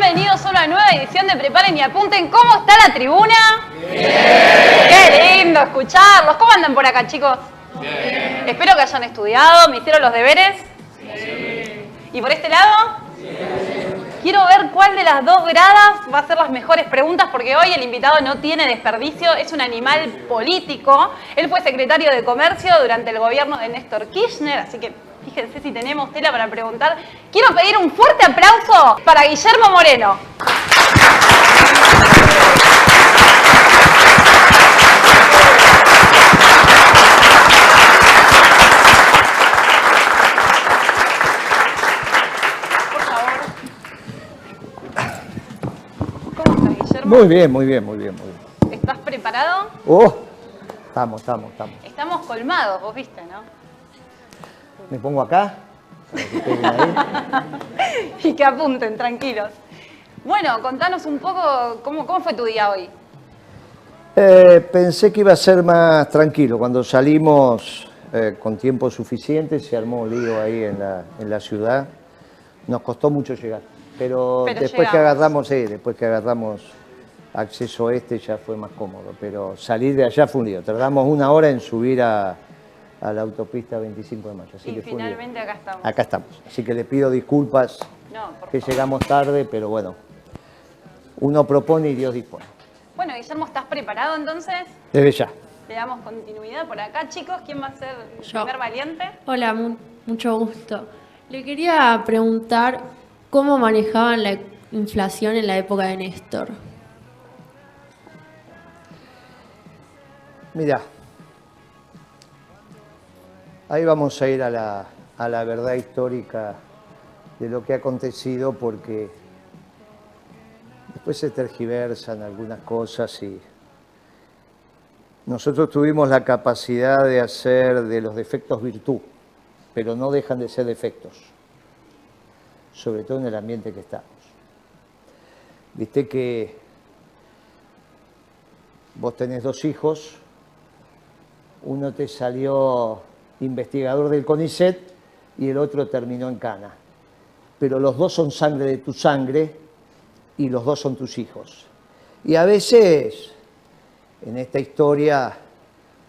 bienvenidos a una nueva edición de Preparen y Apunten. ¿Cómo está la tribuna? ¡Bien! ¡Qué lindo escucharlos! ¿Cómo andan por acá, chicos? Bien. Espero que hayan estudiado. ¿Me hicieron los deberes? Sí. ¿Y por este lado? Sí. Quiero ver cuál de las dos gradas va a hacer las mejores preguntas, porque hoy el invitado no tiene desperdicio, es un animal político. Él fue secretario de Comercio durante el gobierno de Néstor Kirchner, así que fíjense si tenemos tela para preguntar. Quiero pedir un fuerte aplauso para Guillermo Moreno. Por favor. ¿Cómo estás, Guillermo? Muy bien, muy bien, muy bien, muy bien. ¿Estás preparado? Estamos. Estamos colmados, vos viste, ¿no? ¿Me pongo acá? Y que apunten, tranquilos. Bueno, contanos un poco cómo fue tu día hoy. Pensé que iba a ser más tranquilo. Cuando salimos con tiempo suficiente, se armó un lío ahí en la ciudad. Nos costó mucho llegar. Pero después que agarramos acceso ya fue más cómodo. Pero salir de allá fue un lío. Tardamos 1 hora en subir a la autopista 25 de mayo. Así que finalmente acá estamos. Acá estamos. Así que le pido disculpas que llegamos tarde, pero bueno, uno propone y Dios dispone. Bueno, Guillermo, ¿estás preparado entonces? Desde ya. Le damos continuidad por acá, chicos. ¿Quién va a ser el primer valiente? Hola, mucho gusto. Le quería preguntar cómo manejaban la inflación en la época de Néstor. Mirá, ahí vamos a ir a la verdad histórica de lo que ha acontecido, porque después se tergiversan algunas cosas y nosotros tuvimos la capacidad de hacer de los defectos virtud, pero no dejan de ser defectos, sobre todo en el ambiente que estamos. Viste que vos tenés 2 hijos, uno te salió investigador del CONICET y el otro terminó en cana. Pero los 2 son sangre de tu sangre y los 2 son tus hijos. Y a veces, en esta historia,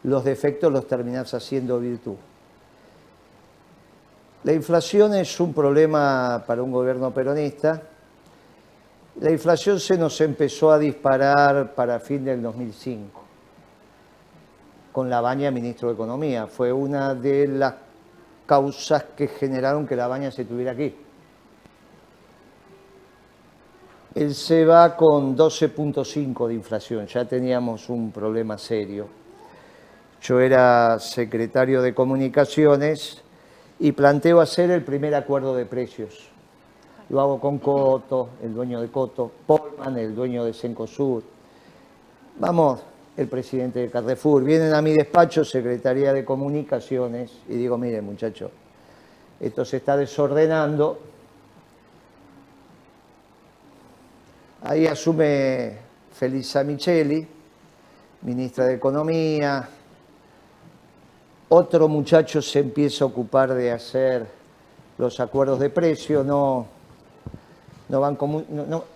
los defectos los terminás haciendo virtud. La inflación es un problema para un gobierno peronista. La inflación se nos empezó a disparar para fin del 2005. Con Labaña, ministro de Economía. Fue una de las causas que generaron que Labaña se tuviera aquí. Él se va con 12.5 de inflación, ya teníamos un problema serio. Yo era secretario de Comunicaciones y planteo hacer el primer acuerdo de precios. Lo hago con Coto, el dueño de Coto, Polman, el dueño de Cencosud. Vamos, el presidente de Carrefour. Vienen a mi despacho, Secretaría de Comunicaciones, y digo, mire muchacho, esto se está desordenando. Ahí asume Felisa Micheli, ministra de Economía. Otro muchacho se empieza a ocupar de hacer los acuerdos de precio.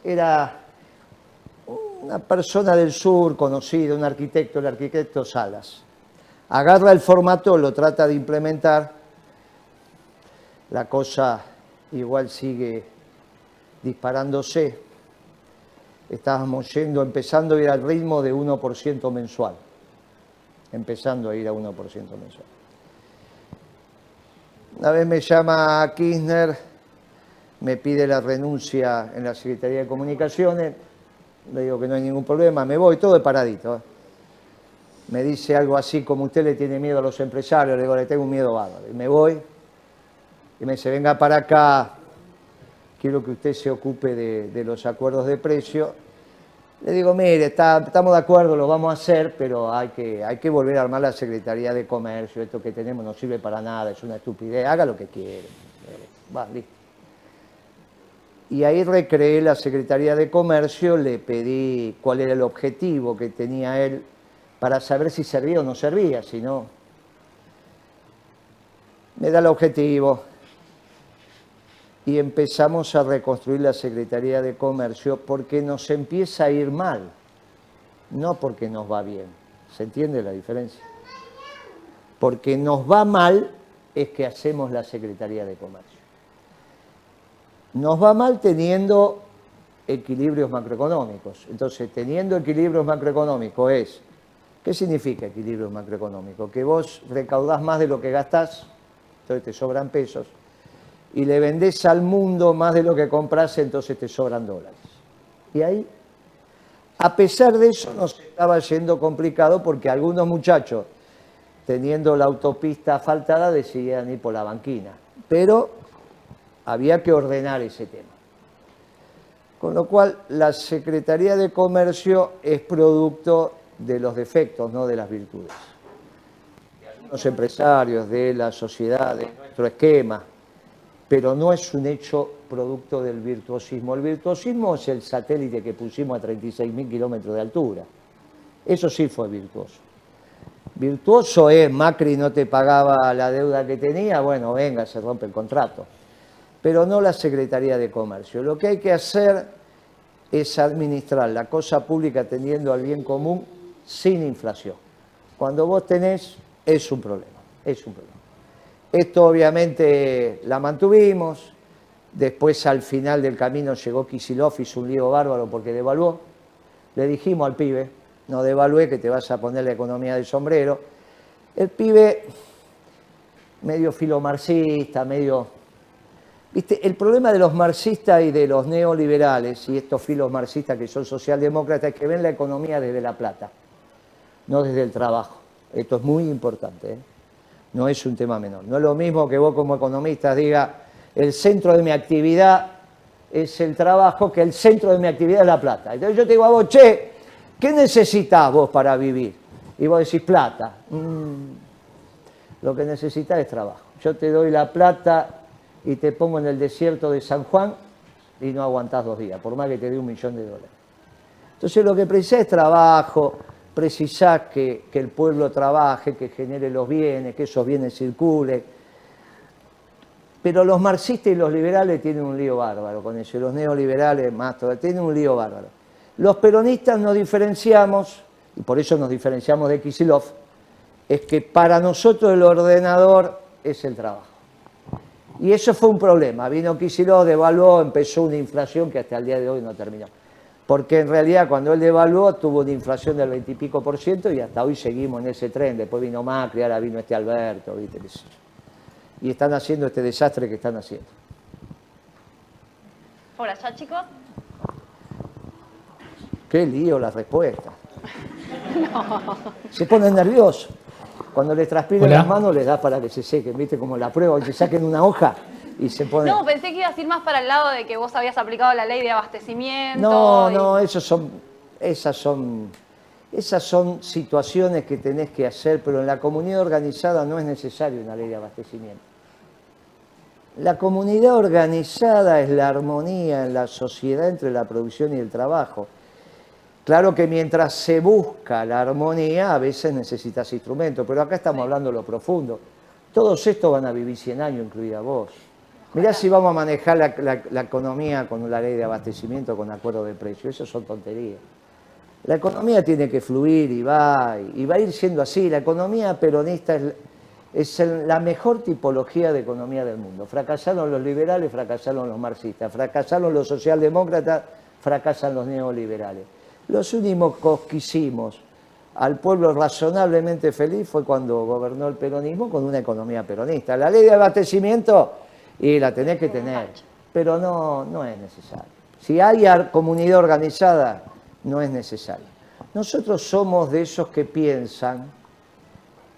Era una persona del sur conocida, un arquitecto, el arquitecto Salas. Agarra el formato, lo trata de implementar. La cosa igual sigue disparándose. Estábamos empezando a ir al ritmo de 1% mensual. Empezando a ir a 1% mensual. Una vez me llama Kirchner, me pide la renuncia en la Secretaría de Comunicaciones. Le digo que no hay ningún problema, me voy, todo de paradito. Me dice algo así como: usted le tiene miedo a los empresarios. Le digo, le tengo un miedo bárbaro. Y me voy, y me dice, venga para acá, quiero que usted se ocupe de los acuerdos de precio. Le digo, mire, estamos de acuerdo, lo vamos a hacer, pero hay que volver a armar la Secretaría de Comercio. Esto que tenemos no sirve para nada, es una estupidez, haga lo que quiere. Va, listo. Y ahí recreé la Secretaría de Comercio, le pedí cuál era el objetivo que tenía él para saber si servía o no servía, si no. Me da el objetivo. y empezamos a reconstruir la Secretaría de Comercio porque nos empieza a ir mal, no porque nos va bien. ¿Se entiende la diferencia? Porque nos va mal es que hacemos la Secretaría de Comercio. Nos va mal teniendo equilibrios macroeconómicos. Entonces, teniendo equilibrios macroeconómicos ¿qué significa equilibrio macroeconómico? Que vos recaudás más de lo que gastás, entonces te sobran pesos, y le vendés al mundo más de lo que compras, entonces te sobran dólares. Y ahí, a pesar de eso, nos estaba yendo complicado porque algunos muchachos, teniendo la autopista asfaltada, decidían ir por la banquina. Pero había que ordenar ese tema. Con lo cual, la Secretaría de Comercio es producto de los defectos, no de las virtudes. De algunos empresarios, de la sociedad, de nuestro esquema, pero no es un hecho producto del virtuosismo. El virtuosismo es el satélite que pusimos a 36.000 kilómetros de altura. Eso sí fue virtuoso. Virtuoso es, Macri no te pagaba la deuda que tenía, bueno, venga, se rompe el contrato. Pero no la Secretaría de Comercio. Lo que hay que hacer es administrar la cosa pública atendiendo al bien común sin inflación. Cuando vos tenés, es un problema, es un problema. Esto obviamente la mantuvimos, después al final del camino llegó Kicillof, hizo un lío bárbaro porque devaluó. Le dijimos al pibe, no devalúe que te vas a poner la economía del sombrero. El pibe, medio filomarxista, medio... ¿Viste? El problema de los marxistas y de los neoliberales y estos filos marxistas que son socialdemócratas es que ven la economía desde la plata, no desde el trabajo. Esto es muy importante, ¿eh? No es un tema menor. No es lo mismo que vos como economista digas el centro de mi actividad es el trabajo, que el centro de mi actividad es la plata. Entonces yo te digo a vos, che, ¿qué necesitas vos para vivir? Y vos decís plata. Lo que necesitas es trabajo. Yo te doy la plata y te pongo en el desierto de San Juan y no aguantás 2 días, por más que te dé $1 millón. Entonces lo que precisás es trabajo, precisás que el pueblo trabaje, que genere los bienes, que esos bienes circulen. Pero los marxistas y los liberales tienen un lío bárbaro con eso, y los neoliberales más todavía, tienen un lío bárbaro. Los peronistas nos diferenciamos, y por eso nos diferenciamos de Kicillof, es que para nosotros el ordenador es el trabajo. Y eso fue un problema. Vino Kicillof, devaluó, empezó una inflación que hasta el día de hoy no terminó. Porque en realidad cuando él devaluó tuvo una inflación del 20 y pico % y hasta hoy seguimos en ese tren. Después vino Macri, ahora vino Alberto, ¿viste? Y están haciendo este desastre que están haciendo. Por allá, chicos. Qué lío la respuesta. No. Se ponen nerviosos. Cuando les transpiren las manos les da para que se sequen, ¿viste? Como la prueba, que saquen una hoja y se ponen... No, pensé que ibas a ir más para el lado de que vos habías aplicado la ley de abastecimiento. No, esas son situaciones que tenés que hacer, pero en la comunidad organizada no es necesaria una ley de abastecimiento. La comunidad organizada es la armonía en la sociedad entre la producción y el trabajo. Claro que mientras se busca la armonía, a veces necesitas instrumentos, pero acá estamos hablando de lo profundo. Todos estos van a vivir 100 años, incluida vos. Mirá si vamos a manejar la economía con la ley de abastecimiento, con acuerdo de precio. Eso son tonterías. La economía tiene que fluir y va a ir siendo así. La economía peronista es la mejor tipología de economía del mundo. Fracasaron los liberales, fracasaron los marxistas, fracasaron los socialdemócratas, fracasan los neoliberales. Los únicos que hicimos al pueblo razonablemente feliz fue cuando gobernó el peronismo con una economía peronista. La ley de abastecimiento, y la tenés que tener, pero no es necesario. Si hay comunidad organizada, no es necesario. Nosotros somos de esos que piensan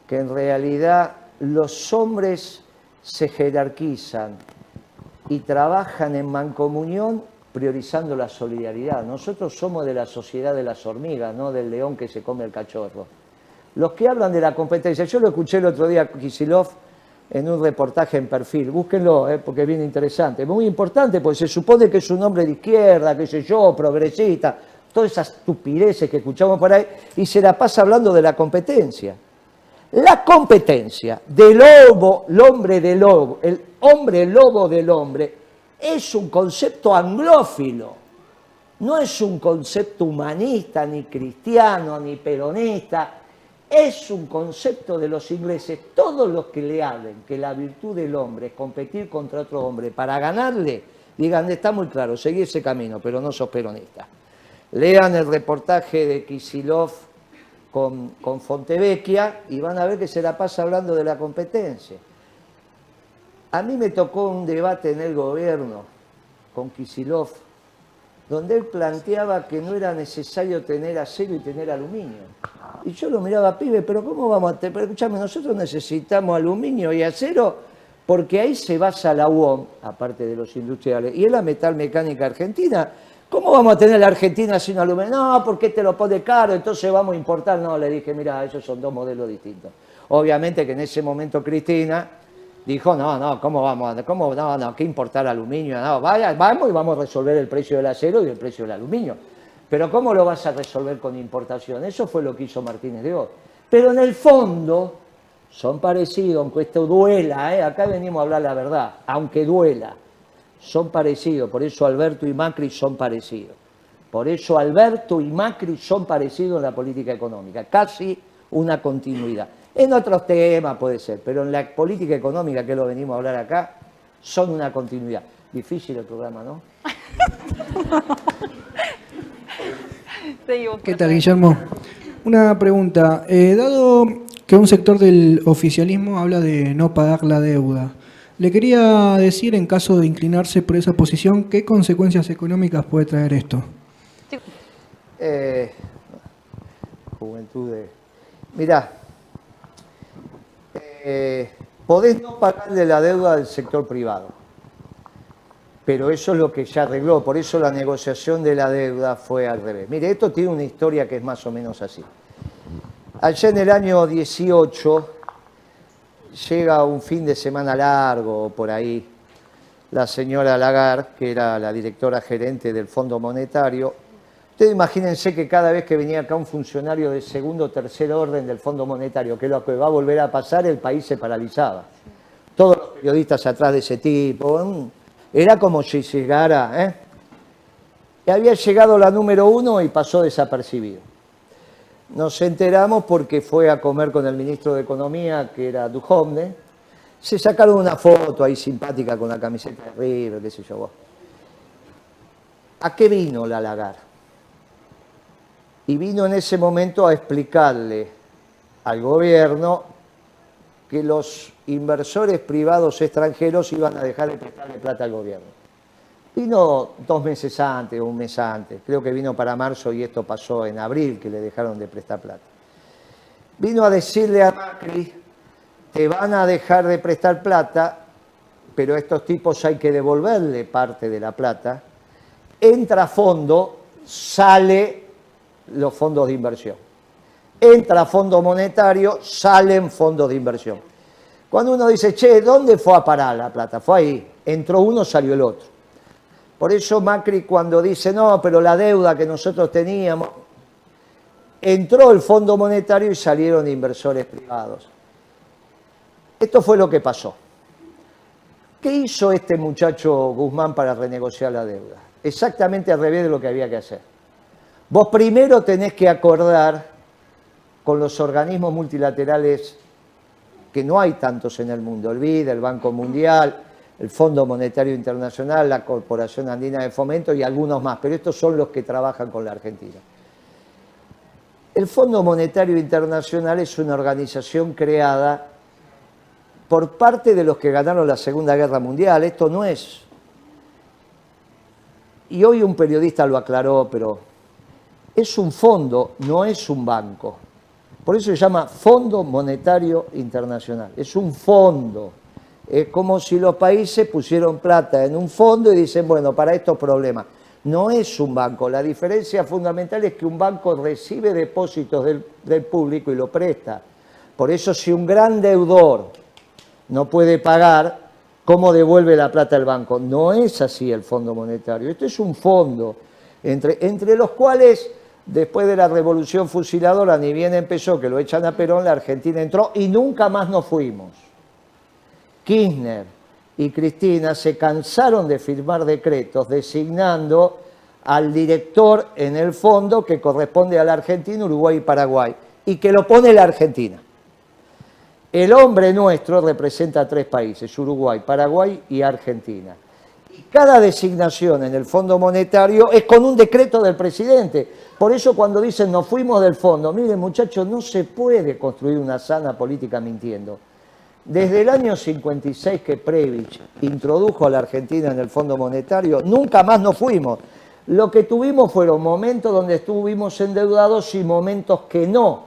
que en realidad los hombres se jerarquizan y trabajan en mancomunión priorizando la solidaridad. Nosotros somos de la sociedad de las hormigas, no del león que se come el cachorro. Los que hablan de la competencia, yo lo escuché el otro día a Kicillof en un reportaje en Perfil, búsquenlo, porque es bien interesante, muy importante, porque se supone que es un hombre de izquierda, qué sé yo, progresista, todas esas estupideces que escuchamos por ahí, y se la pasa hablando de la competencia. La competencia del lobo, el hombre lobo del hombre, Es un concepto anglófilo, no es un concepto humanista, ni cristiano, ni peronista, es un concepto de los ingleses. Todos los que le hablen que la virtud del hombre es competir contra otro hombre para ganarle, digan, está muy claro, seguí ese camino, pero no sos peronista. Lean el reportaje de Kicillof con Fontevecchia y van a ver que se la pasa hablando de la competencia. A mí me tocó un debate en el gobierno con Kicillof, donde él planteaba que no era necesario tener acero y tener aluminio. Y yo lo miraba, pibe, pero ¿cómo vamos a tener? Pero escuchame, nosotros necesitamos aluminio y acero porque ahí se basa la UOM, aparte de los industriales, y es la metalmecánica argentina. ¿Cómo vamos a tener la Argentina sin aluminio? No, porque te lo pone caro, entonces vamos a importar. No, le dije, mira, esos son dos modelos distintos. Obviamente que en ese momento Cristina dijo, no, ¿cómo vamos? No, ¿qué importar aluminio? No, vamos y vamos a resolver el precio del acero y el precio del aluminio. Pero ¿cómo lo vas a resolver con importación? Eso fue lo que hizo Martínez de Oz. Pero en el fondo son parecidos, aunque esto duela, acá venimos a hablar la verdad, aunque duela, son parecidos. Por eso Alberto y Macri son parecidos. Por eso Alberto y Macri son parecidos en la política económica, casi una continuidad. En otros temas puede ser, pero en la política económica, que lo venimos a hablar acá, son una continuidad. Difícil el programa, ¿no? ¿Qué tal, Guillermo? Una pregunta. Dado que un sector del oficialismo habla de no pagar la deuda, le quería decir, en caso de inclinarse por esa posición, ¿qué consecuencias económicas puede traer esto? Juventud de... Mirá, podés no pagarle la deuda del sector privado, pero eso es lo que ya arregló, por eso la negociación de la deuda fue al revés. Mire, esto tiene una historia que es más o menos así. Allá en el año 18 llega un fin de semana largo, por ahí, la señora Lagarde, que era la directora gerente del Fondo Monetario. Ustedes imagínense que cada vez que venía acá un funcionario de segundo o tercer orden del Fondo Monetario, que es lo que va a volver a pasar, el país se paralizaba. Todos los periodistas atrás de ese tipo, era como si llegara, y había llegado la número 1 y pasó desapercibido. Nos enteramos porque fue a comer con el ministro de Economía, que era Duhovne. Se sacaron una foto ahí simpática con la camiseta de River, qué sé yo vos. ¿A qué vino la Lagarde? Y vino en ese momento a explicarle al gobierno que los inversores privados extranjeros iban a dejar de prestarle plata al gobierno. Vino 2 meses antes o un mes antes, creo que vino para marzo y esto pasó en abril, que le dejaron de prestar plata. Vino a decirle a Macri, te van a dejar de prestar plata, pero a estos tipos hay que devolverle parte de la plata. Entra fondo, sale los fondos de inversión. Entra Fondo Monetario, salen fondos de inversión. Cuando uno dice, che, ¿dónde fue a parar la plata? Fue ahí. Entró uno, salió el otro. Por eso Macri, cuando dice, no, pero la deuda que nosotros teníamos, entró el Fondo Monetario y salieron inversores privados. Esto fue lo que pasó. ¿Qué hizo este muchacho Guzmán para renegociar la deuda? Exactamente al revés de lo que había que hacer. Vos primero tenés que acordar con los organismos multilaterales, que no hay tantos en el mundo, el BID, el Banco Mundial, el Fondo Monetario Internacional, la Corporación Andina de Fomento y algunos más, pero estos son los que trabajan con la Argentina. El Fondo Monetario Internacional es una organización creada por parte de los que ganaron la Segunda Guerra Mundial. Esto no es... Y hoy un periodista lo aclaró, pero es un fondo, no es un banco. Por eso se llama Fondo Monetario Internacional. Es un fondo. Es como si los países pusieron plata en un fondo y dicen, bueno, para estos problemas. No es un banco. La diferencia fundamental es que un banco recibe depósitos del público y lo presta. Por eso, si un gran deudor no puede pagar, ¿cómo devuelve la plata el banco? No es así el Fondo Monetario. Esto es un fondo entre los cuales, después de la Revolución Fusiladora, ni bien empezó, que lo echan a Perón, la Argentina entró y nunca más nos fuimos. Kirchner, y Cristina se cansaron de firmar decretos designando al director en el fondo que corresponde a la Argentina, Uruguay y Paraguay, y que lo pone la Argentina. El hombre nuestro representa a 3 países, Uruguay, Paraguay y Argentina. Y cada designación en el Fondo Monetario es con un decreto del presidente. Por eso cuando dicen nos fuimos del fondo, miren muchachos, no se puede construir una sana política mintiendo. Desde el año 56 que Prebisch introdujo a la Argentina en el Fondo Monetario, nunca más nos fuimos. Lo que tuvimos fueron momentos donde estuvimos endeudados y momentos que no,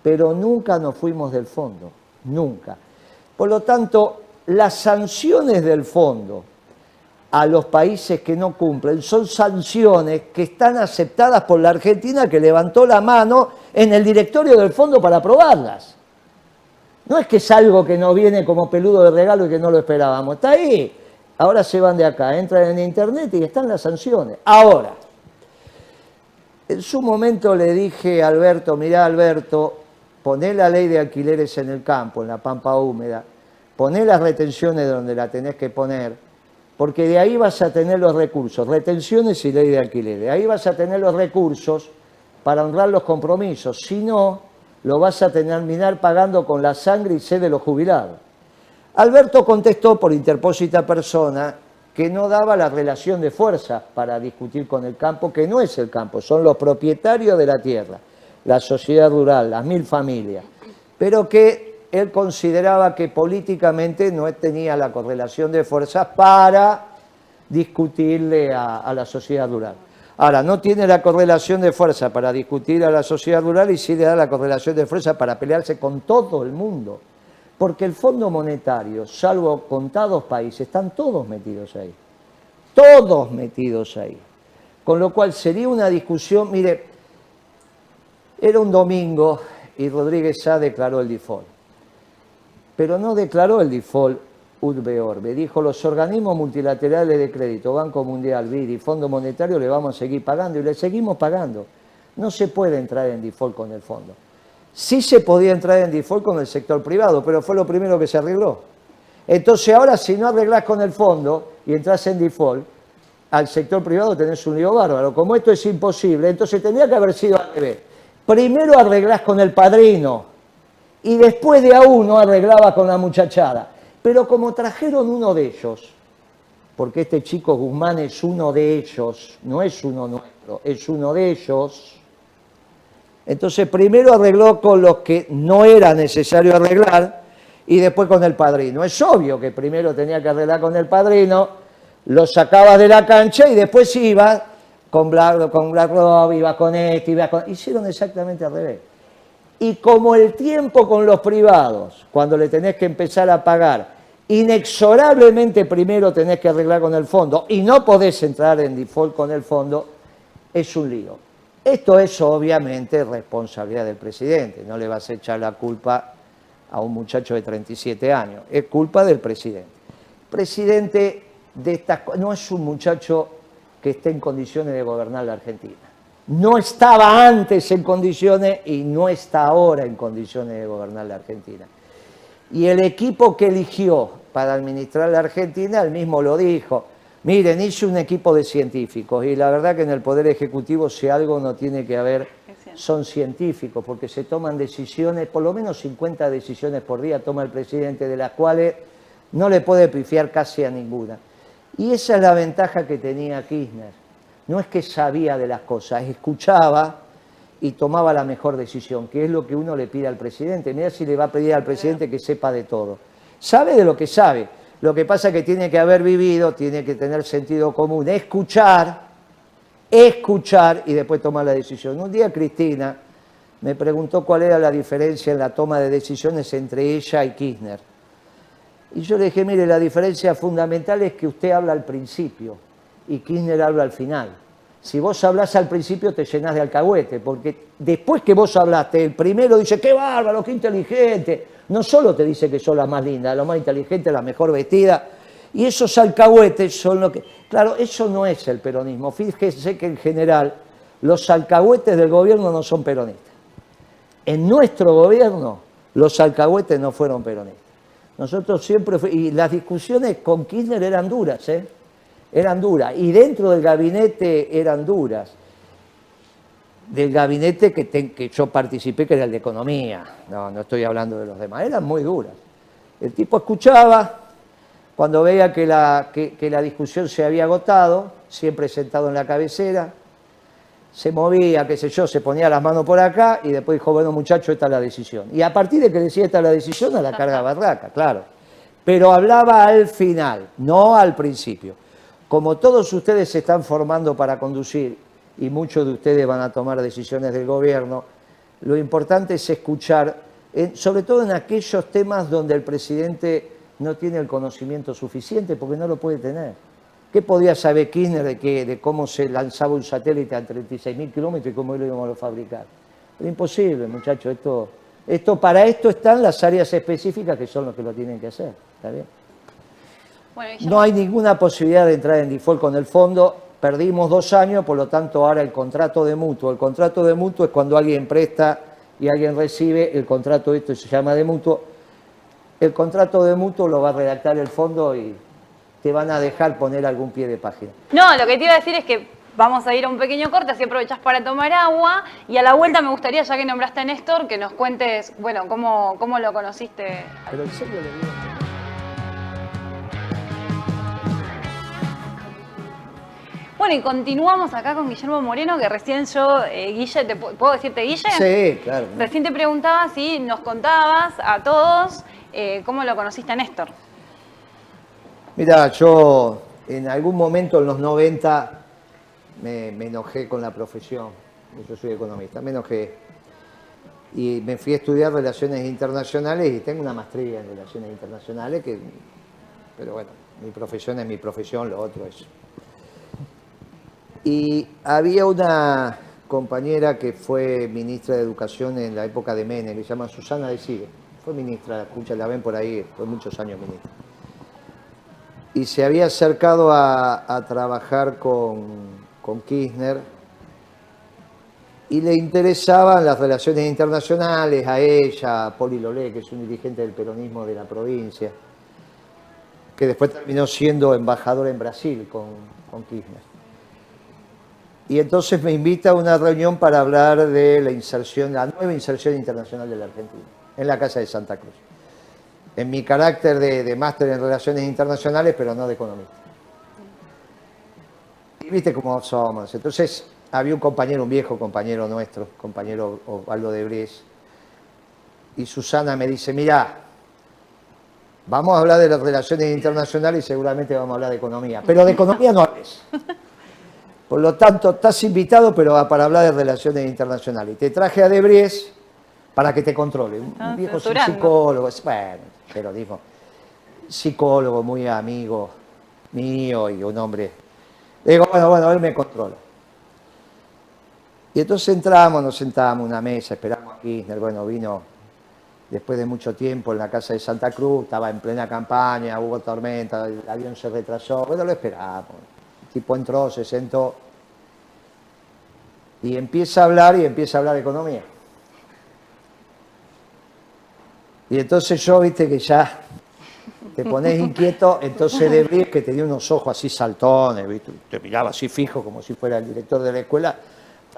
pero nunca nos fuimos del fondo, nunca. Por lo tanto, las sanciones del fondo a los países que no cumplen son sanciones que están aceptadas por la Argentina, que levantó la mano en el directorio del fondo para aprobarlas. No es que es algo que nos viene como peludo de regalo y que no lo esperábamos, está ahí. Ahora se van de acá, entran en internet y están las sanciones. Ahora, en su momento le dije a Alberto, mirá Alberto, poné la ley de alquileres en el campo, en la pampa húmeda, poné las retenciones donde la tenés que poner, porque de ahí vas a tener los recursos, retenciones y ley de alquileres, ahí vas a tener los recursos para honrar los compromisos, si no, lo vas a terminar pagando con la sangre y sed de los jubilados. Alberto contestó por interpósita persona que no daba la relación de fuerzas para discutir con el campo, que no es el campo, son los propietarios de la tierra, la sociedad rural, las 1000 familias, pero que él consideraba que políticamente no tenía la correlación de fuerzas para discutirle a la sociedad rural. Ahora, no tiene la correlación de fuerza para discutir a la sociedad rural y sí le da la correlación de fuerza para pelearse con todo el mundo. Porque el Fondo Monetario, salvo contados países, están todos metidos ahí. Todos metidos ahí. Con lo cual sería una discusión, mire, era un domingo y Rodríguez Sá declaró el default. Pero no declaró el default Urbe Orbe. Dijo, los organismos multilaterales de crédito, Banco Mundial, BID y Fondo Monetario le vamos a seguir pagando y le seguimos pagando. No se puede entrar en default con el fondo. Sí se podía entrar en default con el sector privado, pero fue lo primero que se arregló. Entonces ahora si no arreglás con el fondo y entras en default, al sector privado tenés un lío bárbaro. Como esto es imposible, entonces tendría que haber sido al revés. Primero arreglás con el padrino y después de a uno arreglaba con la muchachada. Pero como trajeron uno de ellos, porque este chico Guzmán es uno de ellos, no es uno nuestro, es uno de ellos. Entonces primero arregló con los que no era necesario arreglar y después con el padrino. Es obvio que primero tenía que arreglar con el padrino, lo sacabas de la cancha y después ibas con BlackRock, ibas con este, ibas con... Hicieron exactamente al revés. Y como el tiempo con los privados, cuando le tenés que empezar a pagar, inexorablemente primero tenés que arreglar con el fondo y no podés entrar en default con el fondo, es un lío. Esto es obviamente responsabilidad del presidente, no le vas a echar la culpa a un muchacho de 37 años, es culpa del presidente. El presidente no es un muchacho que esté en condiciones de gobernar la Argentina. No estaba antes en condiciones y no está ahora en condiciones de gobernar la Argentina. Y el equipo que eligió para administrar la Argentina, él mismo lo dijo. Miren, hice un equipo de científicos y la verdad que en el Poder Ejecutivo si algo no tiene que haber son científicos porque se toman decisiones, por lo menos 50 decisiones por día toma el presidente, de las cuales no le puede pifiar casi a ninguna. Y esa es la ventaja que tenía Kirchner. No es que sabía de las cosas, escuchaba y tomaba la mejor decisión, que es lo que uno le pide al presidente. Mira si le va a pedir al presidente que sepa de todo. Sabe de lo que sabe. Lo que pasa es que tiene que haber vivido, tiene que tener sentido común, escuchar y después tomar la decisión. Un día Cristina me preguntó cuál era la diferencia en la toma de decisiones entre ella y Kirchner. Y yo le dije, mire, la diferencia fundamental es que usted habla al principio y Kirchner habla al final. Si vos hablás al principio te llenás de alcahuete, porque después que vos hablaste, el primero dice, qué bárbaro, qué inteligente. No solo te dice que sos la más linda, la más inteligente, la mejor vestida, y esos alcahuetes son lo que... Claro, eso no es el peronismo. Fíjese que en general los alcahuetes del gobierno no son peronistas. En nuestro gobierno los alcahuetes no fueron peronistas. Nosotros siempre, y las discusiones con Kirchner eran duras, eran duras, y dentro del gabinete eran duras. Del gabinete que yo participé, que era el de Economía, no estoy hablando de los demás, eran muy duras. El tipo escuchaba, cuando veía que la discusión se había agotado, siempre sentado en la cabecera, se movía, qué sé yo, se ponía las manos por acá y después dijo, bueno muchachos, esta es la decisión. Y a partir de que decía esta es la decisión, a la carga barraca, claro. Pero hablaba al final, no al principio. Como todos ustedes se están formando para conducir y muchos de ustedes van a tomar decisiones del gobierno, lo importante es escuchar, sobre todo en aquellos temas donde el presidente no tiene el conocimiento suficiente, porque no lo puede tener. ¿Qué podía saber Kirchner de cómo se lanzaba un satélite a 36.000 kilómetros y cómo lo íbamos a fabricar? Era imposible, muchachos. Para esto están las áreas específicas que son los que lo tienen que hacer. ¿Está bien? Bueno, no hay ninguna posibilidad de entrar en default con el fondo. Perdimos 2 años, por lo tanto ahora el contrato de mutuo. El contrato de mutuo es cuando alguien presta y alguien recibe. El contrato esto se llama de mutuo. El contrato de mutuo lo va a redactar el fondo y te van a dejar poner algún pie de página. No, lo que te iba a decir es que vamos a ir a un pequeño corte, así aprovechás para tomar agua. Y a la vuelta me gustaría, ya que nombraste a Néstor, que nos cuentes, bueno, cómo lo conociste. Pero en serio le digo. Bueno, y continuamos acá con Guillermo Moreno, que recién yo, Guille, ¿puedo decirte Guille? Sí, claro. Recién te preguntaba si nos contabas a todos cómo lo conociste a Néstor. Mira, yo en algún momento en los 90 me enojé con la profesión. Yo soy economista, me enojé. Y me fui a estudiar Relaciones Internacionales y tengo una maestría en Relaciones Internacionales, pero bueno, mi profesión es mi profesión, lo otro es. Y había una compañera que fue ministra de Educación en la época de Menem, que se llama Susana de Sigue. Fue ministra, escucha, la ven por ahí, fue muchos años ministra. Y se había acercado a trabajar con Kirchner y le interesaban las relaciones internacionales a ella, a Poli Lolé, que es un dirigente del peronismo de la provincia, que después terminó siendo embajador en Brasil con Kirchner. Y entonces me invita a una reunión para hablar de la nueva inserción internacional de la Argentina, en la Casa de Santa Cruz. En mi carácter de máster en Relaciones Internacionales, pero no de economista. Y viste cómo somos. Entonces, había un viejo compañero nuestro, compañero Osvaldo de Bries, y Susana me dice, mirá, vamos a hablar de las relaciones internacionales y seguramente vamos a hablar de economía, pero de economía no hables. Por lo tanto, estás invitado, pero para hablar de relaciones internacionales. Y te traje a De Bries para que te controle. Un viejo psicólogo, bueno, pero digo, psicólogo, muy amigo mío y un hombre. Le digo, bueno, él me controla. Y entonces nos sentamos en una mesa, esperamos a Kirchner, bueno, vino después de mucho tiempo en la Casa de Santa Cruz, estaba en plena campaña, hubo tormenta, el avión se retrasó, bueno, lo esperamos. El tipo entró, se sentó y empieza a hablar de economía. Y entonces yo, viste que ya te pones inquieto, entonces De Bries, que tenía unos ojos así saltones, ¿viste? Te miraba así fijo como si fuera el director de la escuela,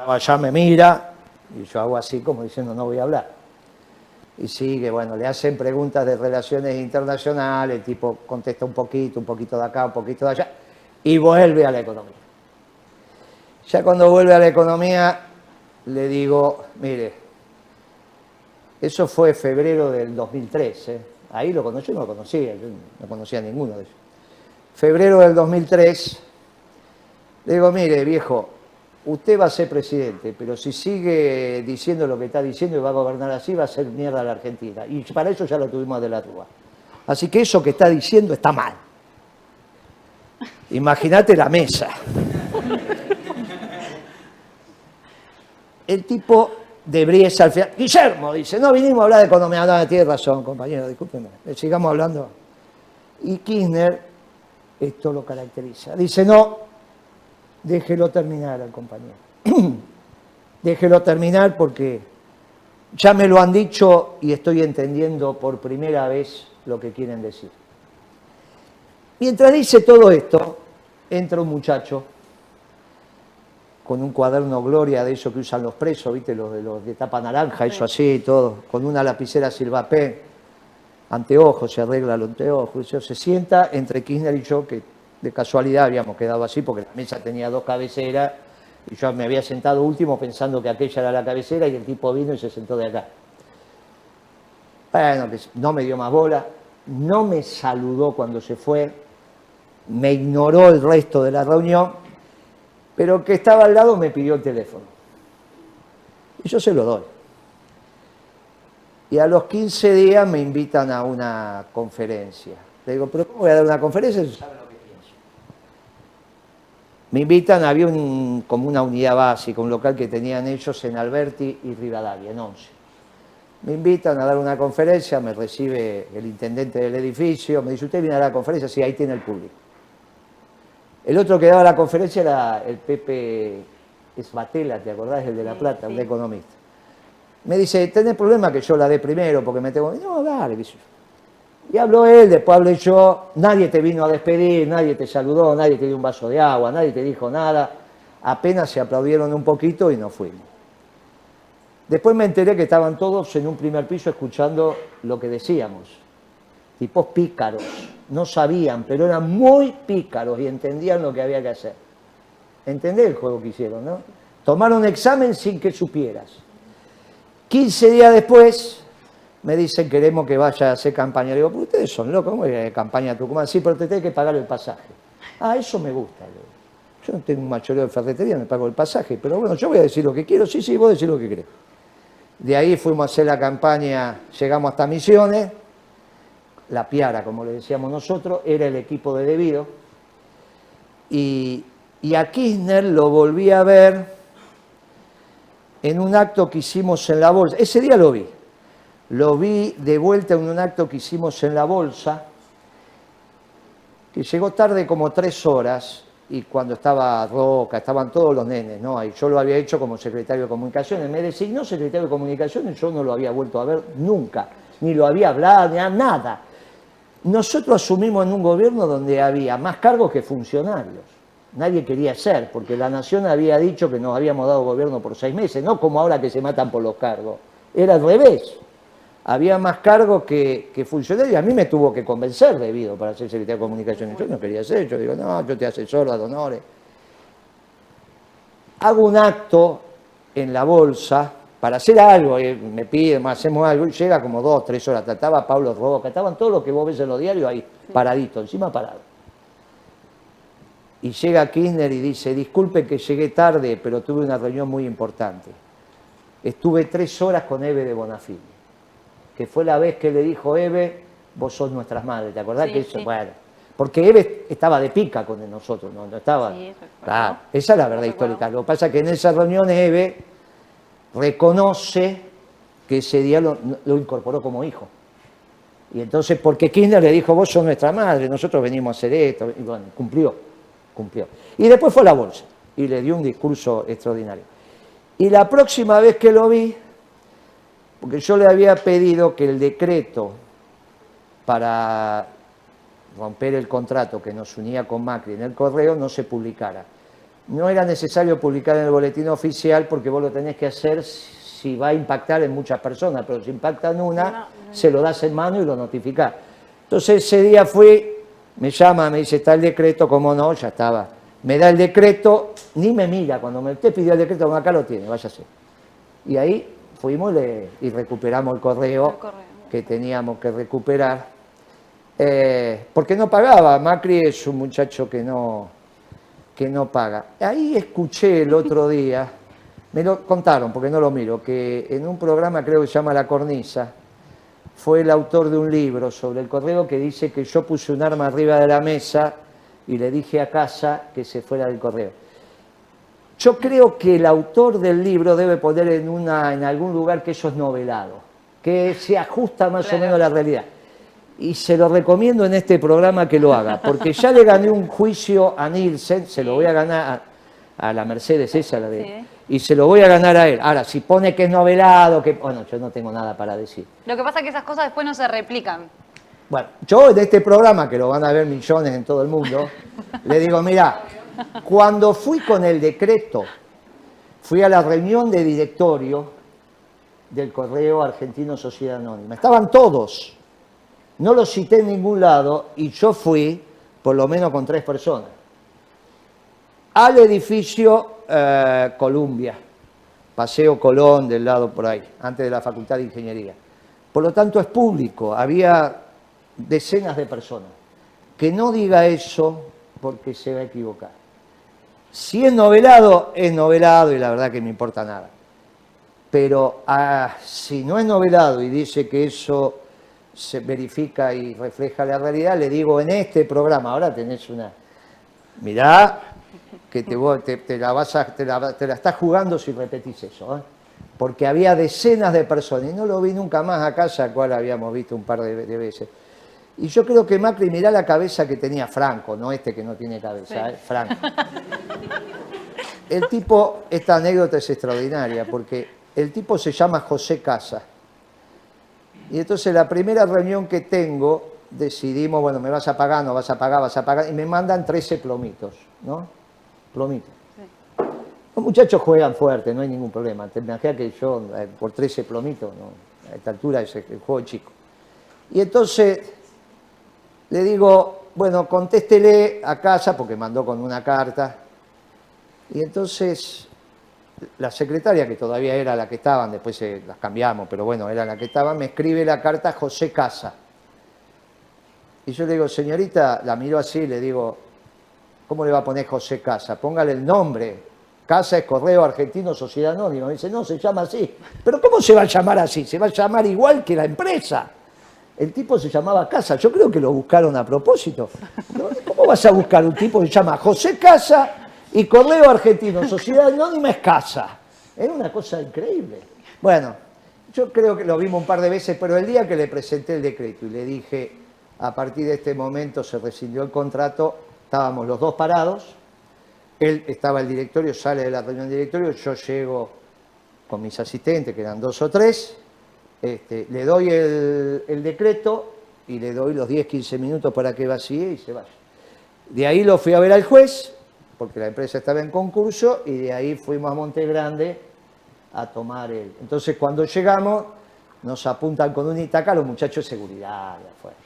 allá me mira y yo hago así como diciendo no voy a hablar. Y sigue, bueno, le hacen preguntas de relaciones internacionales, el tipo contesta un poquito de acá, un poquito de allá, y vuelve a la economía. Ya cuando vuelve a la economía, le digo, mire, eso fue febrero del 2003, ahí lo conocí, yo no lo conocía, yo no conocía a ninguno de ellos. Febrero del 2003, le digo, mire, viejo, usted va a ser presidente, pero si sigue diciendo lo que está diciendo y va a gobernar así, va a hacer mierda a la Argentina. Y para eso ya lo tuvimos de la Rúa. Así que eso que está diciendo está mal. Imagínate la mesa. El tipo de Bries al final, Guillermo, dice, no vinimos a hablar de economía. No, tiene razón, compañero, discúlpeme. Sigamos hablando. Y Kirchner, esto lo caracteriza. Dice, no, déjelo terminar al compañero. Déjelo terminar porque ya me lo han dicho y estoy entendiendo por primera vez lo que quieren decir. Mientras dice todo esto, entra un muchacho con un cuaderno Gloria de eso que usan los presos, ¿viste? Los de tapa naranja, eso así, todo, con una lapicera Silvapén, anteojos, se arregla los anteojos, eso, se sienta entre Kirchner y yo, que de casualidad habíamos quedado así, porque la mesa tenía 2 cabeceras, y yo me había sentado último pensando que aquella era la cabecera, y el tipo vino y se sentó de acá. Bueno, no me dio más bola, no me saludó cuando se fue, me ignoró el resto de la reunión, pero que estaba al lado me pidió el teléfono. Y yo se lo doy. Y a los 15 días me invitan a una conferencia. Le digo, ¿pero cómo voy a dar una conferencia? Eso saben lo que pienso. Me invitan, había como una unidad básica, un local que tenían ellos en Alberti y Rivadavia, en 11. Me invitan a dar una conferencia, me recibe el intendente del edificio, me dice, ¿usted viene a la conferencia? Sí, ahí tiene el público. El otro que daba la conferencia era el Pepe Esbatela, ¿te acordás? El de La Plata, un economista. Me dice, ¿tenés problema que yo la dé primero? Porque me tengo... No, dale, dice. Y habló él, después hablé yo, nadie te vino a despedir, nadie te saludó, nadie te dio un vaso de agua, nadie te dijo nada. Apenas se aplaudieron un poquito y nos fuimos. Después me enteré que estaban todos en un primer piso escuchando lo que decíamos. Tipos pícaros, no sabían, pero eran muy pícaros y entendían lo que había que hacer. ¿Entendés el juego que hicieron, no? Tomaron examen sin que supieras. 15 días después me dicen, queremos que vaya a hacer campaña. Le digo, ¿pero ustedes son locos? ¿Cómo es campaña a Tucumán? Sí, pero te tenés que pagar el pasaje. Ah, eso me gusta. Yo no tengo un machoreo de ferretería, me pago el pasaje, pero bueno, yo voy a decir lo que quiero. Sí, sí, vos decís lo que querés. De ahí fuimos a hacer la campaña, llegamos hasta Misiones. La Piara, como le decíamos nosotros, era el equipo de Debido. Y a Kirchner lo volví a ver en un acto que hicimos en la Bolsa. Ese día lo vi. Lo vi de vuelta en un acto que hicimos en la Bolsa, que llegó tarde como 3 horas, y cuando estaba Roca, estaban todos los nenes, ¿no? Y yo lo había hecho como secretario de Comunicaciones. Me designó secretario de Comunicaciones, yo no lo había vuelto a ver nunca, ni lo había hablado, ni nada. Nosotros asumimos en un gobierno donde había más cargos que funcionarios. Nadie quería ser, porque la Nación había dicho que nos habíamos dado gobierno por 6 meses, no como ahora que se matan por los cargos. Era al revés. Había más cargos que funcionarios, y a mí me tuvo que convencer Debido para ser secretario de Comunicaciones. Yo no quería ser, yo digo, no, yo te asesoro ad honores. Hago un acto en la Bolsa para hacer algo, me piden, hacemos algo, y llega como 2 o 3 horas, estaba Pablo Roca, estaban todos los que vos ves en los diarios ahí, paraditos, encima parado. Y llega Kirchner y dice, disculpe que llegué tarde, pero tuve una reunión muy importante. Estuve 3 horas con Eve de Bonafini, que fue la vez que le dijo, Eve, vos sos nuestras madres, ¿te acordás? Sí, que eso, sí. Bueno, porque Eve estaba de pica con nosotros, no estaba... Sí, claro, esa es la verdad histórica. Lo que pasa es que en esa reunión Eve reconoce que ese día lo incorporó como hijo. Y entonces, porque Kirchner le dijo, vos sos nuestra madre, nosotros venimos a hacer esto, y bueno, cumplió. Y después fue a la Bolsa, y le dio un discurso extraordinario. Y la próxima vez que lo vi, porque yo le había pedido que el decreto para romper el contrato que nos unía con Macri en el correo no se publicara. No era necesario publicar en el boletín oficial porque vos lo tenés que hacer si va a impactar en muchas personas, pero si impacta en una, se lo das en mano y lo notificás. Entonces ese día fui, me llama, me dice, está el decreto, ¿cómo no? Ya estaba. Me da el decreto, ni me mira, cuando usted pidió el decreto, acá lo tiene, váyase. Y ahí fuimos y recuperamos el correo que teníamos que recuperar, porque no pagaba. Macri es un muchacho que no paga. Ahí escuché el otro día, me lo contaron porque no lo miro, que en un programa creo que se llama La Cornisa, fue el autor de un libro sobre el correo que dice que yo puse un arma arriba de la mesa y le dije a Casa que se fuera del correo. Yo creo que el autor del libro debe poner en algún lugar que eso es novelado, que se ajusta más o menos a la realidad. Y se lo recomiendo en este programa que lo haga, porque ya le gané un juicio a Nielsen, se lo voy a ganar a la Mercedes esa, la de... Sí. Y se lo voy a ganar a él. Ahora, si pone que es novelado, que... Bueno, yo no tengo nada para decir. Lo que pasa es que esas cosas después no se replican. Bueno, yo en este programa, que lo van a ver millones en todo el mundo, le digo, mira, cuando fui con el decreto, fui a la reunión de directorio del Correo Argentino Sociedad Anónima. Estaban todos, no los cité en ningún lado, y yo fui por lo menos con 3 personas. Al edificio Columbia, Paseo Colón, del lado por ahí, antes de la Facultad de Ingeniería. Por lo tanto, es público, había decenas de personas. Que no diga eso porque se va a equivocar. Si es novelado y la verdad que me importa nada. Pero si no es novelado y dice que eso se verifica y refleja la realidad, le digo en este programa, ahora tenés una... Mirá, que te la estás jugando si repetís eso, ¿eh? Porque había decenas de personas y no lo vi nunca más a casa, cual habíamos visto un par de veces. Y yo creo que Macri, mirá la cabeza que tenía Franco, no este que no tiene cabeza, sí. Franco. El tipo, esta anécdota es extraordinaria, porque el tipo se llama José Casa. Y entonces la primera reunión que tengo, decidimos, bueno, me vas a pagar, no vas a pagar, y me mandan 13 plomitos, ¿no? Plomitos. Sí. Los muchachos juegan fuerte, no hay ningún problema. Te imaginas que yo, por 13 plomitos, ¿no? A esta altura es el juego chico. Y entonces le digo, bueno, contéstele a casa, porque mandó con una carta. Y entonces la secretaria, que todavía era la que estaban, después las cambiamos, pero bueno, era la que estaba, me escribe la carta José Casa. Y yo le digo, señorita, la miro así, le digo, ¿cómo le va a poner José Casa? Póngale el nombre. Casa es Correo Argentino Sociedad Anónima. Me dice, no, se llama así. ¿Pero cómo se va a llamar así? Se va a llamar igual que la empresa. El tipo se llamaba Casa. Yo creo que lo buscaron a propósito. ¿Cómo vas a buscar un tipo que se llama José Casa y Correo Argentino Sociedad Anónima es Casa? Era una cosa increíble. Bueno, yo creo que lo vimos un par de veces, pero el día que le presenté el decreto y le dije, a partir de este momento se rescindió el contrato, estábamos los dos parados, él estaba el directorio, sale de la reunión del directorio, yo llego con mis asistentes, que eran 2 o 3, le doy el decreto y le doy los 10-15 minutos para que vacíe y se vaya. De ahí lo fui a ver al juez, porque la empresa estaba en concurso, y de ahí fuimos a Monte Grande a tomar el... Entonces cuando llegamos nos apuntan con un Itaca los muchachos de seguridad de afuera.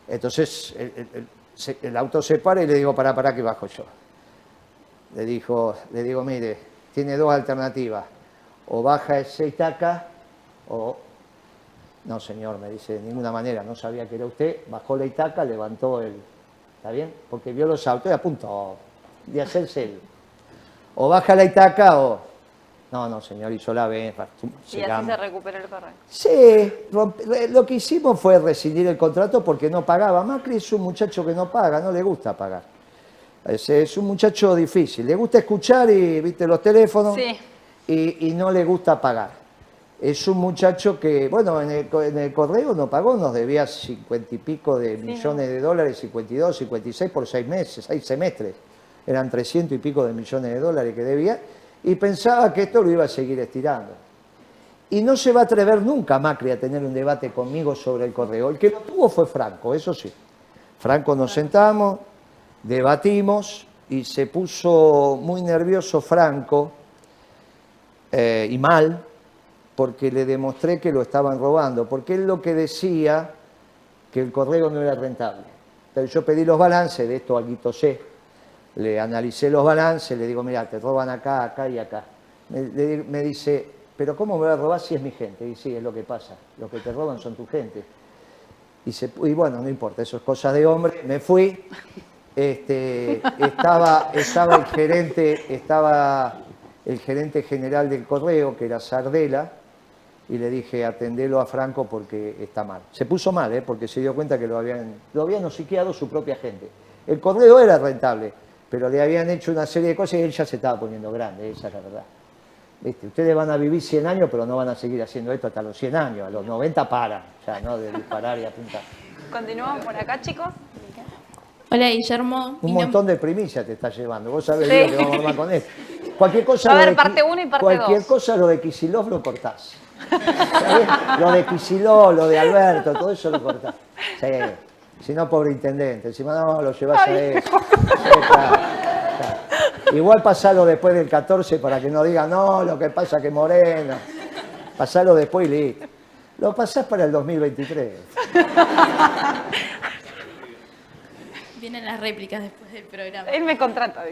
Entonces el auto se para y le digo, pará que bajo yo. Le digo, mire, tiene 2 alternativas, o baja ese Itaca o... No, señor, me dice, de ninguna manera, no sabía que era usted. Bajó la Itaca, levantó el... ¿Está bien? Porque vio los autos y a punto de hacerse el... O baja la Itaca o... No, señor, hizo la B. Y así se recuperó el correo. Sí, lo que hicimos fue rescindir el contrato porque no pagaba. Macri es un muchacho que no paga, no le gusta pagar. Es un muchacho difícil, le gusta escuchar y, viste, los teléfonos, sí. y no le gusta pagar. Es un muchacho que, bueno, en el correo no pagó, nos debía 50 y pico de millones de dólares, 52, 56 por 6 meses, 6 semestres. Eran 300 y pico de millones de dólares que debía, y pensaba que esto lo iba a seguir estirando. Y no se va a atrever nunca Macri a tener un debate conmigo sobre el correo. El que lo tuvo fue Franco, eso sí. Franco nos sentamos, debatimos, y se puso muy nervioso Franco, y mal, porque le demostré que lo estaban robando, porque él lo que decía, que el correo no era rentable. Entonces yo pedí los balances, de esto alguito sé, le analicé los balances, le digo, mira, te roban acá, acá y acá. Me dice, pero ¿cómo me va a robar si es mi gente? Y sí, es lo que pasa, los que te roban son tu gente. Y bueno, no importa, eso es cosa de hombre, me fui, estaba el gerente general del correo, que era Sardela, y le dije, atendelo a Franco porque está mal. Se puso mal, porque se dio cuenta que lo habían hociqueado su propia gente. El correo era rentable, pero le habían hecho una serie de cosas y él ya se estaba poniendo grande, esa es la verdad. ¿Viste? Ustedes van a vivir 100 años, pero no van a seguir haciendo esto hasta los 100 años. A los 90 paran, ya, ¿no? De disparar y apuntar. Continuamos por acá, chicos. Hola, Guillermo. Un montón de primicias te está llevando. Vos sabés el lío que vamos a armar con esto. Cualquier cosa, va a haber parte 1 y parte 2. Cualquier cosa, lo de Kicillof lo cortás. ¿Está bien? Lo de Kicillof, lo de Alberto, todo eso lo cortás. Sí. Si no, pobre intendente. Encima no, lo llevás a eso. Sí, claro. Igual pasalo después del 14 para que no digan, no, lo que pasa que Moreno. Pasalo después y listo. Lo pasás para el 2023. Vienen las réplicas después del programa. Él me contrata.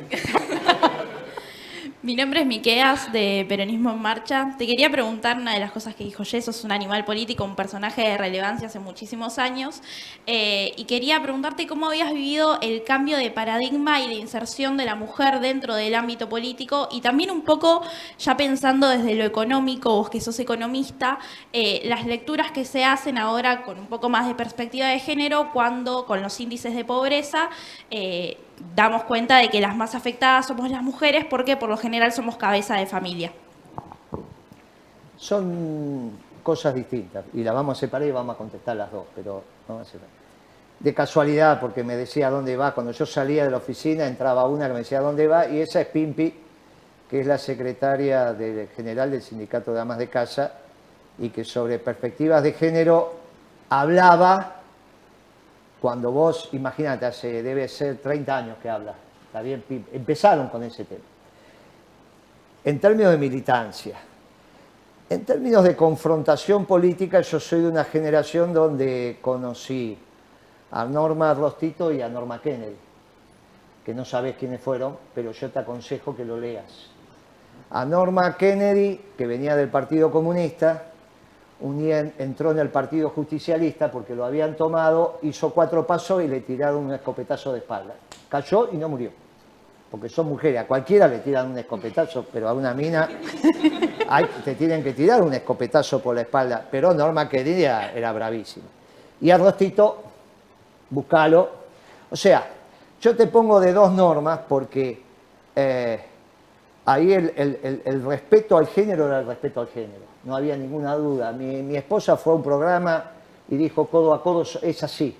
Mi nombre es Miqueas, de Peronismo en Marcha. Te quería preguntar una de las cosas que dijo Jess, sos un animal político, un personaje de relevancia hace muchísimos años, y quería preguntarte cómo habías vivido el cambio de paradigma y la inserción de la mujer dentro del ámbito político, y también un poco, ya pensando desde lo económico, vos que sos economista, las lecturas que se hacen ahora con un poco más de perspectiva de género, cuando con los índices de pobreza damos cuenta de que las más afectadas somos las mujeres, porque por lo general somos cabeza de familia. Son cosas distintas y las vamos a separar y vamos a contestar las dos, pero vamos a separar. De casualidad, porque me decía dónde va, cuando yo salía de la oficina entraba una que me decía dónde va, y esa es Pimpi, que es la secretaria general del Sindicato de Amas de Casa, y que sobre perspectivas de género hablaba. Cuando vos, imagínate, debe ser 30 años que habla, ¿está bien? Empezaron con ese tema. En términos de militancia, en términos de confrontación política, yo soy de una generación donde conocí a Norma Rostito y a Norma Kennedy, que no sabés quiénes fueron, pero yo te aconsejo que lo leas. A Norma Kennedy, que venía del Partido Comunista, un día entró en el Partido Justicialista porque lo habían tomado, hizo 4 pasos y le tiraron un escopetazo de espalda. Cayó y no murió, porque son mujeres, a cualquiera le tiran un escopetazo, pero a una mina te tienen que tirar un escopetazo por la espalda. Pero Norma Kennedy era bravísima. Y a Rostito, buscalo. O sea, yo te pongo de dos normas porque ahí el respeto al género era el respeto al género. No había ninguna duda. Mi esposa fue a un programa y dijo codo a codo, es así.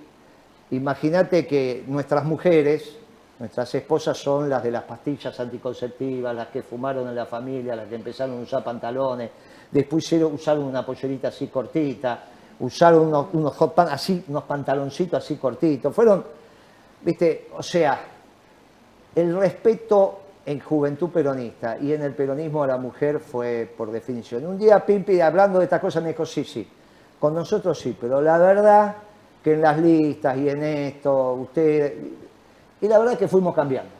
Imagínate que nuestras mujeres, nuestras esposas son las de las pastillas anticonceptivas, las que fumaron en la familia, las que empezaron a usar pantalones, después usaron una pollerita así cortita, usaron unos hot pants así, unos pantaloncitos así cortitos. Fueron, viste, o sea, el respeto en Juventud Peronista y en el peronismo a la mujer fue por definición. Un día Pimpi, hablando de estas cosas, me dijo, sí, con nosotros sí, pero la verdad que en las listas y en esto, usted... Y la verdad es que fuimos cambiando.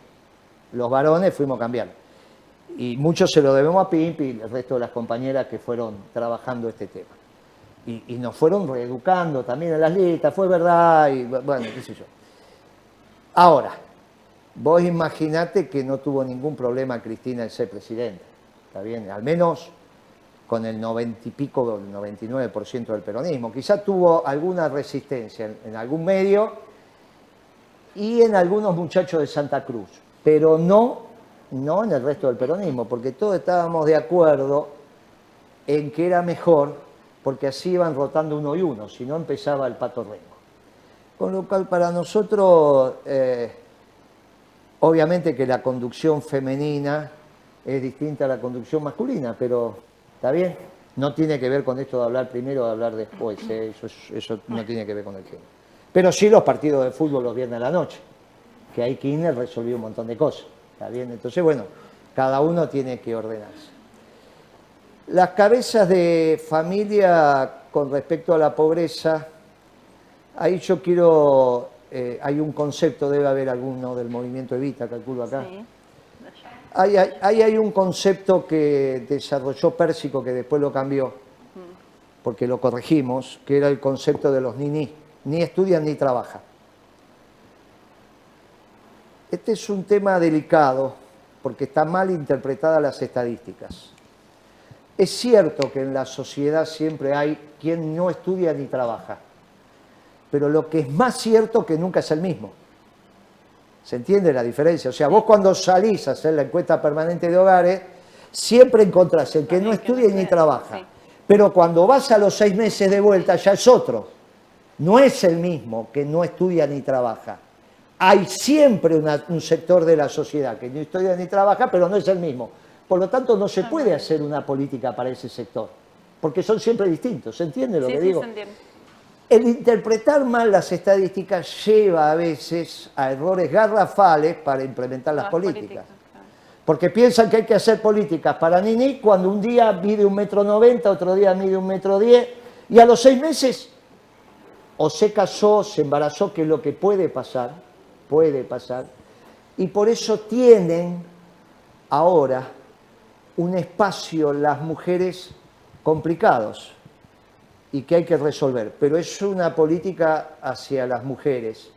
Los varones fuimos cambiando. Y mucho se lo debemos a Pimpi y el resto de las compañeras que fueron trabajando este tema. Y nos fueron reeducando también en las listas, fue verdad, y bueno, qué sé yo. Ahora, vos imaginate que no tuvo ningún problema Cristina en ser presidenta, ¿está bien? Al menos con el 90 y pico, el 99% del peronismo. Quizá tuvo alguna resistencia en algún medio y en algunos muchachos de Santa Cruz, pero no en el resto del peronismo, porque todos estábamos de acuerdo en que era mejor, porque así iban rotando uno y uno, si no empezaba el Pato Rengo. Con lo cual para nosotros... obviamente que la conducción femenina es distinta a la conducción masculina, pero ¿está bien? No tiene que ver con esto de hablar primero o de hablar después, eso no tiene que ver con el género. Pero sí los partidos de fútbol los viernes a la noche, que ahí Kirchner resolvió un montón de cosas, ¿está bien? Entonces, bueno, cada uno tiene que ordenarse. Las cabezas de familia con respecto a la pobreza, ahí yo quiero... hay un concepto, debe haber alguno del movimiento Evita, calculo acá. Sí. Ahí hay un concepto que desarrolló Pérsico, que después lo cambió, porque lo corregimos, que era el concepto de los ni estudian ni trabajan. Este es un tema delicado, porque está mal interpretadas las estadísticas. Es cierto que en la sociedad siempre hay quien no estudia ni trabaja. Pero lo que es más cierto que nunca es el mismo. ¿Se entiende la diferencia? O sea, vos cuando salís a hacer la encuesta permanente de hogares, siempre encontrás el que no estudia ni trabaja. Sí. Pero cuando vas a los 6 meses de vuelta ya es otro. No es el mismo que no estudia ni trabaja. Hay siempre un sector de la sociedad que no estudia ni trabaja, pero no es el mismo. Por lo tanto, no se puede hacer una política para ese sector. porque son siempre distintos, ¿se entiende lo Sí, que sí, digo? se entiende. El interpretar mal las estadísticas lleva a veces a errores garrafales para implementar las políticas. Claro. Porque piensan que hay que hacer políticas para Nini cuando un día mide 1,90 m, otro día mide 1,10 m, y a los 6 meses o se casó, se embarazó, que es lo que puede pasar, y por eso tienen ahora un espacio las mujeres complicados y que hay que resolver, pero es una política hacia las mujeres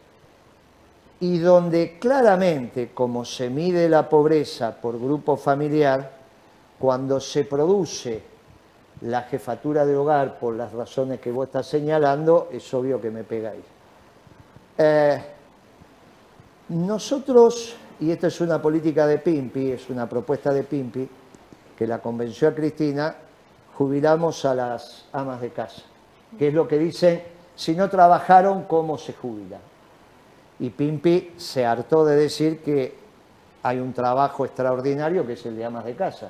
y donde claramente, como se mide la pobreza por grupo familiar, cuando se produce la jefatura de hogar por las razones que vos estás señalando, es obvio que me pega ahí. Nosotros, y esto es una política de Pimpi, es una propuesta de Pimpi, que la convenció a Cristina, jubilamos a las amas de casa, que es lo que dicen, si no trabajaron, ¿cómo se jubilan? Y Pimpi se hartó de decir que hay un trabajo extraordinario que es el de amas de casa,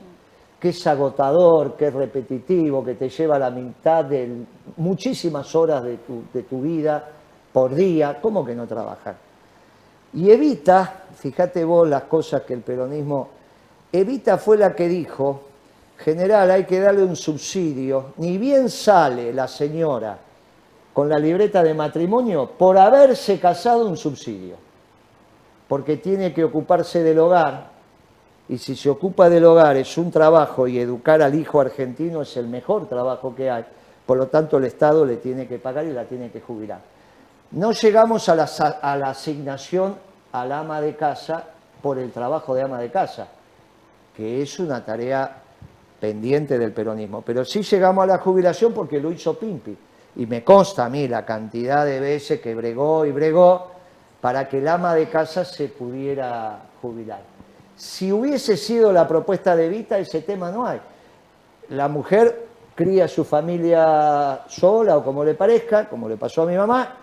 que es agotador, que es repetitivo, que te lleva la mitad de muchísimas horas de tu vida por día. ¿Cómo que no trabajar? Y Evita, fíjate vos las cosas que el peronismo... Evita fue la que dijo, general, hay que darle un subsidio, ni bien sale la señora con la libreta de matrimonio por haberse casado, un subsidio, porque tiene que ocuparse del hogar. Y si se ocupa del hogar es un trabajo y educar al hijo argentino es el mejor trabajo que hay. Por lo tanto, el Estado le tiene que pagar y la tiene que jubilar. No llegamos a la asignación al ama de casa por el trabajo de ama de casa, que es una tarea pendiente del peronismo. Pero sí llegamos a la jubilación porque lo hizo Pimpi. Y me consta a mí la cantidad de veces que bregó y bregó para que el ama de casa se pudiera jubilar. Si hubiese sido la propuesta de Evita, ese tema no hay. La mujer cría a su familia sola o como le parezca, como le pasó a mi mamá,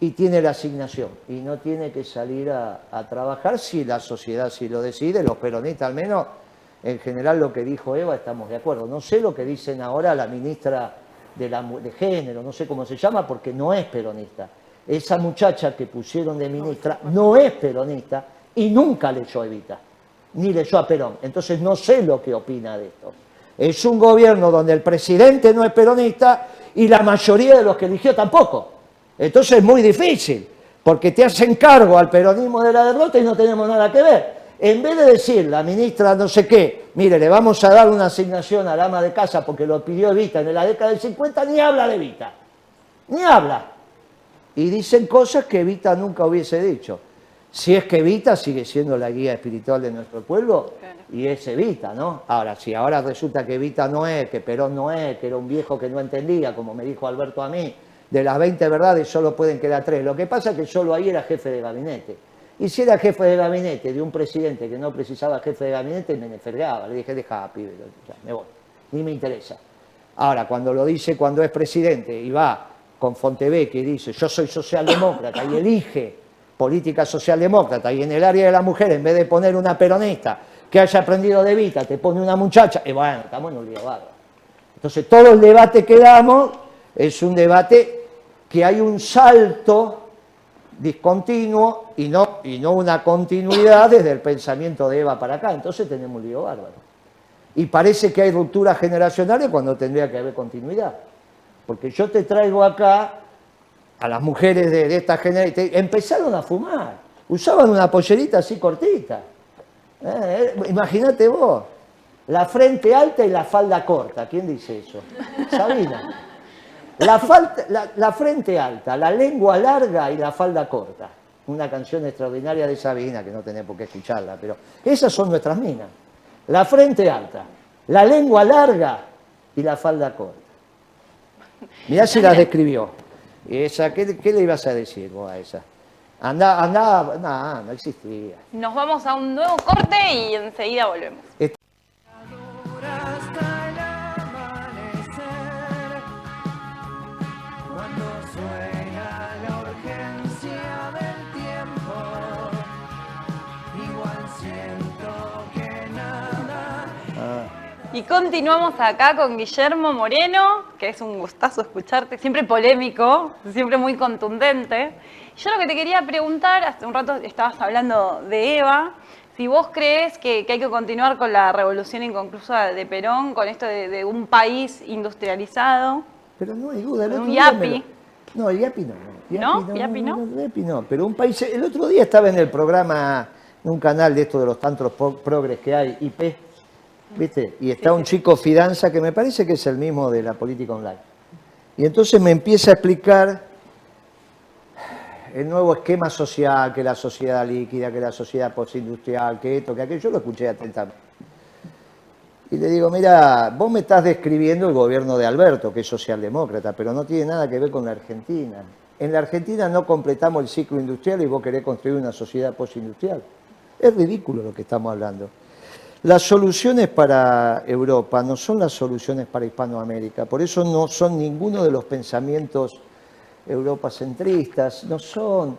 y tiene la asignación. Y no tiene que salir a trabajar si la sociedad sí lo decide. Los peronistas, al menos, en general lo que dijo Eva, estamos de acuerdo. No sé lo que dicen ahora la ministra de Género, no sé cómo se llama, porque no es peronista. Esa muchacha que pusieron de ministra no es peronista y nunca leyó a Evita, ni leyó a Perón. Entonces no sé lo que opina de esto. Es un gobierno donde el presidente no es peronista y la mayoría de los que eligió tampoco. Entonces es muy difícil, porque te hacen cargo al peronismo de la derrota y no tenemos nada que ver. En vez de decir, la ministra no sé qué, mire, le vamos a dar una asignación al ama de casa porque lo pidió Evita en la década del 50, ni habla de Evita, ni habla. Y dicen cosas que Evita nunca hubiese dicho. Si es que Evita sigue siendo la guía espiritual de nuestro pueblo, y es Evita, ¿no? Ahora, si ahora resulta que Evita no es, que Perón no es, que era un viejo que no entendía, como me dijo Alberto a mí, de las 20 verdades solo pueden quedar 3. Lo que pasa es que solo ahí era jefe de gabinete. Y si era jefe de gabinete de un presidente que no precisaba jefe de gabinete, me nefergaba. Le dije, deja, pibe, ya, me voy, ni me interesa. Ahora, cuando lo dice cuando es presidente y va con Fontevecchia y dice, yo soy socialdemócrata y elige política socialdemócrata y en el área de la mujer, en vez de poner una peronista que haya aprendido de Evita, te pone una muchacha, y bueno, estamos en un lío bárbaro. Entonces, todo el debate que damos es un debate que hay un salto discontinuo y no una continuidad desde el pensamiento de Eva para acá. Entonces tenemos un lío bárbaro. Y parece que hay rupturas generacionales cuando tendría que haber continuidad. Porque yo te traigo acá a las mujeres de esta generación, empezaron a fumar, usaban una pollerita así cortita. Imagínate vos, la frente alta y la falda corta. ¿Quién dice eso? Sabina. La frente alta, la lengua larga y la falda corta. Una canción extraordinaria de Sabina, que no tenés por qué escucharla, pero esas son nuestras minas. La frente alta, la lengua larga y la falda corta. Mirá si las describió. Esa, ¿qué le ibas a decir vos a esa? No existía. Nos vamos a un nuevo corte y enseguida volvemos. Y continuamos acá con Guillermo Moreno, que es un gustazo escucharte, siempre polémico, siempre muy contundente. Yo lo que te quería preguntar, hace un rato estabas hablando de Eva, si vos crees que hay que continuar con la revolución inconclusa de Perón, con esto de un país industrializado. Pero no hay duda. El Un otro día yapi. No, el yapi no. ¿Yapi no? El yapi no. Pero un país... El otro día estaba en el programa, en un canal de estos de los tantos progres que hay, IP, ¿viste? Y está un chico Fidanza que me parece que es el mismo de la política online. Y entonces me empieza a explicar el nuevo esquema social, que la sociedad líquida, que la sociedad postindustrial, que esto, que aquello. Yo lo escuché atentamente. Y le digo, mira, vos me estás describiendo el gobierno de Alberto, que es socialdemócrata, pero no tiene nada que ver con la Argentina. En la Argentina no completamos el ciclo industrial y vos querés construir una sociedad postindustrial. Es ridículo lo que estamos hablando. Las soluciones para Europa no son las soluciones para Hispanoamérica, por eso no son ninguno de los pensamientos europacentristas, no son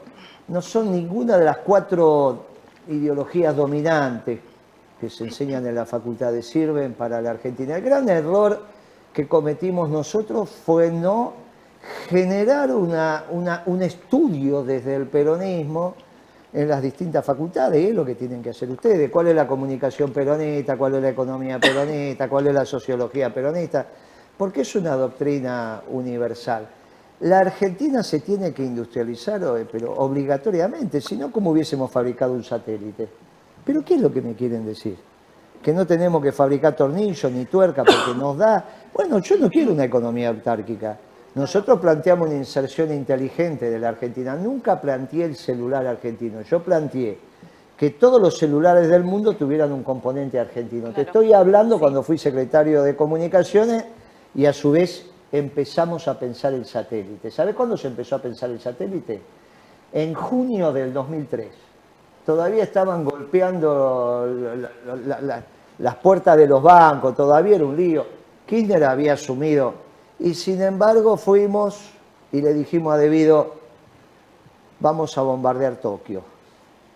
ninguna de las 4 ideologías dominantes que se enseñan en la facultad sirven para la Argentina. El gran error que cometimos nosotros fue no generar un estudio desde el peronismo en las distintas facultades, y es lo que tienen que hacer ustedes. ¿Cuál es la comunicación peronista? ¿Cuál es la economía peronista? ¿Cuál es la sociología peronista? Porque es una doctrina universal. La Argentina se tiene que industrializar, pero obligatoriamente, si no, ¿cómo hubiésemos fabricado un satélite? ¿Pero qué es lo que me quieren decir? ¿Que no tenemos que fabricar tornillos ni tuerca porque nos da? Bueno, yo no quiero una economía autárquica. Nosotros planteamos una inserción inteligente de la Argentina. Nunca planteé el celular argentino. Yo planteé que todos los celulares del mundo tuvieran un componente argentino. Claro. Te estoy hablando cuando fui secretario de Comunicaciones y a su vez empezamos a pensar el satélite. ¿Sabe cuándo se empezó a pensar el satélite? En junio del 2003. Todavía estaban golpeando las puertas de los bancos, todavía era un lío. Kirchner había asumido. Y sin embargo fuimos y le dijimos a De Vido, vamos a bombardear Tokio.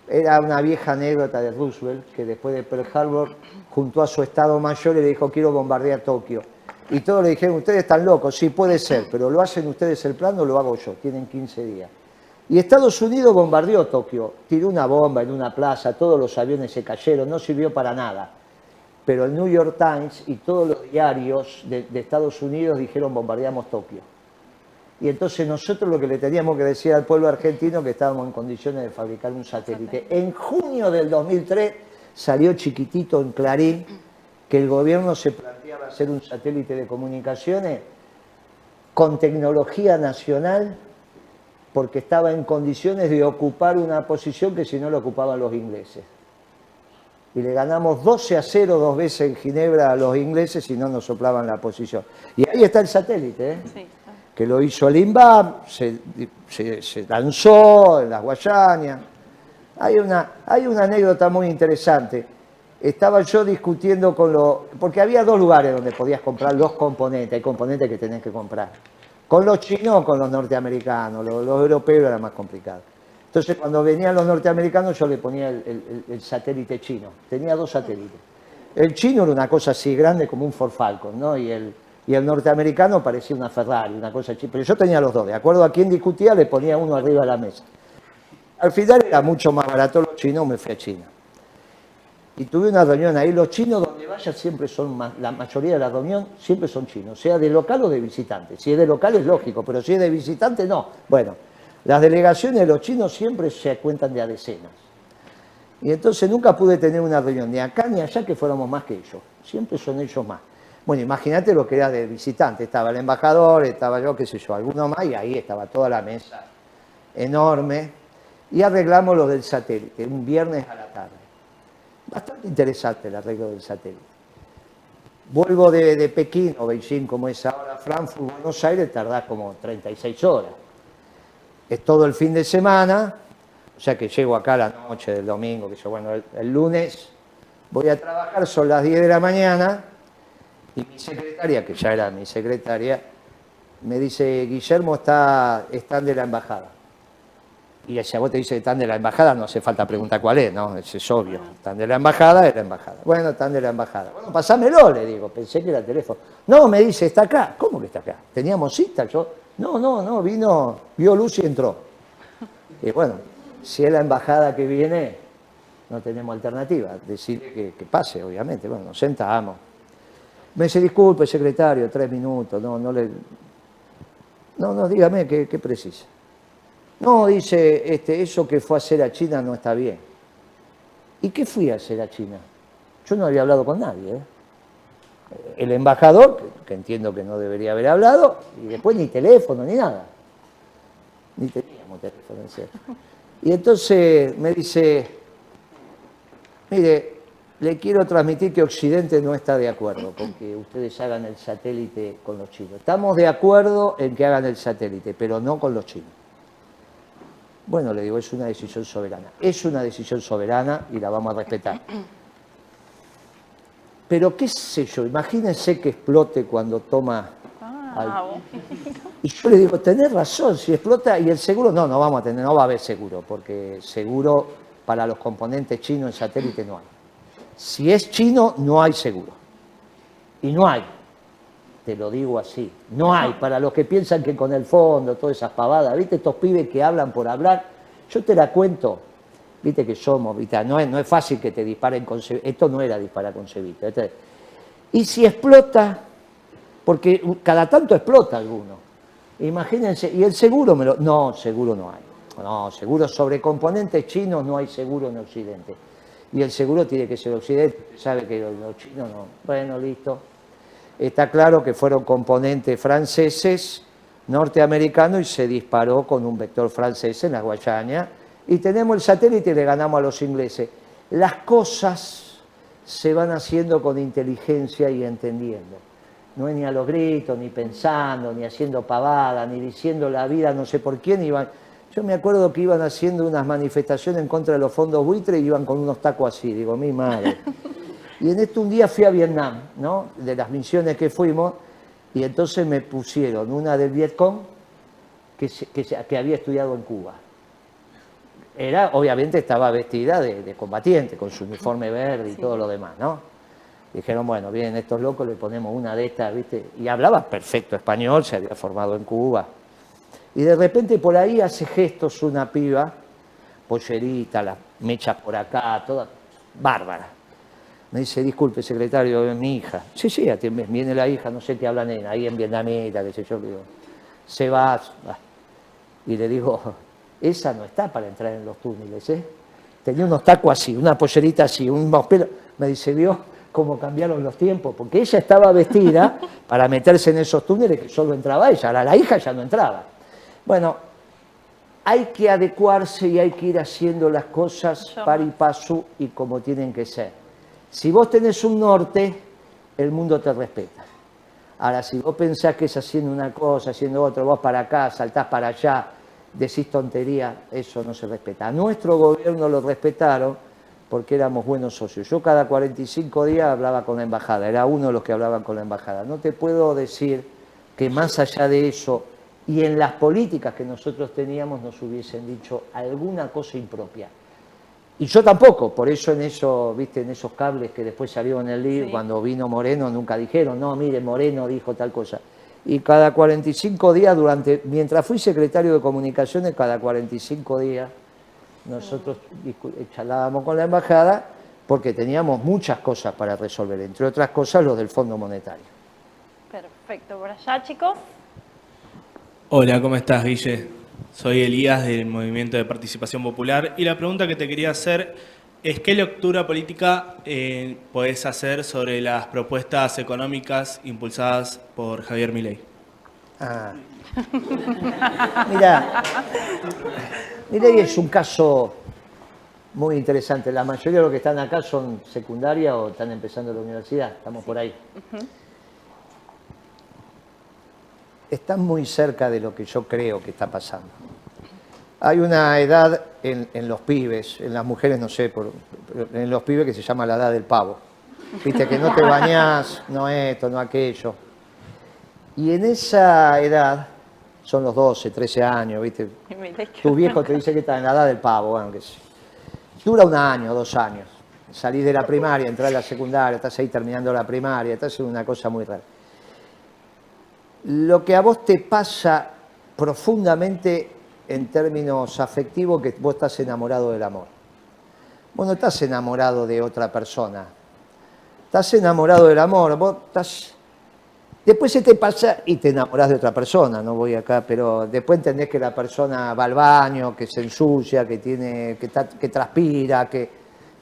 Era una vieja anécdota de Roosevelt, que después de Pearl Harbor juntó a su Estado Mayor y le dijo, quiero bombardear Tokio. Y todos le dijeron, ustedes están locos, sí puede ser, pero ¿lo hacen ustedes el plan o lo hago yo? Tienen 15 días. Y Estados Unidos bombardeó Tokio, tiró una bomba en una plaza, todos los aviones se cayeron, no sirvió para nada. Pero el New York Times y todos los diarios de Estados Unidos dijeron bombardeamos Tokio. Y entonces nosotros lo que le teníamos que decir al pueblo argentino que estábamos en condiciones de fabricar un satélite. En junio del 2003 salió chiquitito en Clarín que el gobierno se planteaba hacer un satélite de comunicaciones con tecnología nacional porque estaba en condiciones de ocupar una posición que si no la ocupaban los ingleses. Y le ganamos 12-0 2 veces en Ginebra a los ingleses y no nos soplaban la posición. Y ahí está el satélite, Sí. Que lo hizo el INVAP, se lanzó en las Guayanas. Hay una anécdota muy interesante. Estaba yo discutiendo porque había 2 lugares donde podías comprar los componentes. Hay componentes que tenés que comprar. Con los chinos o con los norteamericanos. Los europeos era más complicado. Entonces, cuando venían los norteamericanos, yo le ponía el satélite chino. Tenía 2 satélites. El chino era una cosa así grande como un Ford Falcon, ¿no? Y el norteamericano parecía una Ferrari, una cosa así. Pero yo tenía los 2. De acuerdo a quién discutía, le ponía uno arriba de la mesa. Al final era mucho más barato los chinos, me fui a China. Y tuve una reunión ahí. Los chinos, donde vaya, siempre son la mayoría de la reunión siempre son chinos, sea de local o de visitante. Si es de local es lógico, pero si es de visitante, no. Bueno. Las delegaciones de los chinos siempre se cuentan de a decenas. Y entonces nunca pude tener una reunión ni acá ni allá que fuéramos más que ellos. Siempre son ellos más. Bueno, imagínate lo que era de visitante. Estaba el embajador, estaba yo, qué sé yo, alguno más, y ahí estaba toda la mesa enorme. Y arreglamos lo del satélite, un viernes a la tarde. Bastante interesante el arreglo del satélite. Vuelvo de Pekín o Beijing, como es ahora, Frankfurt, Buenos Aires, tardás como 36 horas. Es todo el fin de semana, o sea que llego acá a la noche del domingo, que yo, bueno, el lunes voy a trabajar, son las 10 de la mañana, y mi secretaria, que ya era mi secretaria, me dice, Guillermo, están de la embajada. Y si a vos te dice que están de la embajada, no hace falta preguntar cuál es, ¿no? Eso es obvio. Están de la embajada, de la embajada. Bueno, están de la embajada. Bueno, pasámelo, le digo. Pensé que era el teléfono. No, me dice, está acá. ¿Cómo que está acá? ¿Teníamos cita? Yo, no, vino, vio luz y entró. Y bueno, si es la embajada que viene, no tenemos alternativa. Decirle que pase, obviamente. Bueno, nos sentamos. Me dice, disculpe, secretario, 3 minutos. No, dígame, ¿qué precisa? No, dice, eso que fue a hacer a China no está bien. ¿Y qué fui a hacer a China? Yo no había hablado con nadie. El embajador, que entiendo que no debería haber hablado, y después ni teléfono, ni nada. Ni teníamos teléfono, en serio. Y entonces me dice, mire, le quiero transmitir que Occidente no está de acuerdo con que ustedes hagan el satélite con los chinos. Estamos de acuerdo en que hagan el satélite, pero no con los chinos. Bueno, le digo, es una decisión soberana. Es una decisión soberana y la vamos a respetar. Pero qué sé yo, imagínense que explote cuando toma... Y yo le digo, tenés razón, si explota y el seguro... No vamos a tener, no va a haber seguro, porque seguro para los componentes chinos en satélite no hay. Si es chino, no hay seguro. Y no hay. Te lo digo así. No hay. Para los que piensan que con el fondo, todas esas pavadas, ¿viste? Estos pibes que hablan por hablar, yo te la cuento. Viste que somos, ¿viste? No es fácil que te disparen con cebito. Esto no era disparar con cebito. Y si explota, porque cada tanto explota alguno. Imagínense, y el seguro No, seguro no hay. No, seguro sobre componentes chinos no hay seguro en Occidente. Y el seguro tiene que ser Occidente. Sabe que los chinos no. Bueno, listo. Está claro que fueron componentes franceses, norteamericanos, y se disparó con un vector francés en la Guayana. Y tenemos el satélite y le ganamos a los ingleses. Las cosas se van haciendo con inteligencia y entendiendo. No es ni a los gritos, ni pensando, ni haciendo pavada, ni diciendo la vida no sé por quién. Yo me acuerdo que iban haciendo unas manifestaciones en contra de los fondos buitre y iban con unos tacos así. Digo, mi madre. Y en esto un día fui a Vietnam, ¿no? De las misiones que fuimos, y entonces me pusieron una del Vietcong que había estudiado en Cuba. Obviamente estaba vestida de combatiente, con su uniforme verde y todo lo demás, ¿no? Dijeron, bueno, vienen estos locos, le ponemos una de estas, ¿viste? Y hablaba perfecto español, se había formado en Cuba. Y de repente por ahí hace gestos una piba, pollerita, las mechas por acá, toda bárbara. Me dice, disculpe, secretario, es mi hija. Sí, viene la hija, no sé qué hablan ahí en vietnamita, qué sé yo. Le digo, se va. Y le digo, esa no está para entrar en los túneles, ¿eh? Tenía unos tacos así, una pollerita así, unos pelos. Me dice, ¿vio cómo cambiaron los tiempos? Porque ella estaba vestida para meterse en esos túneles que solo entraba ella. Ahora la hija ya no entraba. Bueno, hay que adecuarse y hay que ir haciendo las cosas par y paso y como tienen que ser. Si vos tenés un norte, el mundo te respeta. Ahora, si vos pensás que es haciendo una cosa, haciendo otra, vos para acá, saltás para allá, decís tontería, eso no se respeta. A nuestro gobierno lo respetaron porque éramos buenos socios. Yo cada 45 días hablaba con la embajada, era uno de los que hablaban con la embajada. No te puedo decir que más allá de eso y en las políticas que nosotros teníamos nos hubiesen dicho alguna cosa impropia. Y yo tampoco, por eso en eso, viste, en esos cables que después salieron en el libro, sí. Cuando vino Moreno nunca dijeron, no, mire, Moreno dijo tal cosa. Y cada 45 días, mientras fui secretario de Comunicaciones, cada 45 días nosotros charlábamos con la embajada porque teníamos muchas cosas para resolver, entre otras cosas los del Fondo Monetario. Perfecto, por allá, chicos. Hola, ¿cómo estás, Guille? Soy Elías del Movimiento de Participación Popular y la pregunta que te quería hacer es ¿qué lectura política podés hacer sobre las propuestas económicas impulsadas por Javier Milei? Mira, Milei es un caso muy interesante. La mayoría de los que están acá son secundaria o están empezando la universidad, estamos por ahí. Están muy cerca de lo que yo creo que está pasando. Hay una edad en los pibes, en las mujeres no sé, pero en los pibes que se llama la edad del pavo. Viste que no te bañás, no esto, no aquello. Y en esa edad son los 12, 13 años, ¿viste? Y me dice que- Tu viejo te dice que está en la edad del pavo, bueno, que sí. Dura 1 año, 2 años. Salís de la primaria, entrás a la secundaria, estás ahí terminando la primaria, estás en una cosa muy rara. Lo que a vos te pasa profundamente en términos afectivos, que vos estás enamorado del amor. Vos no estás enamorado de otra persona. Estás enamorado del amor, vos estás... Después se te pasa y te enamorás de otra persona, no voy acá, pero después entendés que la persona va al baño, que se ensucia, que transpira, que,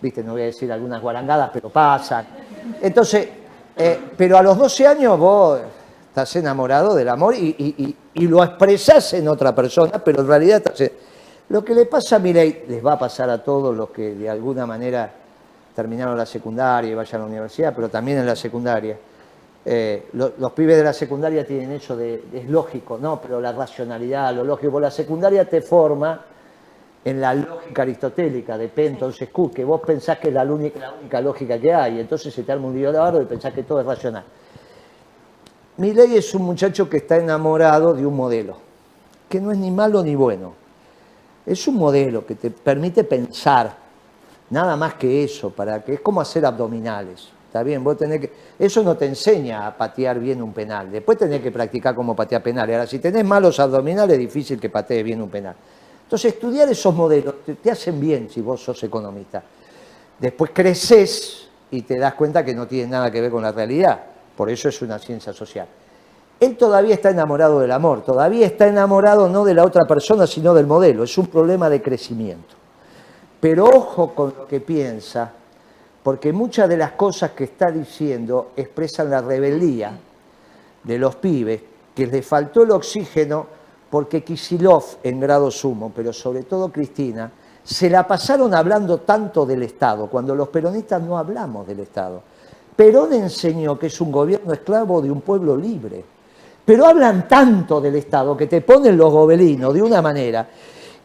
viste, no voy a decir algunas guarangadas, pero pasan. Entonces, pero a los 12 años vos estás enamorado del amor y lo expresás en otra persona, pero en realidad estás... Lo que le pasa a Milei les va a pasar a todos los que de alguna manera terminaron la secundaria y vayan a la universidad, pero también en la secundaria. Los pibes de la secundaria tienen eso de, es lógico, ¿no? Pero la racionalidad, lo lógico, la secundaria te forma en la lógica aristotélica de P entonces Q, que vos pensás que es la única lógica que hay, entonces se te arma un lío de barro y pensás que todo es racional. Milei es un muchacho que está enamorado de un modelo, que no es ni malo ni bueno. Es un modelo que te permite pensar, nada más que eso, para que es como hacer abdominales. Está bien, vos tenés que... Eso no te enseña a patear bien un penal. Después tenés que practicar cómo patear penales. Ahora, si tenés malos abdominales, es difícil que patees bien un penal. Entonces, estudiar esos modelos te hacen bien si vos sos economista. Después creces y te das cuenta que no tiene nada que ver con la realidad. Por eso es una ciencia social. Él todavía está enamorado del amor. Todavía está enamorado no de la otra persona, sino del modelo. Es un problema de crecimiento. Pero ojo con lo que piensa, porque muchas de las cosas que está diciendo expresan la rebeldía de los pibes, que les faltó el oxígeno porque Kicillof en grado sumo, pero sobre todo Cristina, se la pasaron hablando tanto del Estado, cuando los peronistas no hablamos del Estado. Perón enseñó que es un gobierno esclavo de un pueblo libre, pero hablan tanto del Estado que te ponen los gobelinos de una manera,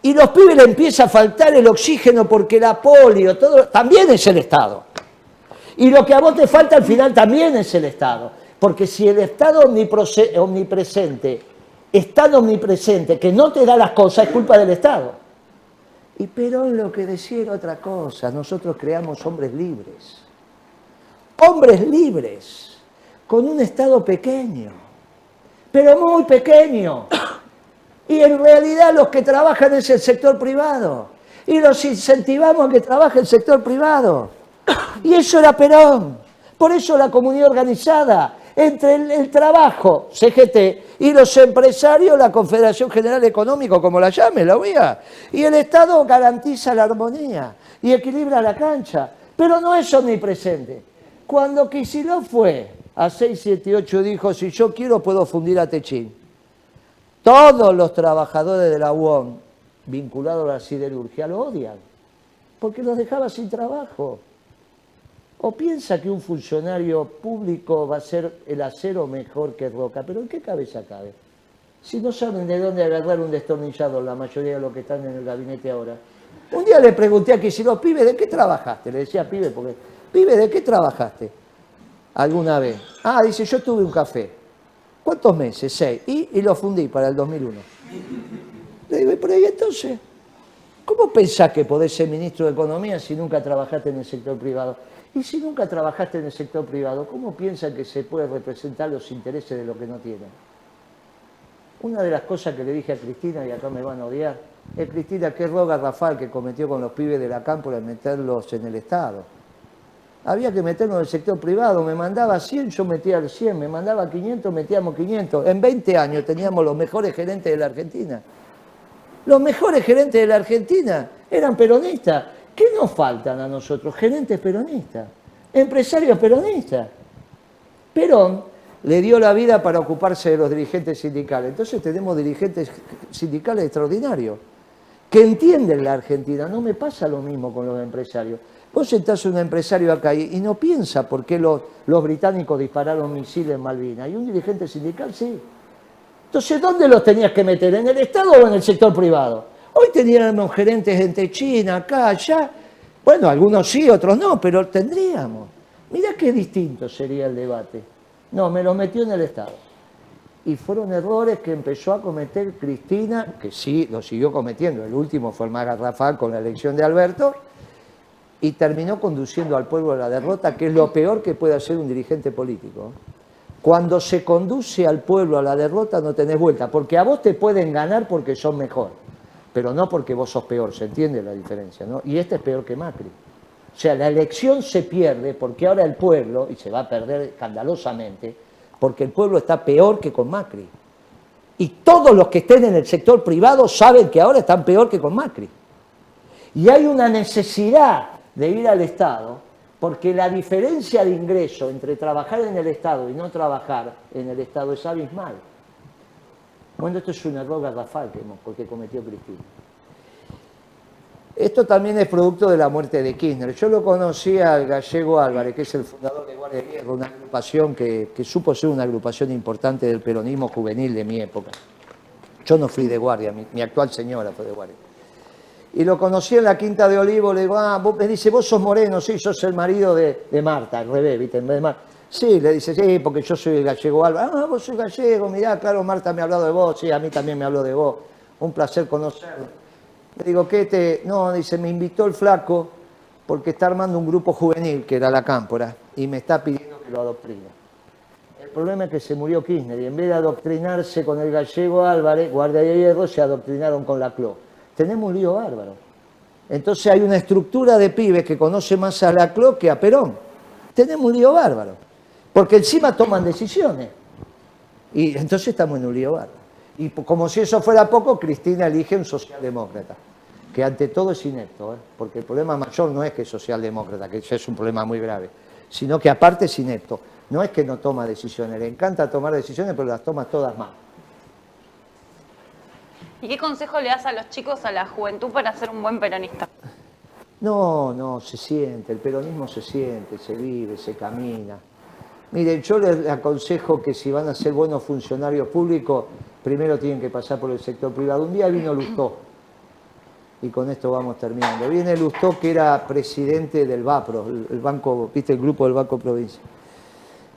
y los pibes le empieza a faltar el oxígeno porque la polio, todo, también es el Estado. Y lo que a vos te falta al final también es el Estado. Porque si el Estado omnipresente es tan omnipresente que no te da las cosas, es culpa del Estado. Y Perón lo que decía era otra cosa. Nosotros creamos hombres libres. Hombres libres, con un Estado pequeño, pero muy pequeño. Y en realidad los que trabajan es el sector privado. Y los incentivamos a que trabaje el sector privado. Y eso era Perón. Por eso la comunidad organizada, entre el trabajo, CGT, y los empresarios, la Confederación General Económica, como la llame, la OEA. Y el Estado garantiza la armonía y equilibra la cancha. Pero no es omnipresente. Cuando Kicillof fue a 678 dijo, si yo quiero puedo fundir a Techín. Todos los trabajadores de la UOM vinculados a la siderurgia lo odian, porque los dejaba sin trabajo. O piensa que un funcionario público va a ser el acero mejor que Roca, pero ¿en qué cabeza cabe? Si no saben de dónde agarrar un destornillador, la mayoría de los que están en el gabinete ahora. Un día le pregunté a Kicillof, pibe, ¿de qué trabajaste? Le decía pibe, porque, pibe, ¿de qué trabajaste alguna vez? Ah, dice, yo tuve un café. ¿Cuántos meses? 6. Y lo fundí para el 2001. Le digo, pero ¿y entonces? ¿Cómo pensás que podés ser ministro de Economía si nunca trabajaste en el sector privado? Y si nunca trabajaste en el sector privado, ¿cómo piensan que se puede representar los intereses de los que no tienen? Una de las cosas que le dije a Cristina, y acá me van a odiar, es Cristina, qué roga Rafal que cometió con los pibes de la Cámpora en meterlos en el Estado. Había que meternos en el sector privado, me mandaba 100, yo metía el 100, me mandaba 500, metíamos 500. En 20 años teníamos los mejores gerentes de la Argentina. Los mejores gerentes de la Argentina eran peronistas. ¿Qué nos faltan a nosotros? Gerentes peronistas, empresarios peronistas. Perón le dio la vida para ocuparse de los dirigentes sindicales. Entonces tenemos dirigentes sindicales extraordinarios, que entienden la Argentina. No me pasa lo mismo con los empresarios. Vos sentás a un empresario acá y no piensa por qué los británicos dispararon misiles en Malvinas. Y un dirigente sindical sí. Entonces, ¿dónde los tenías que meter? ¿En el Estado o en el sector privado? Hoy teníamos gerentes entre China, acá, allá. Bueno, algunos sí, otros no, pero tendríamos. Mirá qué distinto sería el debate. No, me lo metió en el Estado. Y fueron errores que empezó a cometer Cristina, que sí, lo siguió cometiendo. El último fue el más garrafal con la elección de Alberto, y terminó conduciendo al pueblo a la derrota, que es lo peor que puede hacer un dirigente político. Cuando se conduce al pueblo a la derrota no tenés vuelta, porque a vos te pueden ganar porque sos mejor, pero no porque vos sos peor, ¿se entiende la diferencia, no? Y este es peor que Macri. O sea, la elección se pierde porque ahora el pueblo, y se va a perder escandalosamente, porque el pueblo está peor que con Macri. Y todos los que estén en el sector privado saben que ahora están peor que con Macri. Y hay una necesidad de ir al Estado, porque la diferencia de ingreso entre trabajar en el Estado y no trabajar en el Estado es abismal. Bueno, esto es un error garrafal que cometió Cristina. Esto también es producto de la muerte de Kirchner. Yo lo conocí al Gallego Álvarez, que es el fundador de Guardia Vieja, una agrupación que supo ser una agrupación importante del peronismo juvenil de mi época. Yo no fui de Guardia, mi actual señora fue de Guardia. Y lo conocí en la Quinta de Olivo, le digo, me dice, vos sos moreno, sí, sos el marido de Marta, al revés, ¿viste? En vez de Marta. Sí, le dice, sí, porque yo soy el Gallego Álvarez. Vos sos gallego, mirá, claro, Marta me ha hablado de vos, sí, a mí también me habló de vos. Un placer conocerlo. Le digo, no, dice, me invitó el flaco porque está armando un grupo juvenil, que era la Cámpora, y me está pidiendo que lo adoctrine. El problema es que se murió Kirchner, y en vez de adoctrinarse con el Gallego Álvarez, Guardia de Hierro, se adoctrinaron con la CLO. Tenemos un lío bárbaro. Entonces hay una estructura de pibes que conoce más a la CLO que a Perón. Tenemos un lío bárbaro. Porque encima toman decisiones. Y entonces estamos en un lío bárbaro. Y como si eso fuera poco, Cristina elige un socialdemócrata, que ante todo es inepto, porque el problema mayor no es que es socialdemócrata, que eso es un problema muy grave, sino que aparte es inepto. No es que no toma decisiones, le encanta tomar decisiones, pero las toma todas mal. ¿Y qué consejo le das a los chicos, a la juventud, para ser un buen peronista? No, se siente, el peronismo se siente, se vive, se camina. Miren, yo les aconsejo que si van a ser buenos funcionarios públicos, primero tienen que pasar por el sector privado. Un día vino Lustó, y con esto vamos terminando. Viene Lustó, que era presidente del BAPRO, el banco, ¿viste? El grupo del Banco Provincia.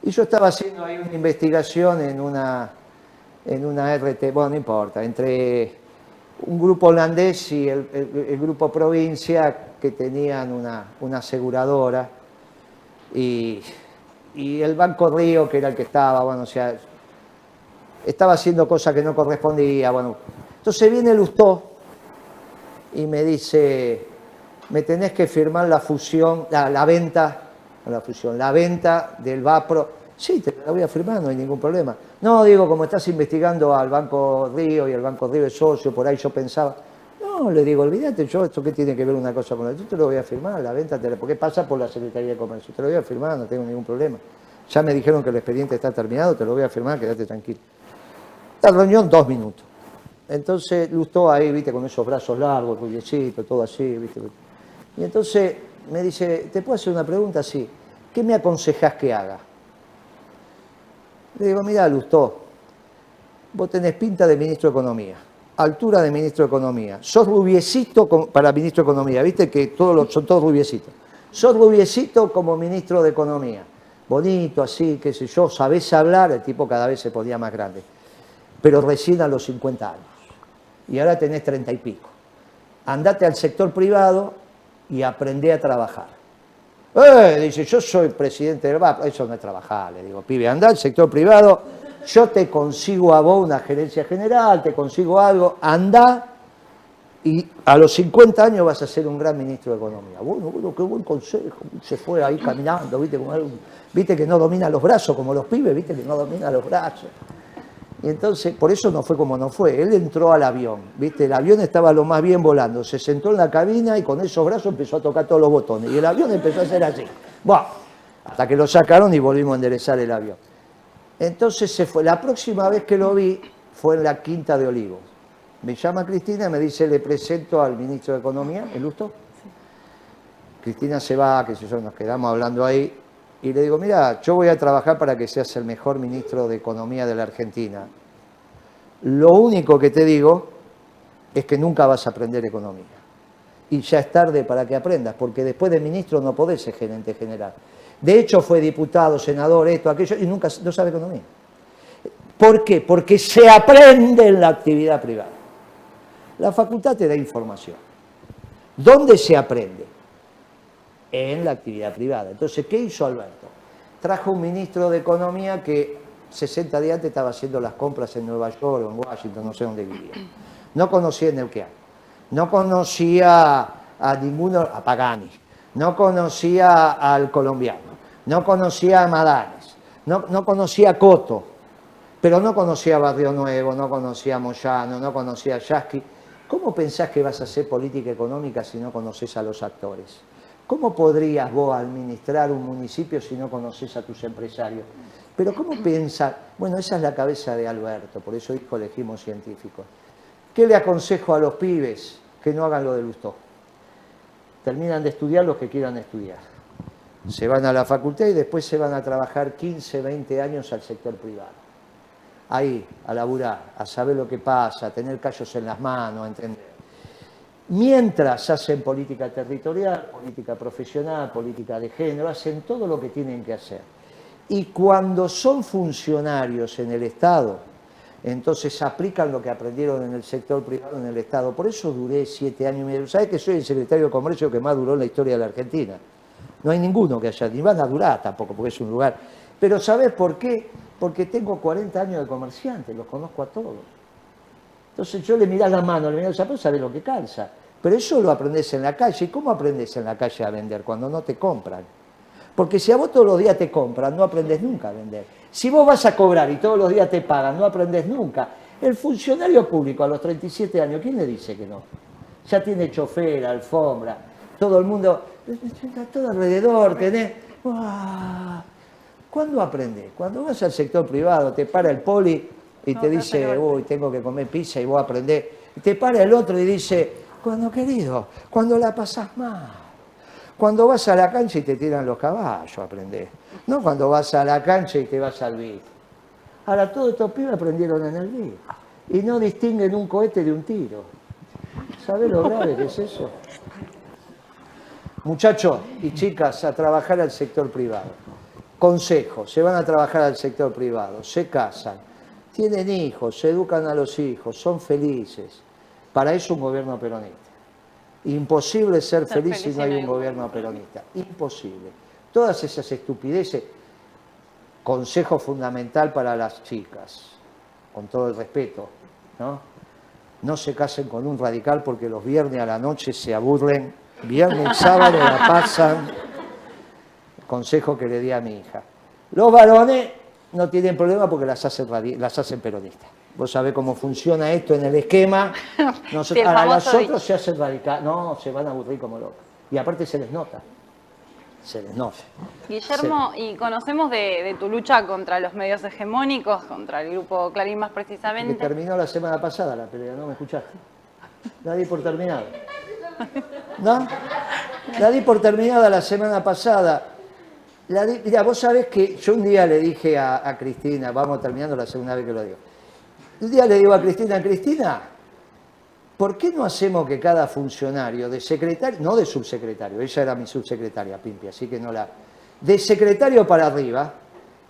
Y yo estaba haciendo ahí una investigación en una RT, bueno, no importa, entre un grupo holandés y el grupo Provincia, que tenían una aseguradora, y el Banco Río, que era el que estaba, bueno, o sea, estaba haciendo cosas que no correspondía, bueno. Entonces viene Lustó y me dice, me tenés que firmar la fusión, la venta del BAPRO. Sí, te la voy a firmar, no hay ningún problema. No, digo, como estás investigando al Banco Río y el Banco Río es socio, por ahí yo pensaba. No, le digo, olvídate, ¿esto qué tiene que ver una cosa con la otra? Yo te lo voy a firmar, la venta, porque pasa por la Secretaría de Comercio. Te lo voy a firmar, no tengo ningún problema. Ya me dijeron que el expediente está terminado, te lo voy a firmar, quédate tranquilo. La reunión, 2 minutos. Entonces, Lustó ahí, viste, con esos brazos largos, rubiecito, todo así, viste. Y entonces me dice, ¿te puedo hacer una pregunta? Sí. ¿Qué me aconsejás que haga? Le digo, mirá, Lustó, vos tenés pinta de ministro de Economía, altura de ministro de Economía, sos rubiecito para ministro de Economía, viste que son todos rubiecitos. Sos rubiecito como ministro de Economía, bonito así, qué sé yo, sabés hablar, el tipo cada vez se ponía más grande, pero recién a los 50 años, y ahora tenés 30 y pico. Andate al sector privado y aprendé a trabajar. Dice, yo soy presidente del BAP, eso no es trabajar, le digo, pibe, anda al sector privado, yo te consigo a vos una gerencia general, te consigo algo, anda y a los 50 años vas a ser un gran ministro de Economía. Bueno, qué buen consejo, se fue ahí caminando, viste que no domina los brazos como los pibes, viste que no domina los brazos. Y entonces, por eso no fue como no fue. Él entró al avión, ¿viste? El avión estaba lo más bien volando. Se sentó en la cabina y con esos brazos empezó a tocar todos los botones. Y el avión empezó a hacer así. ¡Buah! Hasta que lo sacaron y volvimos a enderezar el avión. Entonces se fue. La próxima vez que lo vi fue en la Quinta de Olivos. Me llama Cristina y me dice, le presento al ministro de Economía, ¿el Lustó? Sí. Cristina se va, qué sé yo, nos quedamos hablando ahí. Y le digo, mira, yo voy a trabajar para que seas el mejor ministro de Economía de la Argentina. Lo único que te digo es que nunca vas a aprender economía. Y ya es tarde para que aprendas, porque después de ministro no podés ser gerente general. De hecho, fue diputado, senador, esto, aquello, y nunca no sabe economía. ¿Por qué? Porque se aprende en la actividad privada. La facultad te da información. ¿Dónde se aprende? En la actividad privada. Entonces, ¿qué hizo Alberto? Trajo un ministro de Economía que 60 días antes estaba haciendo las compras en Nueva York o en Washington, no sé dónde vivía. No conocía a Neuquén, no conocía a ninguno, a Pagani, no conocía al colombiano, no conocía a Madanes, no conocía a Coto, pero no conocía a Barrio Nuevo, no conocía a Moyano, no conocía a Yasky. ¿Cómo pensás que vas a hacer política económica si no conoces a los actores? ¿Cómo podrías vos administrar un municipio si no conoces a tus empresarios? Pero ¿cómo piensas? Bueno, esa es la cabeza de Alberto, por eso dijo elegimos científicos. ¿Qué le aconsejo a los pibes? Que no hagan lo de Lustó. Terminan de estudiar los que quieran estudiar. Se van a la facultad y después se van a trabajar 15, 20 años al sector privado. Ahí, a laburar, a saber lo que pasa, a tener callos en las manos, a entender. Mientras hacen política territorial, política profesional, política de género, hacen todo lo que tienen que hacer. Y cuando son funcionarios en el Estado, entonces aplican lo que aprendieron en el sector privado en el Estado. Por eso duré 7 años y medio. ¿Sabes que soy el secretario de Comercio que más duró en la historia de la Argentina? No hay ninguno que haya, ni van a durar tampoco, porque es un lugar. Pero ¿sabés por qué? Porque tengo 40 años de comerciante, los conozco a todos. Entonces yo le mirás la mano, le mirás el zapato, sabés lo que calza. Pero eso lo aprendés en la calle. ¿Y cómo aprendés en la calle a vender? Cuando no te compran. Porque si a vos todos los días te compran, no aprendés nunca a vender. Si vos vas a cobrar y todos los días te pagan, no aprendés nunca. El funcionario público a los 37 años, ¿quién le dice que no? Ya tiene chofer, alfombra, todo el mundo, todo alrededor, tenés... ¡Uah! ¿Cuándo aprendés? Cuando vas al sector privado, te para el poli y te dice, uy, tengo que comer pizza y vos aprendés. Y te para el otro y dice, cuando querido, cuando la pasás mal. Cuando vas a la cancha y te tiran los caballos, aprendés. No cuando vas a la cancha y te vas al BID. Ahora, todos estos pibes aprendieron en el BID. Y no distinguen un cohete de un tiro. ¿Sabés lo grave que es eso? Muchachos y chicas, a trabajar al sector privado. Consejo, se van a trabajar al sector privado, se casan, tienen hijos, se educan a los hijos, son felices. Para eso un gobierno peronista. Imposible ser feliz si no hay un gobierno peronista. Imposible. Todas esas estupideces. Consejo fundamental para las chicas, con todo el respeto, ¿no? No se casen con un radical porque los viernes a la noche se aburren. Viernes y sábado la pasan. Consejo que le di a mi hija. Los varones no tienen problema porque las hacen peronistas. Vos sabés cómo funciona esto en el esquema. Nosotros, a los otros se hacen radicales. No, se van a aburrir como locos. Y aparte se les nota. Se les nota. Guillermo, y conocemos de tu lucha contra los medios hegemónicos, contra el grupo Clarín más precisamente. Que terminó la semana pasada la pelea, ¿no me escuchaste? La di por terminada. ¿No? La di por terminada la semana pasada. Mirá, vos sabés que yo un día le dije a Cristina, vamos terminando la segunda vez que lo digo. Un día le digo a Cristina, ¿por qué no hacemos que cada funcionario de secretario, no de subsecretario, ella era mi subsecretaria, Pimpi, así que no la... De secretario para arriba,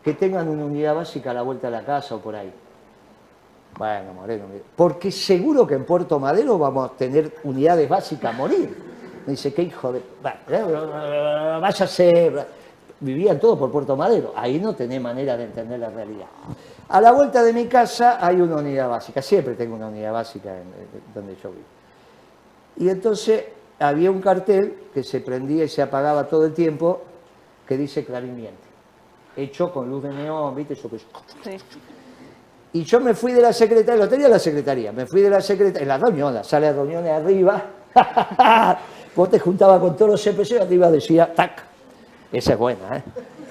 que tengan una unidad básica a la vuelta de la casa o por ahí? Bueno, Moreno, porque seguro que en Puerto Madero vamos a tener unidades básicas a morir. Me dice, qué hijo de... Váyase... Vivían todos por Puerto Madero, ahí no tenés manera de entender la realidad. A la vuelta de mi casa hay una unidad básica, siempre tengo una unidad básica donde yo vivo. Y entonces había un cartel que se prendía y se apagaba todo el tiempo, que dice Clarín miente, hecho con luz de neón, ¿viste? Eso que... Sí. Y yo me fui de la secretaría, lo tenía en la secretaría, me fui de la secretaría, en la reunión, la sala de reuniones arriba, vos te juntabas con todos los empresarios, arriba decía, tac. Esa es buena, ¿eh?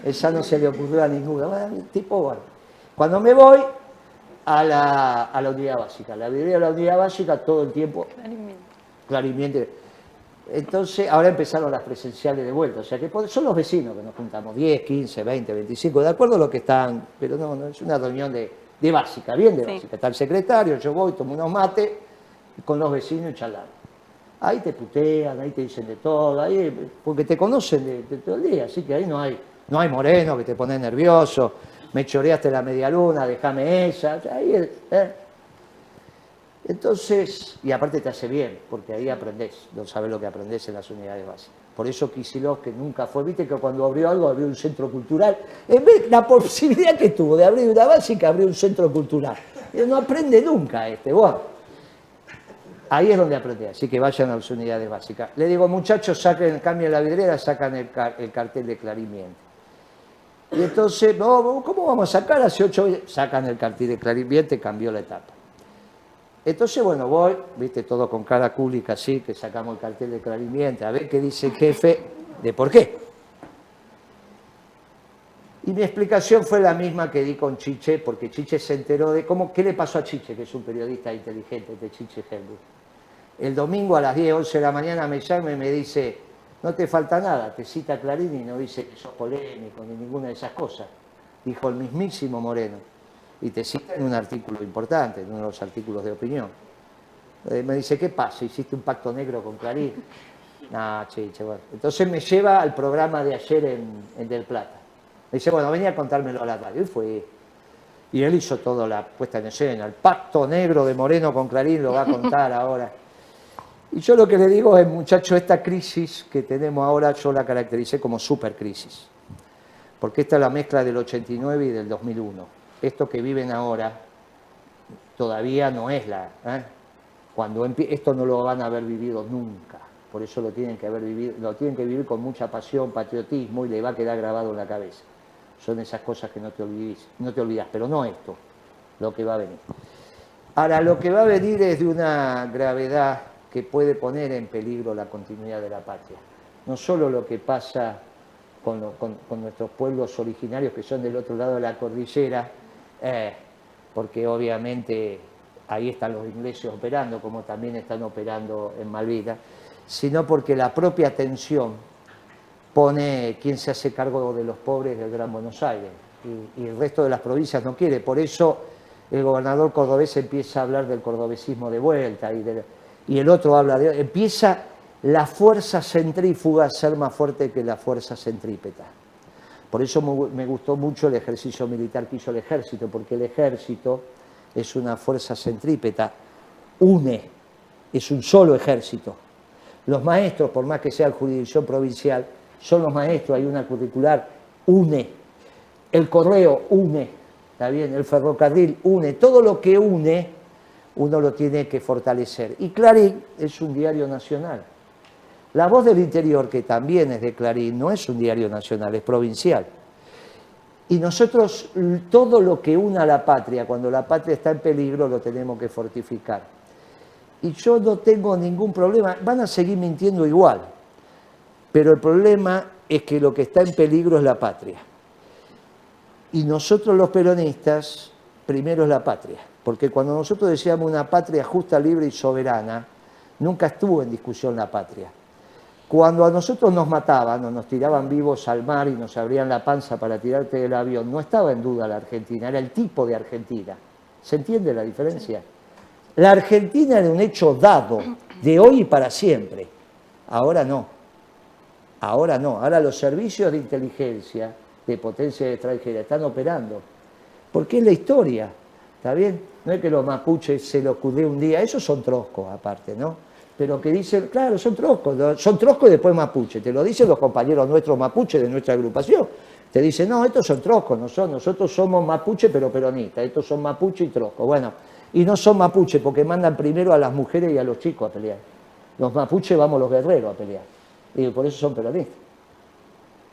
Esa no se le ocurrió a ninguna. Bueno, tipo, bueno. Cuando me voy a la unidad básica, la vidriera de la unidad básica todo el tiempo. Claramente. Entonces, ahora empezaron las presenciales de vuelta. O sea, que son los vecinos que nos juntamos, 10, 15, 20, 25, de acuerdo a lo que están. Pero no es una reunión de básica, bien de básica. Está el secretario, yo voy, tomo unos mates, con los vecinos y charlamos. Ahí te putean, ahí te dicen de todo, ahí, porque te conocen de todo el día, así que ahí no hay Moreno que te pone nervioso, me choreaste la media luna, déjame esa. Ahí, Entonces, y aparte te hace bien, porque ahí aprendés, no sabés lo que aprendés en las unidades básicas. Por eso Kicillof, que nunca fue, viste que cuando abrió algo, abrió un centro cultural. En vez, la posibilidad que tuvo de abrir una básica, abrió un centro cultural. No aprende nunca vos. Ahí es donde aprendés, así que vayan a las unidades básicas. Le digo, muchachos, cambien la vidriera, sacan el cartel de Clarín Miente. Y entonces, no, ¿cómo vamos a sacar? Hace 8 días, sacan el cartel de Clarín Miente, cambió la etapa. Entonces, bueno, voy, viste, todo con cara cúlica así, que sacamos el cartel de Clarín Miente, a ver qué dice el jefe de por qué. Y mi explicación fue la misma que di con Chiche, porque Chiche se enteró de qué le pasó a Chiche, que es un periodista inteligente, de Chiche Helmut. El domingo a las 10, 11 de la mañana me llama y me dice, no te falta nada, te cita Clarín y no dice que sos polémico ni ninguna de esas cosas. Dijo el mismísimo Moreno. Y te cita en un artículo importante, en uno de los artículos de opinión. Me dice, ¿qué pasa? ¿Hiciste un pacto negro con Clarín? No, Chiche, bueno. Entonces me lleva al programa de ayer en Del Plata. Me dice, bueno, venía a contármelo a la radio. Y fue. Y él hizo toda la puesta en escena. El pacto negro de Moreno con Clarín lo va a contar ahora. Y yo lo que le digo es, muchacho, esta crisis que tenemos ahora yo la caractericé como supercrisis. Porque esta es la mezcla del 89 y del 2001. Esto que viven ahora todavía no es esto no lo van a haber vivido nunca. Por eso lo tienen que vivir con mucha pasión, patriotismo y le va a quedar grabado en la cabeza. Son esas cosas que no te olvidas, pero no esto, lo que va a venir. Ahora, lo que va a venir es de una gravedad que puede poner en peligro la continuidad de la patria. No solo lo que pasa con nuestros pueblos originarios que son del otro lado de la cordillera, porque obviamente ahí están los ingleses operando, como también están operando en Malvinas, sino porque la propia tensión pone quién se hace cargo de los pobres del Gran Buenos Aires, y el resto de las provincias no quiere. Por eso el gobernador cordobés empieza a hablar del cordobesismo de vuelta, y el otro habla empieza la fuerza centrífuga a ser más fuerte que la fuerza centrípeta. Por eso me gustó mucho el ejercicio militar que hizo el ejército, porque el ejército es una fuerza centrípeta, es un solo ejército. Los maestros, por más que sea jurisdicción provincial, son los maestros, hay una curricular, une. El correo une, ¿está bien? El ferrocarril une. Todo lo que une, uno lo tiene que fortalecer. Y Clarín es un diario nacional. La Voz del Interior, que también es de Clarín, no es un diario nacional, es provincial. Y nosotros, todo lo que una a la patria, cuando la patria está en peligro, lo tenemos que fortificar. Y yo no tengo ningún problema, van a seguir mintiendo igual, pero el problema es que lo que está en peligro es la patria. Y nosotros los peronistas, primero es la patria, porque cuando nosotros decíamos una patria justa, libre y soberana, nunca estuvo en discusión la patria. Cuando a nosotros nos mataban o nos tiraban vivos al mar y nos abrían la panza para tirarte del avión, no estaba en duda la Argentina, era el tipo de Argentina. ¿Se entiende la diferencia? La Argentina era un hecho dado, de hoy y para siempre. Ahora no. Ahora no. Ahora los servicios de inteligencia de potencias extranjeras están operando. Porque es la historia. ¿Está bien? No es que los mapuches se le ocurrió un día. Esos son troscos aparte, ¿no? Pero que dicen, claro, son troscos y después mapuche. Te lo dicen los compañeros nuestros mapuches de nuestra agrupación. Te dicen, no, estos son troscos, no son. Nosotros somos mapuche pero peronistas. Estos son mapuche y troscos. Bueno, y no son mapuche porque mandan primero a las mujeres y a los chicos a pelear. Los mapuches vamos los guerreros a pelear. Y por eso son peronistas.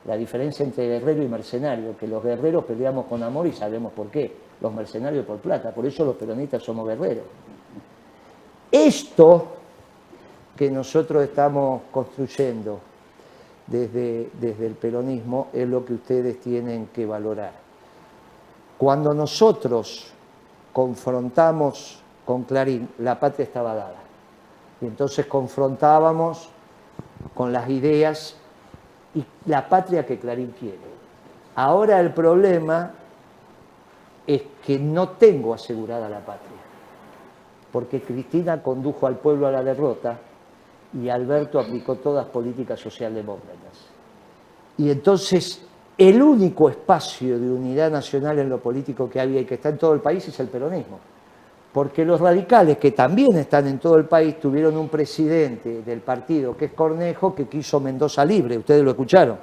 La diferencia entre guerrero y mercenario, que los guerreros peleamos con amor y sabemos por qué. Los mercenarios por plata. Por eso los peronistas somos guerreros. Esto que nosotros estamos construyendo desde el peronismo es lo que ustedes tienen que valorar. Cuando nosotros confrontamos con Clarín, la patria estaba dada. Y entonces confrontábamos con las ideas y la patria que Clarín quiere. Ahora el problema es que no tengo asegurada la patria, porque Cristina condujo al pueblo a la derrota y Alberto aplicó todas políticas socialdemócratas. Y entonces el único espacio de unidad nacional en lo político que había y que está en todo el país es el peronismo. Porque los radicales, que también están en todo el país, tuvieron un presidente del partido, que es Cornejo, que quiso Mendoza libre, ustedes lo escucharon.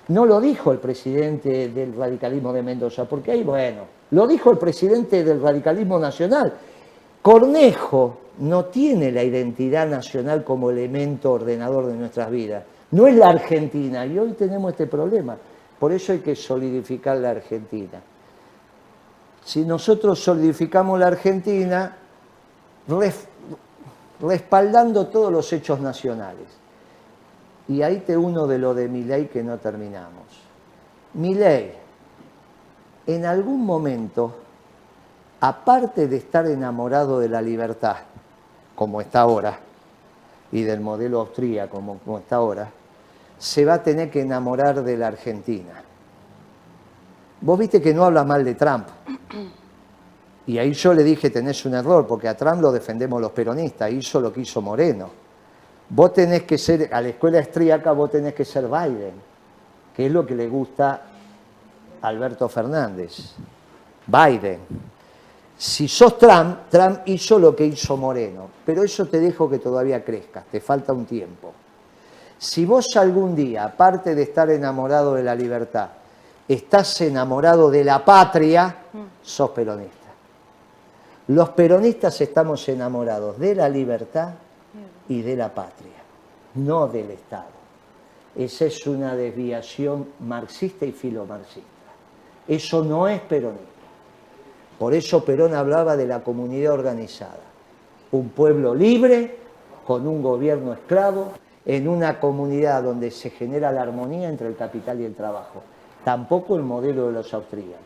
No lo dijo el presidente del radicalismo de Mendoza, porque ahí, bueno, lo dijo el presidente del radicalismo nacional. Cornejo no tiene la identidad nacional como elemento ordenador de nuestras vidas. No es la Argentina, y hoy tenemos este problema. Por eso hay que solidificar la Argentina. Si nosotros solidificamos la Argentina, respaldando todos los hechos nacionales. Y ahí te uno de lo de Milei que no terminamos. Milei, en algún momento, aparte de estar enamorado de la libertad, como está ahora, y del modelo austríaco, como está ahora, se va a tener que enamorar de la Argentina. Vos viste que no habla mal de Trump. Y ahí yo le dije, tenés un error, porque a Trump lo defendemos los peronistas, hizo lo que hizo Moreno. Vos tenés que ser, a la escuela austríaca vos tenés que ser Biden, que es lo que le gusta a Alberto Fernández. Biden. Si sos Trump, Trump hizo lo que hizo Moreno, pero eso te dejo que todavía crezcas, te falta un tiempo. Si vos algún día, aparte de estar enamorado de la libertad, estás enamorado de la patria, sos peronista. Los peronistas estamos enamorados de la libertad y de la patria, no del Estado. Esa es una desviación marxista y filomarxista. Eso no es peronismo. Por eso Perón hablaba de la comunidad organizada. Un pueblo libre, con un gobierno esclavo, en una comunidad donde se genera la armonía entre el capital y el trabajo. Tampoco el modelo de los austríacos.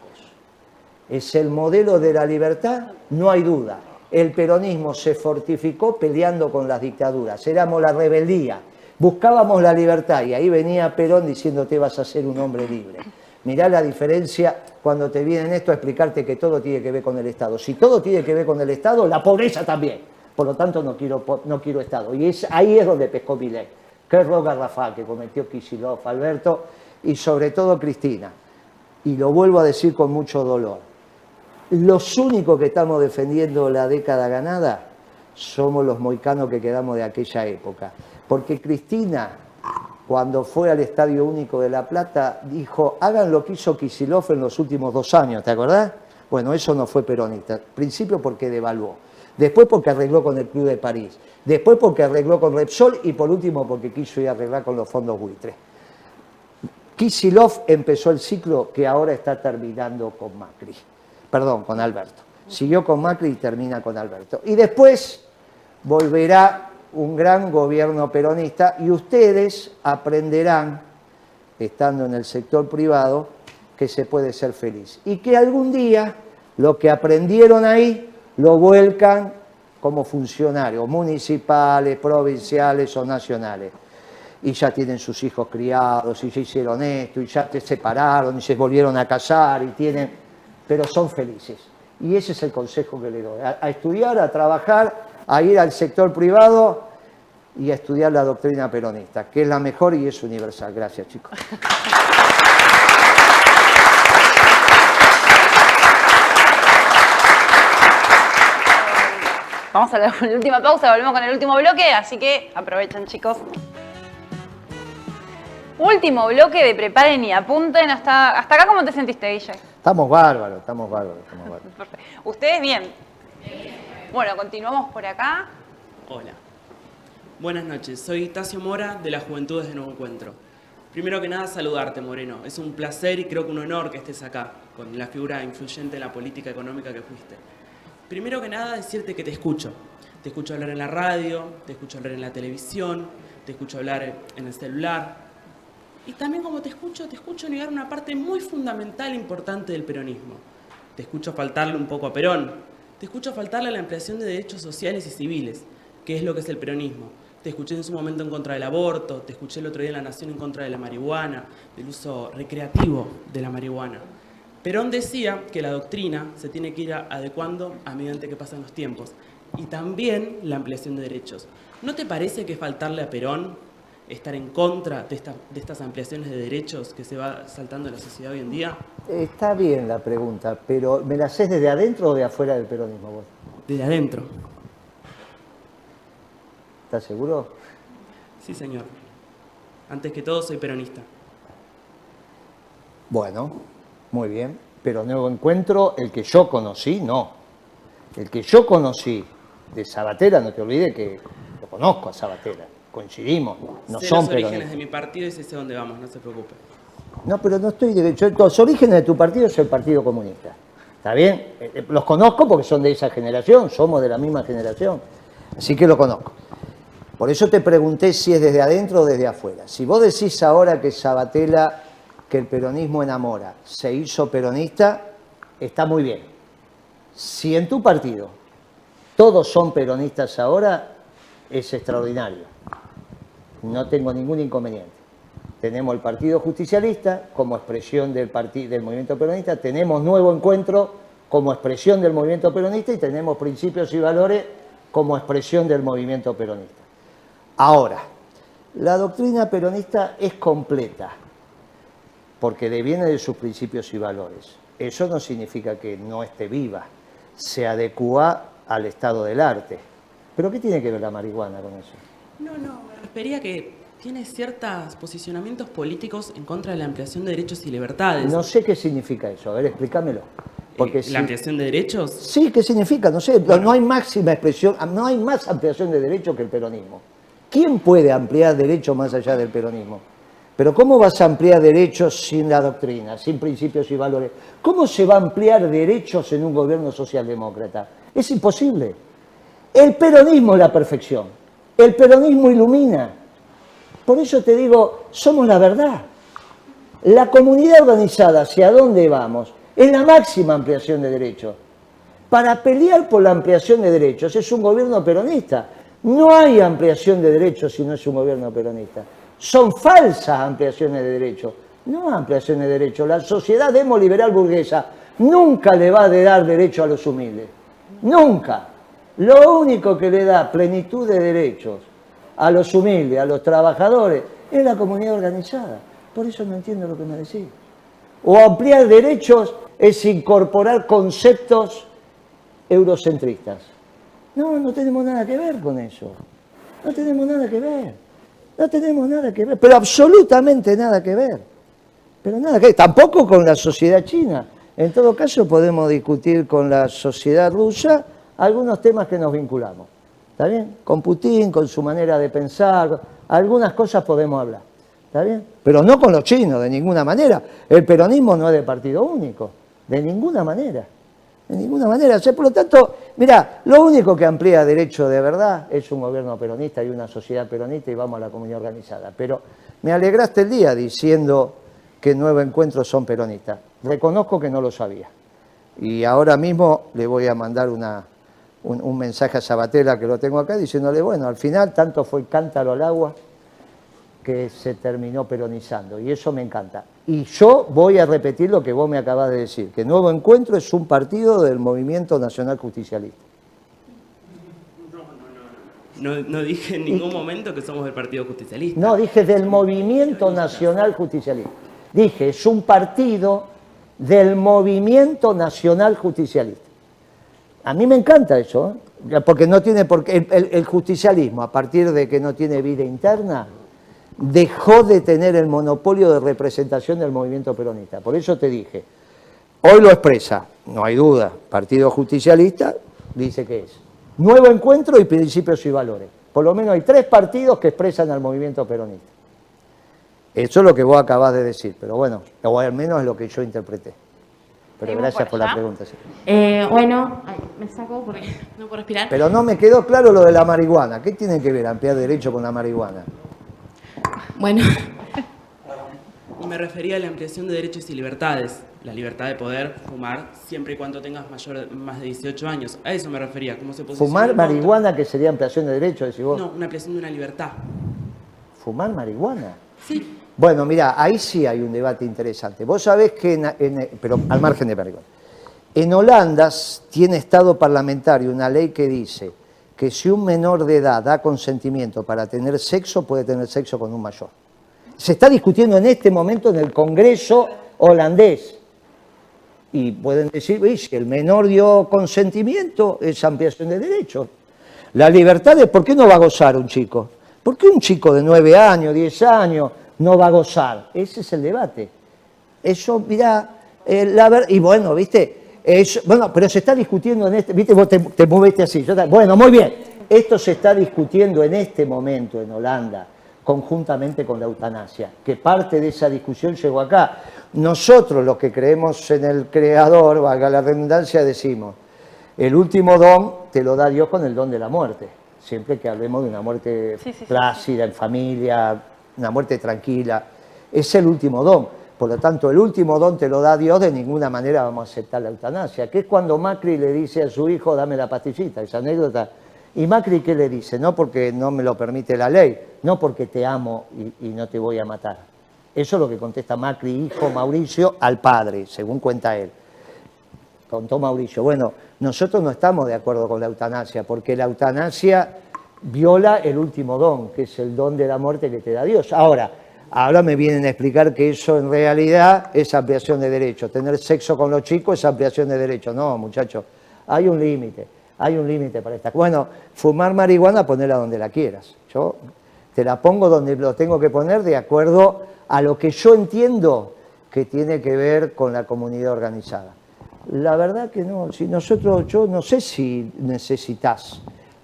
Es el modelo de la libertad, no hay duda. El peronismo se fortificó peleando con las dictaduras. Éramos la rebeldía, buscábamos la libertad y ahí venía Perón diciéndote vas a ser un hombre libre. Mirá la diferencia cuando te vienen esto a explicarte que todo tiene que ver con el Estado. Si todo tiene que ver con el Estado, la pobreza también. Por lo tanto, no quiero Estado. Y ahí es donde pescó Milei. Qué error garrafal que cometió Kicillof, Alberto, y sobre todo Cristina. Y lo vuelvo a decir con mucho dolor. Los únicos que estamos defendiendo la década ganada somos los moicanos que quedamos de aquella época. Porque Cristina, cuando fue al Estadio Único de La Plata, dijo, hagan lo que hizo Kicillof en los últimos 2 años, ¿te acordás? Bueno, eso no fue peronista. Principio porque devaluó. Después porque arregló con el Club de París. Después porque arregló con Repsol y por último porque quiso ir a arreglar con los fondos buitres. Kicillof empezó el ciclo que ahora está terminando con Macri. Perdón, con Alberto. Siguió con Macri y termina con Alberto. Y después volverá un gran gobierno peronista y ustedes aprenderán, estando en el sector privado, que se puede ser feliz. Y que algún día lo que aprendieron ahí lo vuelcan como funcionarios municipales, provinciales o nacionales. Y ya tienen sus hijos criados, y ya hicieron esto, y ya se separaron, y se volvieron a casar, y tienen... pero son felices. Y ese es el consejo que le doy. A estudiar, a trabajar, a ir al sector privado y a estudiar la doctrina peronista, que es la mejor y es universal. Gracias, chicos. Vamos a la última pausa, volvemos con el último bloque, así que aprovechen, chicos. Último bloque de preparen y apunten. Hasta acá, ¿cómo te sentiste, Guille? Estamos bárbaros. Perfecto. ¿Ustedes bien? Bueno, continuamos por acá. Hola. Buenas noches, soy Tacio Mora de las Juventudes de Nuevo Encuentro. Primero que nada, saludarte, Moreno. Es un placer y creo que un honor que estés acá, con la figura influyente en la política económica que fuiste. Primero que nada, decirte que te escucho. Te escucho hablar en la radio, te escucho hablar en la televisión, te escucho hablar en el celular. Y también como te escucho negar una parte muy fundamental e importante del peronismo. Te escucho faltarle un poco a Perón. Te escucho faltarle a la ampliación de derechos sociales y civiles, que es lo que es el peronismo. Te escuché en su momento en contra del aborto, te escuché el otro día en La Nación en contra de la marihuana, del uso recreativo de la marihuana. Perón decía que la doctrina se tiene que ir adecuando a medida que pasan los tiempos. Y también la ampliación de derechos. ¿No te parece que faltarle a Perón estar en contra de estas ampliaciones de derechos que se va saltando en la sociedad hoy en día? Está bien la pregunta, pero ¿me la haces desde adentro o de afuera del peronismo vos? Desde adentro. ¿Estás seguro? Sí, señor. Antes que todo, soy peronista. Bueno, muy bien, pero Nuevo Encuentro, el que yo conocí, no. El que yo conocí de Sabatella, no te olvides que lo conozco a Sabatella, coincidimos, no Sé son los orígenes peronistas. de mi partido y sé dónde vamos, no se preocupe. No, pero no estoy derecho. Los orígenes de tu partido es el Partido Comunista. ¿Está bien? Los conozco porque son de esa generación, somos de la misma generación. Así que lo conozco. Por eso te pregunté si es desde adentro o desde afuera. Si vos decís ahora que Sabatella, que el peronismo enamora, se hizo peronista, está muy bien. Si en tu partido todos son peronistas ahora, es extraordinario. No tengo ningún inconveniente. Tenemos el Partido Justicialista como expresión del movimiento peronista, tenemos Nuevo Encuentro como expresión del movimiento peronista y tenemos Principios y Valores como expresión del movimiento peronista. Ahora, la doctrina peronista es completa porque deviene de sus principios y valores. Eso no significa que no esté viva, se adecúa al estado del arte. ¿Pero qué tiene que ver la marihuana con eso? No, me refería que tiene ciertos posicionamientos políticos en contra de la ampliación de derechos y libertades. No sé qué significa eso, a ver, explícamelo. Porque ¿La ampliación de derechos? Sí, ¿qué significa? No sé, bueno, no hay máxima expresión, no hay más ampliación de derechos que el peronismo. ¿Quién puede ampliar derechos más allá del peronismo? Pero ¿cómo vas a ampliar derechos sin la doctrina, sin principios y valores? ¿Cómo se va a ampliar derechos en un gobierno socialdemócrata? Es imposible. El peronismo es la perfección. El peronismo ilumina. Por eso te digo, somos la verdad. La comunidad organizada, ¿hacia dónde vamos? Es la máxima ampliación de derechos. Para pelear por la ampliación de derechos es un gobierno peronista. No hay ampliación de derechos si no es un gobierno peronista. Son falsas ampliaciones de derechos, no ampliaciones de derechos. La sociedad demoliberal burguesa nunca le va a dar derecho a los humildes. Nunca. Lo único que le da plenitud de derechos a los humildes, a los trabajadores, es la comunidad organizada. Por eso no entiendo lo que me decís. O ampliar derechos es incorporar conceptos eurocentristas. No tenemos nada que ver con eso. No tenemos nada que ver. No tenemos nada que ver, pero absolutamente nada que ver. Pero nada que ver. Tampoco con la sociedad china. En todo caso podemos discutir con la sociedad rusa algunos temas que nos vinculamos. ¿Está bien? Con Putin, con su manera de pensar, algunas cosas podemos hablar. ¿Está bien? Pero no con los chinos, de ninguna manera. El peronismo no es de partido único, de ninguna manera. De ninguna manera. O sea, por lo tanto, mirá, lo único que amplía derecho de verdad es un gobierno peronista y una sociedad peronista y vamos a la comunidad organizada. Pero me alegraste el día diciendo que Nuevo Encuentro son peronistas. Reconozco que no lo sabía. Y ahora mismo le voy a mandar un mensaje a Sabatella, que lo tengo acá, diciéndole, bueno, al final tanto fue el cántaro al agua que se terminó peronizando, y eso me encanta. Y yo voy a repetir lo que vos me acabás de decir, que Nuevo Encuentro es un partido del Movimiento Nacional Justicialista. No dije en ningún momento que somos del Partido Justicialista. No, dije del Movimiento Nacional Justicialista. Dije, es un partido del Movimiento Nacional Justicialista. A mí me encanta eso, porque no tiene por qué, el justicialismo, a partir de que no tiene vida interna, dejó de tener el monopolio de representación del movimiento peronista. Por eso te dije, hoy lo expresa, no hay duda, Partido Justicialista dice que es Nuevo Encuentro y Principios y Valores. Por lo menos hay 3 partidos que expresan al movimiento peronista. Eso es lo que vos acabás de decir, pero bueno, o al menos es lo que yo interpreté. Pero ¿Seguimos gracias por la allá? pregunta. Sí. Bueno, me saco porque no puedo respirar. Pero no me quedó claro lo de la marihuana. ¿Qué tiene que ver ampliar derecho con la marihuana? Bueno, Y me refería a la ampliación de derechos y libertades. La libertad de poder fumar siempre y cuando tengas más de 18 años. A eso me refería. ¿Cómo se posiciona ¿Fumar en contra? marihuana, que sería ampliación de derechos, decís vos? No, una ampliación de una libertad. ¿Fumar marihuana? Sí. Bueno, mirá, ahí sí hay un debate interesante. Vos sabés que, pero al margen de marihuana, en Holanda tiene estado parlamentario una ley que dice que si un menor de edad da consentimiento para tener sexo, puede tener sexo con un mayor. Se está discutiendo en este momento en el Congreso holandés. Y pueden decir, si el menor dio consentimiento, es ampliación de derechos. La libertad de, ¿por qué no va a gozar un chico? ¿Por qué un chico de 9 años, 10 años no va a gozar? Ese es el debate. Eso, mirá, y bueno, ¿viste? Bueno, pero se está discutiendo en este, ¿viste? Vos te moviste así. Bueno, muy bien. Esto se está discutiendo en este momento en Holanda, conjuntamente con la eutanasia, que parte de esa discusión llegó acá. Nosotros, los que creemos en el Creador, valga la redundancia, decimos, el último don te lo da Dios con el don de la muerte. Siempre que hablemos de una muerte plácida, en familia, una muerte tranquila, es el último don. Por lo tanto, el último don te lo da Dios, de ninguna manera vamos a aceptar la eutanasia, que es cuando Macri le dice a su hijo, dame la pastillita, esa anécdota. ¿Y Macri qué le dice? No porque no me lo permite la ley, no porque te amo y no te voy a matar. Eso es lo que contesta Macri, hijo Mauricio, al padre, según cuenta él. Contó Mauricio, bueno, nosotros no estamos de acuerdo con la eutanasia, porque la eutanasia viola el último don, que es el don de la muerte que te da Dios. Ahora me vienen a explicar que eso en realidad es ampliación de derechos. Tener sexo con los chicos es ampliación de derechos. No, muchachos, hay un límite para esta. Bueno, fumar marihuana, ponela donde la quieras. Yo te la pongo donde lo tengo que poner de acuerdo a lo que yo entiendo que tiene que ver con la comunidad organizada. La verdad que no, yo no sé si necesitas.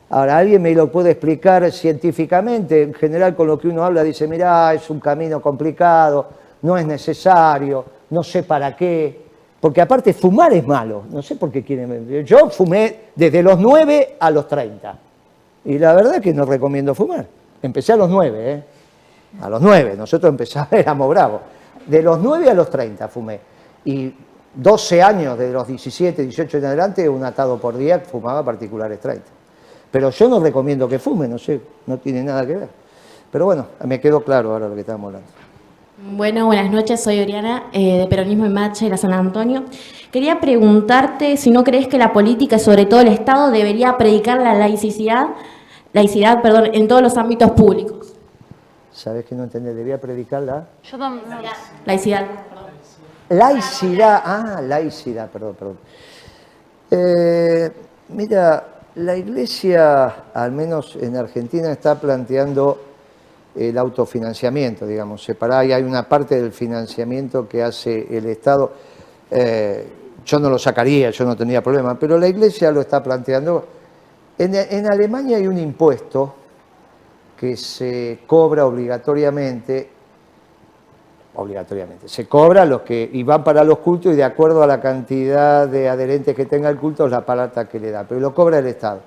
Ahora, alguien me lo puede explicar científicamente, en general con lo que uno habla dice, mirá, es un camino complicado, no es necesario, no sé para qué, porque aparte fumar es malo, no sé por qué quieren... Yo fumé desde los 9 a los 30, y la verdad que no recomiendo fumar. Empecé a los 9, a los 9, nosotros empezamos, éramos bravos. De los 9 a los 30 fumé, y 12 años, de los 17, 18 en adelante, un atado por día fumaba particulares 30. Pero yo no recomiendo que fume, no sé, no tiene nada que ver. Pero bueno, me quedó claro ahora lo que estábamos hablando. Bueno, buenas noches, soy Oriana, de Peronismo en Marcha de la San Antonio. Quería preguntarte si no crees que la política, sobre todo el Estado, debería predicar la laicidad, en todos los ámbitos públicos. ¿Sabés que no entendés? ¿Debía predicar la? Yo también. Laicidad. Laicidad, laicidad, perdón. Mira, la Iglesia, al menos en Argentina, está planteando el autofinanciamiento, digamos, separar, y hay una parte del financiamiento que hace el Estado. Yo no lo sacaría, yo no tendría problema, pero la Iglesia lo está planteando. En Alemania hay un impuesto que se cobra obligatoriamente, se cobra los que y van para los cultos y de acuerdo a la cantidad de adherentes que tenga el culto es la plata que le da, pero lo cobra el Estado.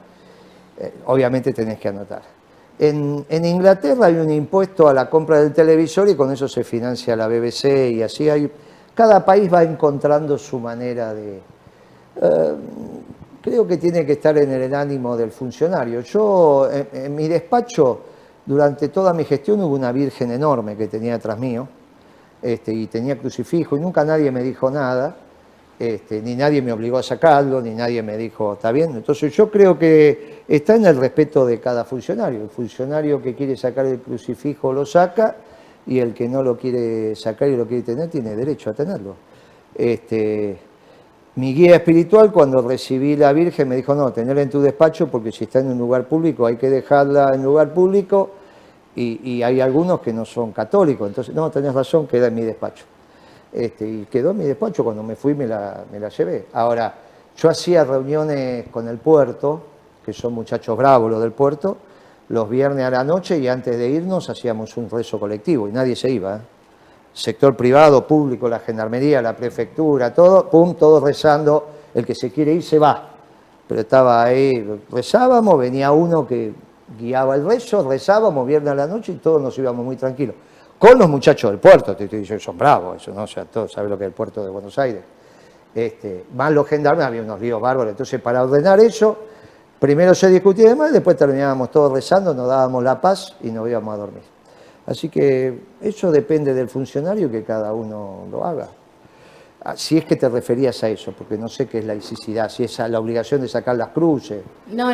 Obviamente tenés que anotar. En Inglaterra hay un impuesto a la compra del televisor y con eso se financia la BBC y así hay. Cada país va encontrando su manera de... creo que tiene que estar en el ánimo del funcionario. Yo, en mi despacho, durante toda mi gestión hubo una virgen enorme que tenía atrás mío, y tenía crucifijo y nunca nadie me dijo nada, ni nadie me obligó a sacarlo, ni nadie me dijo, ¿está bien? Entonces yo creo que está en el respeto de cada funcionario. El funcionario que quiere sacar el crucifijo lo saca y el que no lo quiere sacar y lo quiere tener tiene derecho a tenerlo. Mi guía espiritual, cuando recibí la Virgen, me dijo, no, tenerla en tu despacho porque si está en un lugar público hay que dejarla en lugar público. Y hay algunos que no son católicos, entonces, no, tenés razón, queda en mi despacho. Y quedó en mi despacho, cuando me fui me la llevé. Ahora, yo hacía reuniones con el puerto, que son muchachos bravos los del puerto, los viernes a la noche y antes de irnos hacíamos un rezo colectivo y nadie se iba. Sector privado, público, la gendarmería, la prefectura, todo, pum, todos rezando, el que se quiere ir se va. Pero estaba ahí, rezábamos, venía uno que guiaba el rezo, rezábamos viernes a la noche y todos nos íbamos muy tranquilos. Con los muchachos del puerto, te estoy diciendo, son bravos, eso, ¿no? O sea, todos saben lo que es el puerto de Buenos Aires. Más los gendarmes, había unos líos bárbaros, entonces para ordenar eso, primero se discutía de más, después terminábamos todos rezando, nos dábamos la paz y nos íbamos a dormir. Así que eso depende del funcionario, que cada uno lo haga. Si es que te referías a eso, porque no sé qué es laicidad, si es a la obligación de sacar las cruces. No,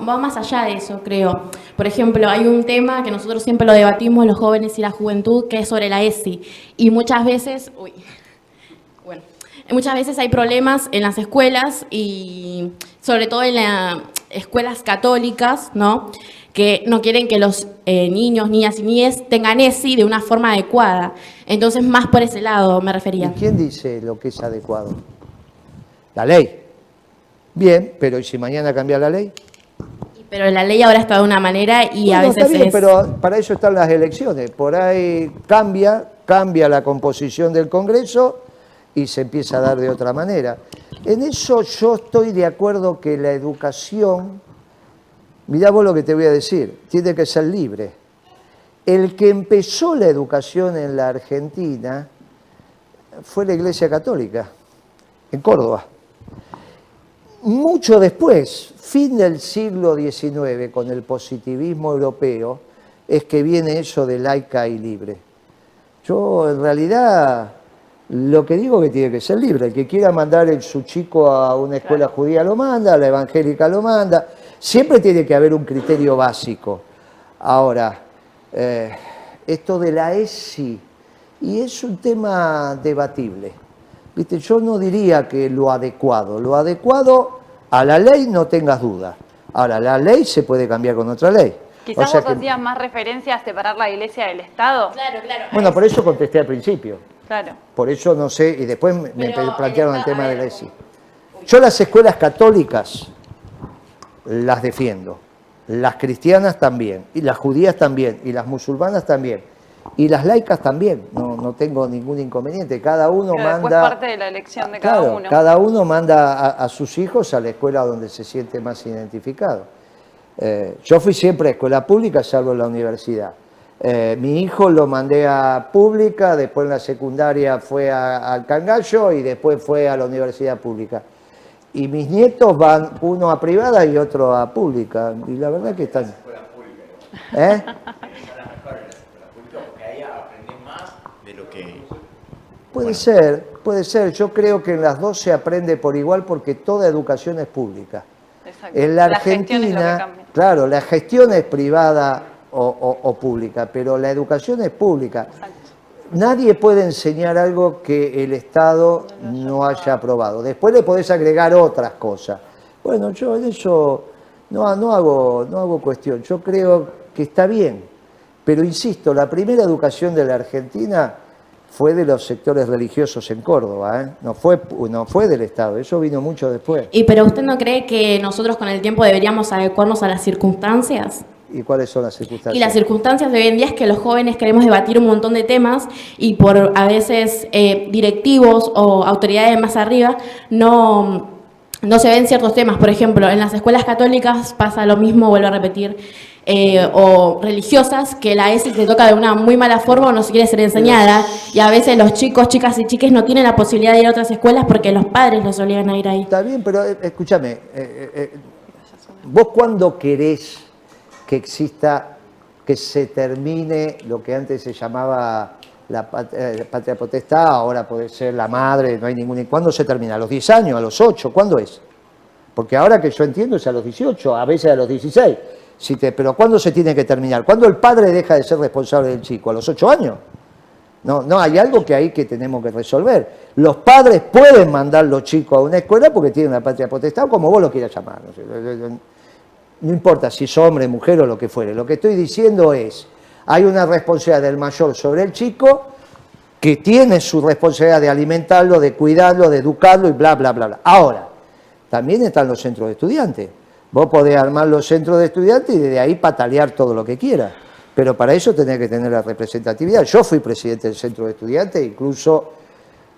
va más allá de eso, creo. Por ejemplo, hay un tema que nosotros siempre lo debatimos, los jóvenes y la juventud, que es sobre la ESI. Y muchas veces, muchas veces hay problemas en las escuelas y sobre todo en las escuelas católicas, ¿no? Que no quieren que los niños, niñas y niñas tengan ESI de una forma adecuada. Entonces, más por ese lado me refería. ¿Y quién dice lo que es adecuado? La ley. Bien, pero ¿y si mañana cambia la ley? Pero la ley ahora está de una manera y bueno, a veces está bien, es... pero para eso están las elecciones. Por ahí cambia la composición del Congreso y se empieza a dar de otra manera. En eso yo estoy de acuerdo que la educación, mirá vos lo que te voy a decir, tiene que ser libre. El que empezó la educación en la Argentina fue la Iglesia Católica, en Córdoba. Mucho después, fin del siglo XIX, con el positivismo europeo, es que viene eso de laica y libre. Yo, en realidad, lo que digo es que tiene que ser libre. El que quiera mandar su chico a una escuela judía lo manda, a la evangélica lo manda. Siempre tiene que haber un criterio básico. Ahora, esto de la ESI, y es un tema debatible. ¿Viste? Yo no diría que lo adecuado a la ley no tengas duda. Ahora, la ley se puede cambiar con otra ley. Quizás vos hacías más referencia a separar la iglesia del Estado. Claro. Bueno, por eso contesté al principio. Claro. Por eso no sé, y después me plantearon el tema de la ESI. Yo las escuelas católicas las defiendo, las cristianas también, y las judías también, y las musulmanas también, y las laicas también, no tengo ningún inconveniente, cada uno Pero manda... después parte de la elección de cada uno. Cada uno manda a sus hijos a la escuela donde se siente más identificado. Yo fui siempre a escuela pública, salvo en la universidad. Mi hijo lo mandé a pública, después en la secundaria fue al Cangallo y después fue a la universidad pública. Y mis nietos van uno a privada y otro a pública. Y la verdad que están... ¿Eh? Puede ser. Yo creo que en las dos se aprende por igual porque toda educación es pública. Exacto. En la La gestión es lo que Argentina, cambia. claro, la gestión es privada o pública, pero la educación es pública. Exacto. Nadie puede enseñar algo que el Estado no haya aprobado. Después le podés agregar otras cosas. Bueno, yo en eso no hago cuestión. Yo creo que está bien. Pero insisto, la primera educación de la Argentina fue de los sectores religiosos en Córdoba, ¿eh? No fue del Estado, eso vino mucho después. Pero ¿usted no cree que nosotros con el tiempo deberíamos adecuarnos a las circunstancias? ¿Y cuáles son las circunstancias? Y las circunstancias de hoy en día es que los jóvenes queremos debatir un montón de temas y por a veces directivos o autoridades más arriba no se ven ciertos temas. Por ejemplo, en las escuelas católicas pasa lo mismo, vuelvo a repetir, o religiosas, que la ESI se toca de una muy mala forma o no se quiere ser enseñada, y a veces los chicos, chicas y chiques no tienen la posibilidad de ir a otras escuelas porque los padres los obligan a ir ahí. Está bien, pero escúchame, ¿vos cuándo querés que exista, que se termine lo que antes se llamaba la patria potestad, ahora puede ser la madre, no hay ningún... ¿Cuándo se termina? ¿A los 10 años? ¿A los 8? ¿Cuándo es? Porque ahora que yo entiendo es a los 18, a veces a los 16. Pero ¿cuándo se tiene que terminar? ¿Cuándo el padre deja de ser responsable del chico? ¿A los 8 años? No, hay algo que hay que tenemos que resolver. Los padres pueden mandar los chicos a una escuela porque tienen la patria potestad, como vos lo quieras llamar. No importa si es hombre, mujer o lo que fuere. Lo que estoy diciendo es, hay una responsabilidad del mayor sobre el chico que tiene su responsabilidad de alimentarlo, de cuidarlo, de educarlo y bla, bla, bla, bla. Ahora, también están los centros de estudiantes. Vos podés armar los centros de estudiantes y desde ahí patalear todo lo que quieras. Pero para eso tenés que tener la representatividad. Yo fui presidente del centro de estudiantes, incluso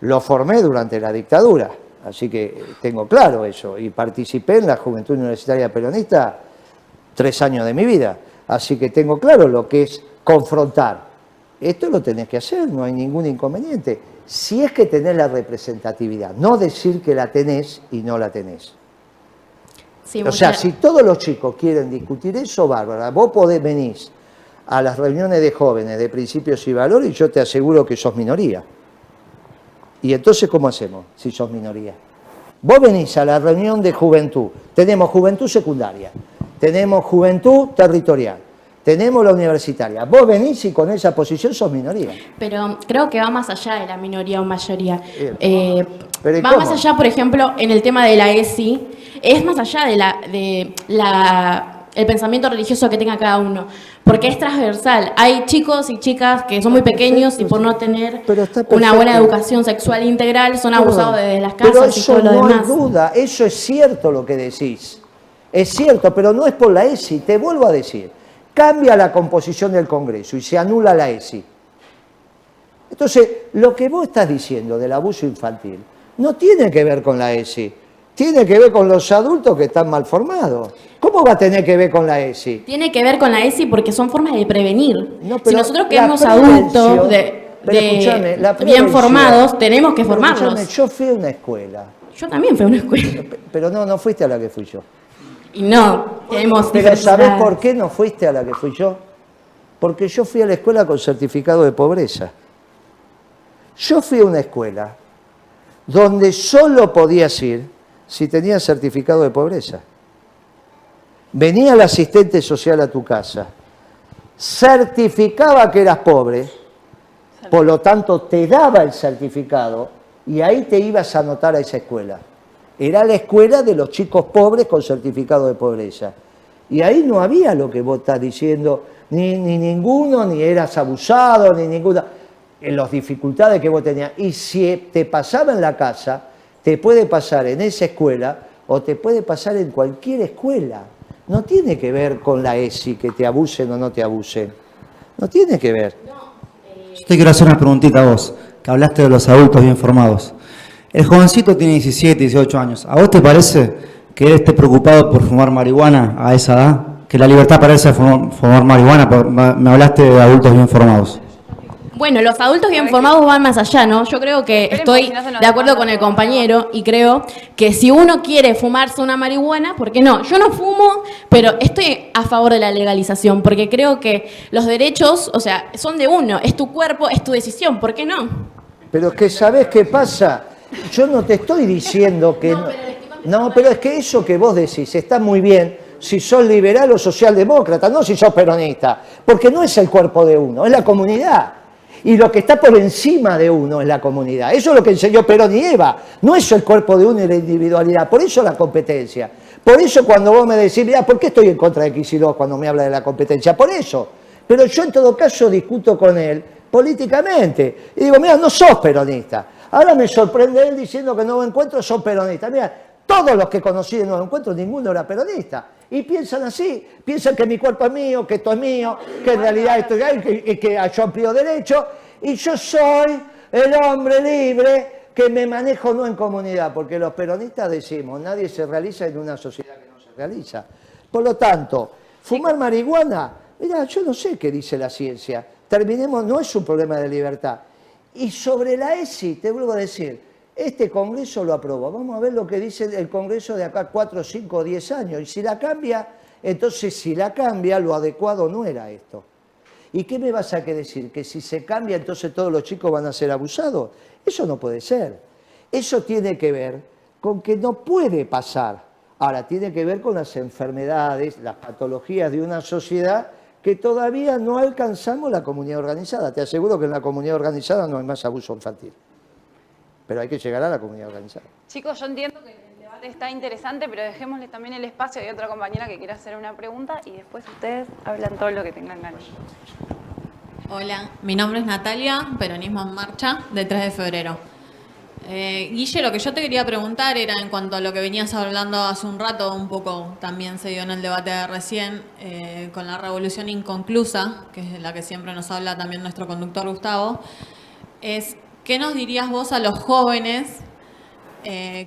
lo formé durante la dictadura. Así que tengo claro eso. Y participé en la Juventud Universitaria Peronista 3 años de mi vida. Así que tengo claro lo que es confrontar. Esto lo tenés que hacer, no hay ningún inconveniente. Si es que tenés la representatividad, no decir que la tenés y no la tenés. Sí, o sea, si todos los chicos quieren discutir eso, bárbara, vos podés venir a las reuniones de jóvenes de principios y valores y yo te aseguro que sos minoría. ¿Y entonces cómo hacemos si sos minoría? Vos venís a la reunión de juventud, tenemos juventud secundaria, tenemos juventud territorial, tenemos la universitaria. Vos venís y con esa posición sos minoría. Pero creo que va más allá de la minoría o mayoría. ¿Pero Va cómo? más allá, por ejemplo, en el tema de la ESI, es más allá de el pensamiento religioso que tenga cada uno, porque es transversal. Hay chicos y chicas que son muy pequeños y por no tener Pero está una buena perfecto. educación sexual integral son No, abusados desde las pero casas y eso todo lo no demás. hay duda, eso es cierto lo que decís. Es cierto, pero no es por la ESI, te vuelvo a decir. Cambia la composición del Congreso y se anula la ESI. Entonces, lo que vos estás diciendo del abuso infantil no tiene que ver con la ESI, tiene que ver con los adultos que están mal formados. ¿Cómo va a tener que ver con la ESI? Tiene que ver con la ESI porque son formas de prevenir. No, Si pero nosotros la queremos prevención- adultos pero escúchame, la bien prevención- formados, tenemos que pero formarlos. escúchame, yo fui a una escuela, Yo también fui a una escuela. pero no fuiste a la que fui yo. Y no, tenemos Pero diferentes ¿sabés edades. por qué no fuiste a la que fui yo? Porque yo fui a la escuela con certificado de pobreza. Yo fui a una escuela donde solo podías ir si tenías certificado de pobreza. Venía el asistente social a tu casa, certificaba que eras pobre, por lo tanto te daba el certificado y ahí te ibas a anotar a esa escuela. Era la escuela de los chicos pobres con certificado de pobreza. Y ahí no había lo que vos estás diciendo, ni ninguno, ni eras abusado, ni ninguna. En las dificultades que vos tenías. Y si te pasaba en la casa, te puede pasar en esa escuela o te puede pasar en cualquier escuela. No tiene que ver con la ESI, que te abusen o no te abusen. No tiene que ver. Yo te quiero hacer una preguntita a vos, que hablaste de los adultos bien formados. El jovencito tiene 17, 18 años. ¿A vos te parece que él esté preocupado por fumar marihuana a esa edad? Que la libertad para él sea fumar marihuana, me hablaste de adultos bien formados. Bueno, los adultos bien formados van más allá, ¿no? Yo creo que Pero estoy si no se nos de acuerdo demanda con el todo, compañero y creo que si uno quiere fumarse una marihuana, ¿por qué no? Yo no fumo, pero estoy a favor de la legalización porque creo que los derechos, o sea, son de uno, es tu cuerpo, es tu decisión, ¿por qué no? Pero es que ¿sabés qué pasa? Yo no te estoy diciendo que... No, pero es que eso que vos decís está muy bien si sos liberal o socialdemócrata, no si sos peronista, porque no es el cuerpo de uno, es la comunidad. Y lo que está por encima de uno es la comunidad. Eso es lo que enseñó Perón y Eva. No es el cuerpo de uno y la individualidad. Por eso la competencia. Por eso cuando vos me decís, mirá, ¿por qué estoy en contra de Kicillof cuando me habla de la competencia? Por eso. Pero yo en todo caso discuto con él políticamente. Y digo, mira, no sos peronista. Ahora me sorprende él diciendo que en Nuevo Encuentro son peronistas. Mira, todos los que conocí de Nuevo Encuentro, ninguno era peronista. Y piensan así, piensan que mi cuerpo es mío, que esto es mío, que en realidad esto es que yo amplío derecho, y yo soy el hombre libre que me manejo no en comunidad, porque los peronistas decimos, nadie se realiza en una sociedad que no se realiza. Por lo tanto, fumar marihuana, mira, yo no sé qué dice la ciencia, terminemos, no es un problema de libertad. Y sobre la ESI, te vuelvo a decir, este Congreso lo aprobó. Vamos a ver lo que dice el Congreso de acá 4, 5 o 10 años. Y si la cambia, entonces si la cambia, lo adecuado no era esto. ¿Y qué me vas a decir? ¿Que si se cambia, entonces todos los chicos van a ser abusados? Eso no puede ser. Eso tiene que ver con que no puede pasar. Ahora, tiene que ver con las enfermedades, las patologías de una sociedad que todavía no alcanzamos la comunidad organizada. Te aseguro que en la comunidad organizada no hay más abuso infantil. Pero hay que llegar a la comunidad organizada. Chicos, yo entiendo que el debate está interesante, pero dejémosle también el espacio. Hay otra compañera que quiere hacer una pregunta y después ustedes hablan todo lo que tengan ganas. Hola, mi nombre es Natalia, Peronismo en Marcha, de 3 de febrero. Guille, lo que yo te quería preguntar era en cuanto a lo que venías hablando hace un rato, un poco también se dio en el debate de recién, con la revolución inconclusa, que es la que siempre nos habla también nuestro conductor Gustavo, es ¿qué nos dirías vos a los jóvenes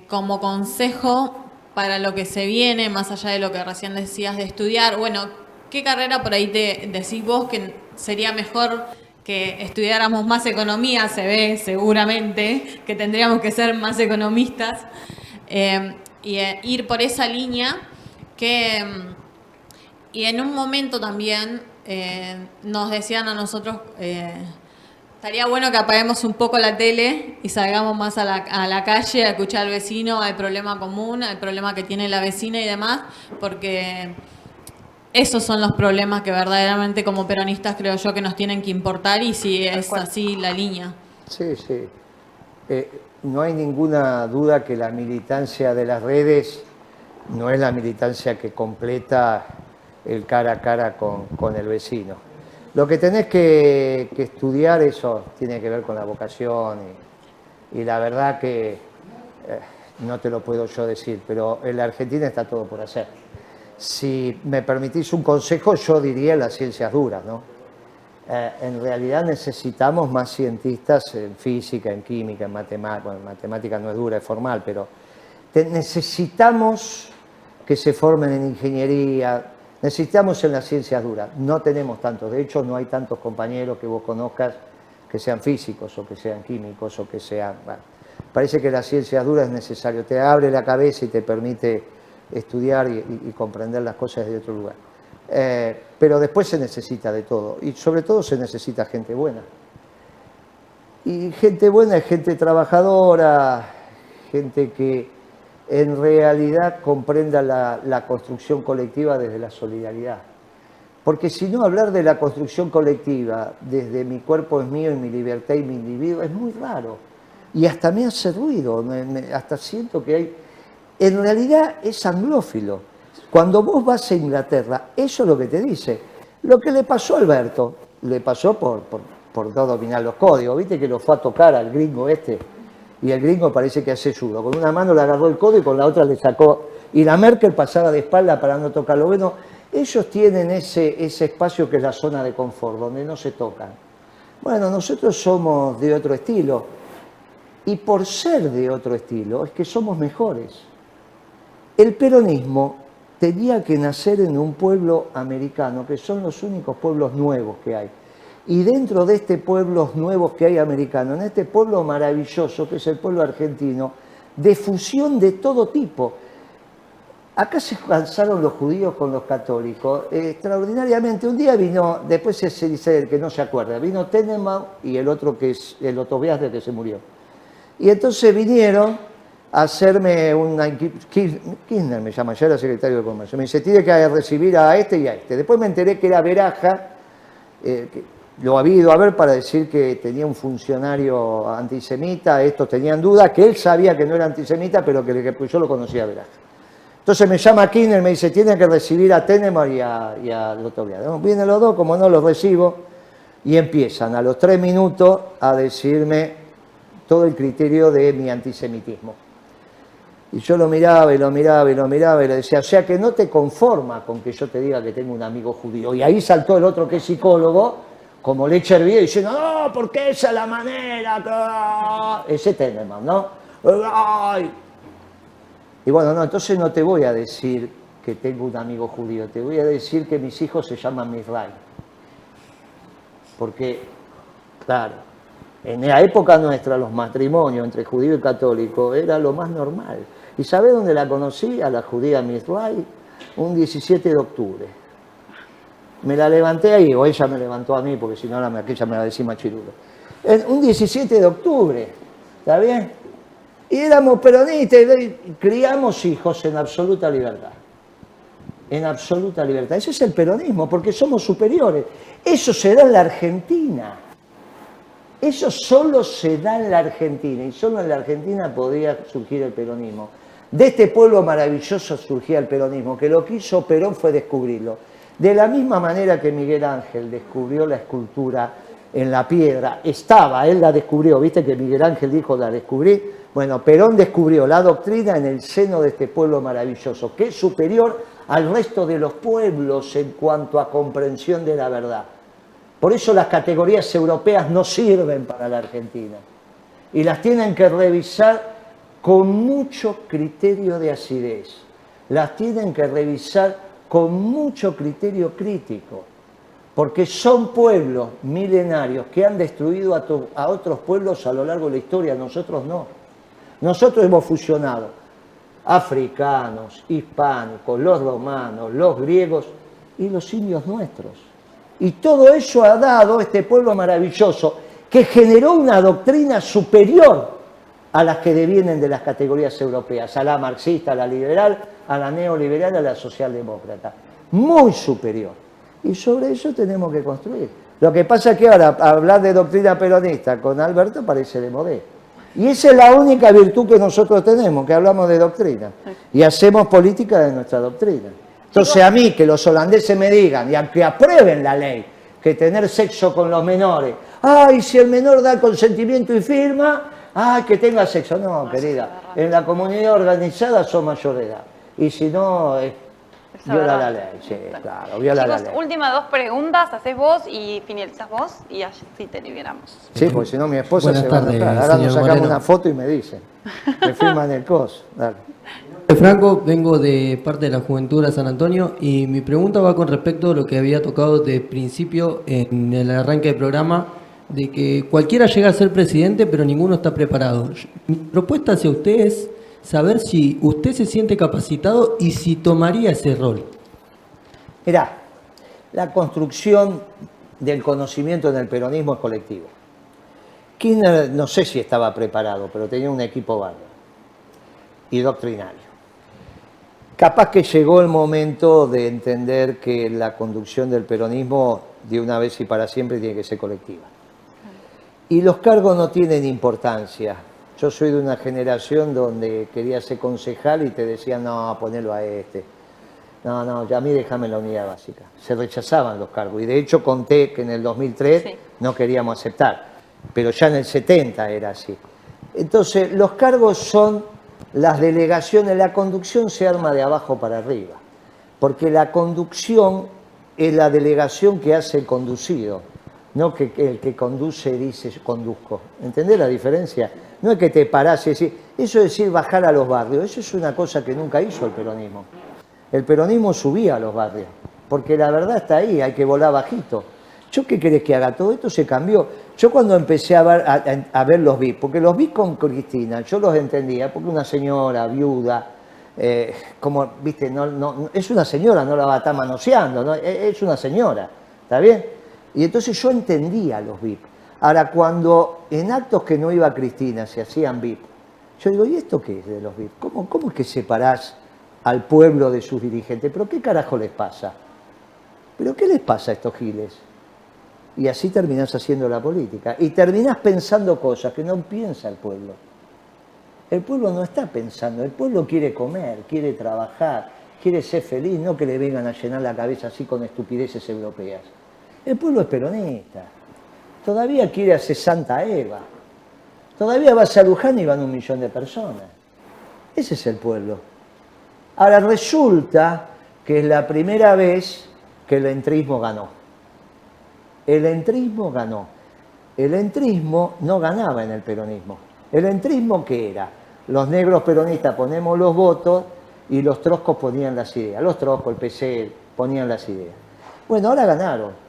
como consejo para lo que se viene, más allá de lo que recién decías de estudiar? Bueno, ¿qué carrera por ahí te decís vos que sería mejor que estudiáramos más economía? Se ve seguramente que tendríamos que ser más economistas y ir por esa línea y en un momento también nos decían a nosotros Estaría bueno que apaguemos un poco la tele y salgamos más a la calle a escuchar al vecino, al problema común, al problema que tiene la vecina y demás, porque esos son los problemas que verdaderamente como peronistas creo yo que nos tienen que importar y si es así la línea. Sí, sí. No hay ninguna duda que la militancia de las redes no es la militancia que completa el cara a cara con el vecino. Lo que tenés que estudiar, eso tiene que ver con la vocación y la verdad que no te lo puedo yo decir, pero en la Argentina está todo por hacer. Si me permitís un consejo, yo diría las ciencias duras, ¿no? En realidad necesitamos más cientistas en física, en química, en matemática. Bueno, en matemática no es dura, es formal, pero necesitamos que se formen en ingeniería, necesitamos en las ciencias duras. No tenemos tantos, de hecho no hay tantos compañeros que vos conozcas que sean físicos o que sean químicos o que sean... Bueno, parece que las ciencias duras es necesario, te abre la cabeza y te permite estudiar y comprender las cosas de otro lugar. Pero después se necesita de todo y sobre todo se necesita gente buena. Y gente buena es gente trabajadora, gente que en realidad comprenda la construcción colectiva desde la solidaridad. Porque si no, hablar de la construcción colectiva desde mi cuerpo es mío y mi libertad y mi individuo es muy raro. Y hasta me hace ruido, hasta siento que hay... En realidad es anglófilo. Cuando vos vas a Inglaterra, eso es lo que te dice. Lo que le pasó a Alberto, le pasó por no dominar los códigos. Viste que lo fue a tocar al gringo este, y el gringo parece que hace judo. Con una mano le agarró el codo y con la otra le sacó. Y la Merkel pasaba de espalda para no tocarlo. Bueno, ellos tienen ese espacio que es la zona de confort, donde no se tocan. Bueno, nosotros somos de otro estilo. Y por ser de otro estilo, es que somos mejores. El peronismo tenía que nacer en un pueblo americano, que son los únicos pueblos nuevos que hay. Y dentro de este pueblo nuevos que hay americano, en este pueblo maravilloso que es el pueblo argentino, de fusión de todo tipo. Acá se cansaron los judíos con los católicos, extraordinariamente. Un día vino, después se dice el que no se acuerda, vino Tenenbaum y el otro que es el Otobiasde que se murió. Y entonces vinieron a hacerme una... Kirchner me llama, ya era secretario de Comercio. Me dice, tiene que recibir a este y a este. Después me enteré que era Veraja, que lo ha ido a ver para decir que tenía un funcionario antisemita, estos tenían dudas, que él sabía que no era antisemita, pero que yo lo conocía a Veraja. Entonces me llama Kirchner, me dice, tiene que recibir a Tenenbaum y a Otobiasde. Vienen los dos, como no los recibo, y empiezan a los 3 minutos a decirme todo el criterio de mi antisemitismo. Y yo lo miraba y lo miraba y lo miraba y le decía, o sea que no te conforma con que yo te diga que tengo un amigo judío. Y ahí saltó el otro que es psicólogo, como leche hervida, diciendo, no, porque esa es la manera. Ese Tenenbaum, ¿no? Ay. Y bueno, no, entonces no te voy a decir que tengo un amigo judío, te voy a decir que mis hijos se llaman Misraim. Porque, claro, en la época nuestra los matrimonios entre judío y católico era lo más normal. ¿Y sabés dónde la conocí? A la judía Misraim, un 17 de octubre. Me la levanté ahí, o ella me levantó a mí, porque si no aquella me la decía machirulo. Un 17 de octubre, ¿está bien? Y éramos peronistas y criamos hijos en absoluta libertad. En absoluta libertad. Ese es el peronismo, porque somos superiores. Eso se da en la Argentina. Eso solo se da en la Argentina, y solo en la Argentina podía surgir el peronismo. De este pueblo maravilloso surgía el peronismo, que lo que hizo Perón fue descubrirlo. De la misma manera que Miguel Ángel descubrió la escultura en la piedra, él la descubrió, viste que Miguel Ángel dijo la descubrí. Bueno, Perón descubrió la doctrina en el seno de este pueblo maravilloso, que es superior al resto de los pueblos en cuanto a comprensión de la verdad. Por eso las categorías europeas no sirven para la Argentina. Y las tienen que revisar con mucho criterio de acidez. Las tienen que revisar con mucho criterio crítico. Porque son pueblos milenarios que han destruido a otros pueblos a lo largo de la historia. Nosotros no. Nosotros hemos fusionado africanos, hispánicos, los romanos, los griegos y los indios nuestros. Y todo eso ha dado este pueblo maravilloso que generó una doctrina superior a las que devienen de las categorías europeas, a la marxista, a la liberal, a la neoliberal, a la socialdemócrata. Muy superior. Y sobre eso tenemos que construir. Lo que pasa es que ahora hablar de doctrina peronista con Alberto parece de modé. Y esa es la única virtud que nosotros tenemos, que hablamos de doctrina. Y hacemos política de nuestra doctrina. Entonces a mí, que los holandeses me digan, y aunque aprueben la ley, que tener sexo con los menores, ay, si el menor da consentimiento y firma, ay, que tenga sexo. No, querida, en la comunidad organizada son mayor de edad. Y si no, viola la ley. Sí, claro, viola la ley. Últimas 2 preguntas, haces vos y finalizás vos y así te liberamos. Sí, porque si no mi esposa Buenas se va a tardes, enojar. Ahora nos señor sacamos Moreno. una foto y me dicen. Me firman el coso. Dale. Franco, vengo de parte de la Juventud de San Antonio y mi pregunta va con respecto a lo que había tocado de principio en el arranque del programa, de que cualquiera llega a ser presidente pero ninguno está preparado. Mi propuesta hacia usted es saber si usted se siente capacitado y si tomaría ese rol. Mirá, la construcción del conocimiento en el peronismo es colectivo. Kirchner no sé si estaba preparado, pero tenía un equipo bárbaro y doctrinario. Capaz que llegó el momento de entender que la conducción del peronismo de una vez y para siempre tiene que ser colectiva. Y los cargos no tienen importancia. Yo soy de una generación donde quería ser concejal y te decían, no, ponelo a este. No, ya a mí déjame la unidad básica. Se rechazaban los cargos. Y de hecho conté que en el 2003 no queríamos aceptar. Pero ya en el 70 era así. Entonces, los cargos son las delegaciones. La conducción se arma de abajo para arriba. Porque la conducción es la delegación que hace el conducido. No que el que conduce dice conduzco. ¿Entendés la diferencia? No es que te parás y decís, eso es decir bajar a los barrios. Eso es una cosa que nunca hizo el peronismo. El peronismo subía a los barrios, porque la verdad está ahí, hay que volar bajito. ¿Yo qué querés que haga? Todo esto se cambió. Yo cuando empecé a ver los VIP, porque los VIP con Cristina, yo los entendía, porque una señora, viuda, como, viste, no, es una señora, no la va a estar manoseando, ¿no? Es una señora, ¿está bien? Y entonces yo entendía los VIP. Ahora, cuando en actos que no iba Cristina se hacían VIP, yo digo, ¿y esto qué es de los VIP? ¿Cómo es que separás al pueblo de sus dirigentes? ¿Pero qué carajo les pasa? ¿Pero qué les pasa a estos giles? Y así terminás haciendo la política. Y terminás pensando cosas que no piensa el pueblo. El pueblo no está pensando, el pueblo quiere comer, quiere trabajar, quiere ser feliz, no que le vengan a llenar la cabeza así con estupideces europeas. El pueblo es peronista. Todavía quiere hacer Santa Eva. Todavía vas a Luján y van 1 millón de personas. Ese es el pueblo. Ahora resulta que es la primera vez que el entrismo ganó. El entrismo ganó. El entrismo no ganaba en el peronismo. ¿El entrismo qué era? Los negros peronistas ponemos los votos y los troscos ponían las ideas. Los troscos, el PC, ponían las ideas. Bueno, ahora ganaron.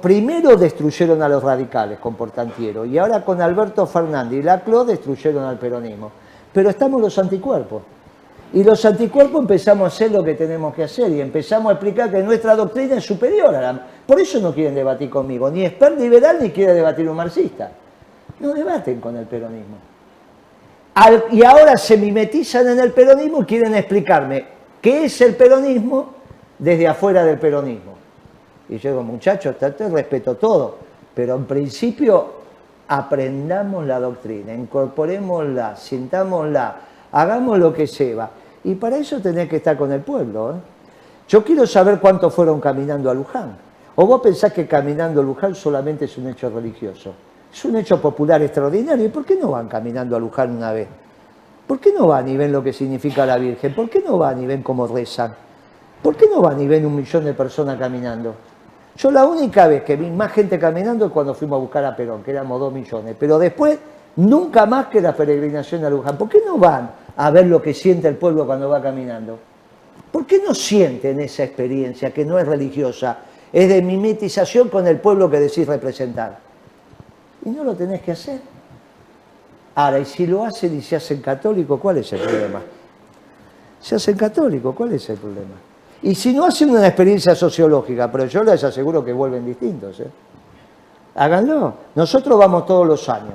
Primero destruyeron a los radicales con Portantiero y ahora con Alberto Fernández y Laclau destruyeron al peronismo. Pero estamos los anticuerpos. Y los anticuerpos empezamos a hacer lo que tenemos que hacer y empezamos a explicar que nuestra doctrina es superior a la... Por eso no quieren debatir conmigo, ni expert liberal ni quiere debatir un marxista. No debaten con el peronismo. Y ahora se mimetizan en el peronismo y quieren explicarme qué es el peronismo desde afuera del peronismo. Y yo digo, muchachos, te respeto todo, pero en principio aprendamos la doctrina, incorporémosla, sintámosla, hagamos lo que se va. Y para eso tenés que estar con el pueblo. Yo quiero saber cuántos fueron caminando a Luján. ¿O vos pensás que caminando a Luján solamente es un hecho religioso? Es un hecho popular extraordinario. ¿Y por qué no van caminando a Luján una vez? ¿Por qué no van y ven lo que significa la Virgen? ¿Por qué no van y ven cómo rezan? ¿Por qué no van y ven 1 millón de personas caminando? Yo la única vez que vi más gente caminando es cuando fuimos a buscar a Perón, que éramos 2 millones. Pero después, nunca más que la peregrinación a Luján. ¿Por qué no van a ver lo que siente el pueblo cuando va caminando? ¿Por qué no sienten esa experiencia que no es religiosa? Es de mimetización con el pueblo que decís representar. Y no lo tenés que hacer. Ahora, y si lo hacen y se hacen católicos, ¿cuál es el problema? Se hacen católicos, ¿cuál es el problema? Y si no hacen una experiencia sociológica, pero yo les aseguro que vuelven distintos. Háganlo. Nosotros vamos todos los años.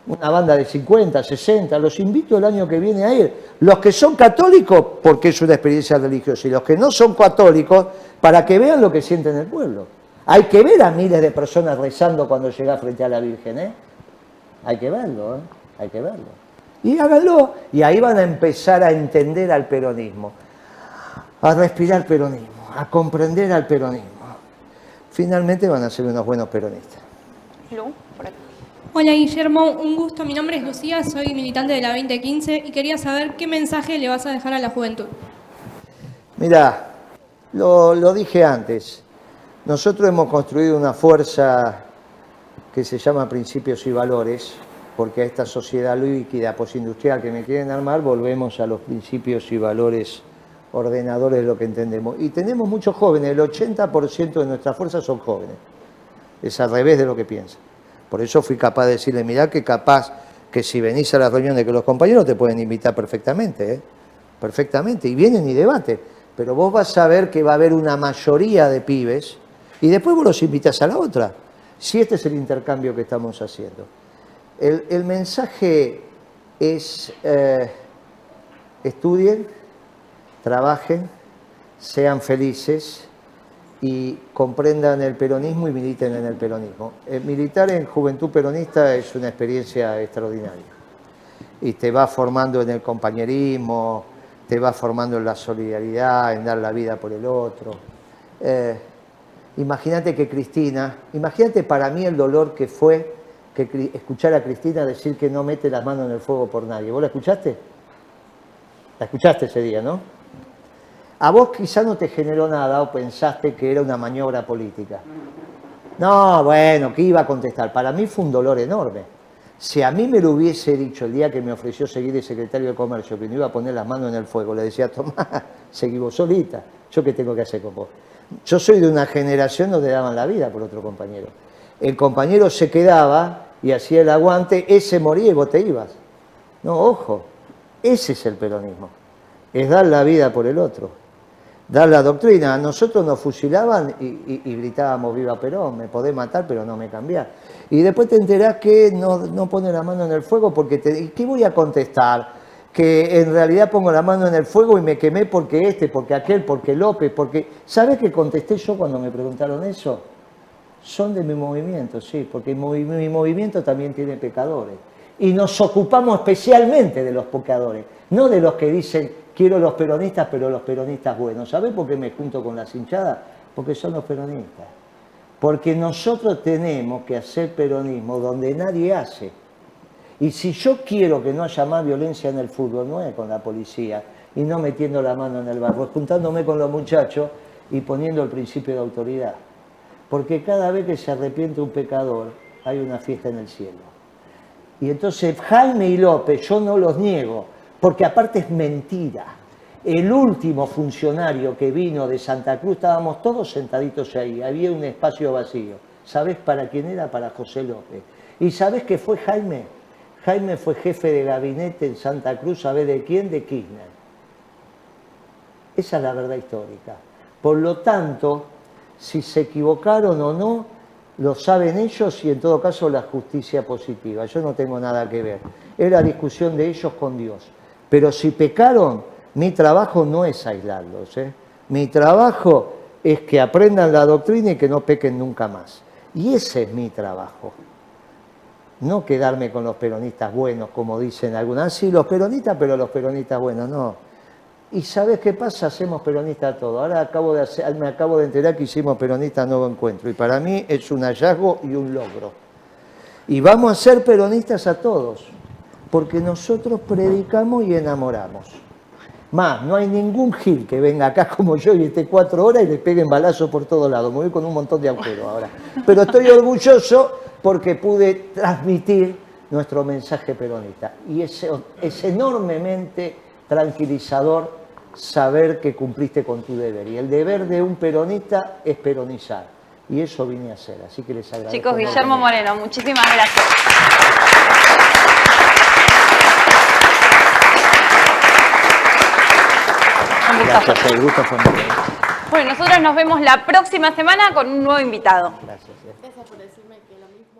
Una banda de 50, 60, los invito el año que viene a ir. Los que son católicos, porque es una experiencia religiosa, y los que no son católicos, para que vean lo que sienten el pueblo. Hay que ver a miles de personas rezando cuando llega frente a la Virgen, Hay que verlo, hay que verlo. Y háganlo, y ahí van a empezar a entender al peronismo, a respirar peronismo, a comprender al peronismo. Finalmente van a ser unos buenos peronistas. Lu, por aquí. Hola Guillermo, un gusto. Mi nombre es Lucía, soy militante de la 2015 y quería saber qué mensaje le vas a dejar a la juventud. Mirá, lo dije antes. Nosotros hemos construido una fuerza que se llama Principios y Valores, porque a esta sociedad líquida, postindustrial que me quieren armar, volvemos a los principios y valores ordenadores de lo que entendemos. Y tenemos muchos jóvenes, el 80% de nuestra fuerza son jóvenes. Es al revés de lo que piensan. Por eso fui capaz de decirle, mirá que capaz que si venís a las reuniones que los compañeros te pueden invitar perfectamente, perfectamente, y vienen y debaten. Pero vos vas a ver que va a haber una mayoría de pibes y después vos los invitás a la otra. Si este es el intercambio que estamos haciendo. El mensaje es, estudien, trabajen, sean felices y comprendan el peronismo y militen en el peronismo. Militar en Juventud Peronista es una experiencia extraordinaria y te va formando en el compañerismo, te va formando en la solidaridad, en dar la vida por el otro. Imagínate que Cristina, imagínate para mí el dolor que fue que escuchar a Cristina decir que no mete las manos en el fuego por nadie. ¿Vos la escuchaste? La escuchaste ese día, ¿no? A vos quizá no te generó nada o pensaste que era una maniobra política. No, bueno, ¿qué iba a contestar? Para mí fue un dolor enorme. Si a mí me lo hubiese dicho el día que me ofreció seguir de secretario de Comercio, que no iba a poner las manos en el fuego, le decía, tomá, seguí vos solita. ¿Yo qué tengo que hacer con vos? Yo soy de una generación donde daban la vida por otro compañero. El compañero se quedaba y hacía el aguante, ese moría y vos te ibas. No, ojo, ese es el peronismo. Es dar la vida por el otro. Dar la doctrina. A nosotros nos fusilaban y gritábamos viva Perón, me podés matar pero no me cambiás. Y después te enterás que no pone la mano en el fuego porque ¿qué voy a contestar? Que en realidad pongo la mano en el fuego y me quemé porque porque aquel, porque López, porque... ¿Sabés qué contesté yo cuando me preguntaron eso? Son de mi movimiento, sí, porque mi movimiento también tiene pecadores. Y nos ocupamos especialmente de los pecadores, no de los que dicen quiero los peronistas, pero los peronistas buenos. ¿Sabés por qué me junto con las hinchadas? Porque son los peronistas. Porque nosotros tenemos que hacer peronismo donde nadie hace. Y si yo quiero que no haya más violencia en el fútbol, no es con la policía y no metiendo la mano en el barro, es juntándome con los muchachos y poniendo el principio de autoridad. Porque cada vez que se arrepiente un pecador, hay una fiesta en el cielo. Y entonces Jaime y López, yo no los niego, porque aparte es mentira. El último funcionario que vino de Santa Cruz, estábamos todos sentaditos ahí, había un espacio vacío. ¿Sabés para quién era? Para José López. ¿Y sabés qué fue Jaime? Jaime fue jefe de gabinete en Santa Cruz, ¿sabés de quién? De Kirchner. Esa es la verdad histórica. Por lo tanto, si se equivocaron o no, lo saben ellos y en todo caso la justicia positiva. Yo no tengo nada que ver. Es la discusión de ellos con Dios. Pero si pecaron, mi trabajo no es aislarlos. Mi trabajo es que aprendan la doctrina y que no pequen nunca más. Y ese es mi trabajo. No quedarme con los peronistas buenos, como dicen algunas. Sí, los peronistas, pero los peronistas buenos, no. ¿Y sabes qué pasa? Hacemos peronistas todo. Ahora me acabo de enterar que hicimos peronistas Nuevo Encuentro. Y para mí es un hallazgo y un logro. Y vamos a ser peronistas a todos. Porque nosotros predicamos y enamoramos. Más, no hay ningún gil que venga acá como yo y esté 4 horas y le peguen balazo por todos lados. Me voy con un montón de agujeros ahora. Pero estoy orgulloso porque pude transmitir nuestro mensaje peronista. Y es enormemente tranquilizador saber que cumpliste con tu deber. Y el deber de un peronista es peronizar. Y eso vine a hacer. Así que les agradezco. Chicos, Guillermo Moreno, muchísimas gracias. Gracias, el gusto fue muy bien. Bueno, nosotros nos vemos la próxima semana con un nuevo invitado. Gracias. Gracias por decirme que lo mismo.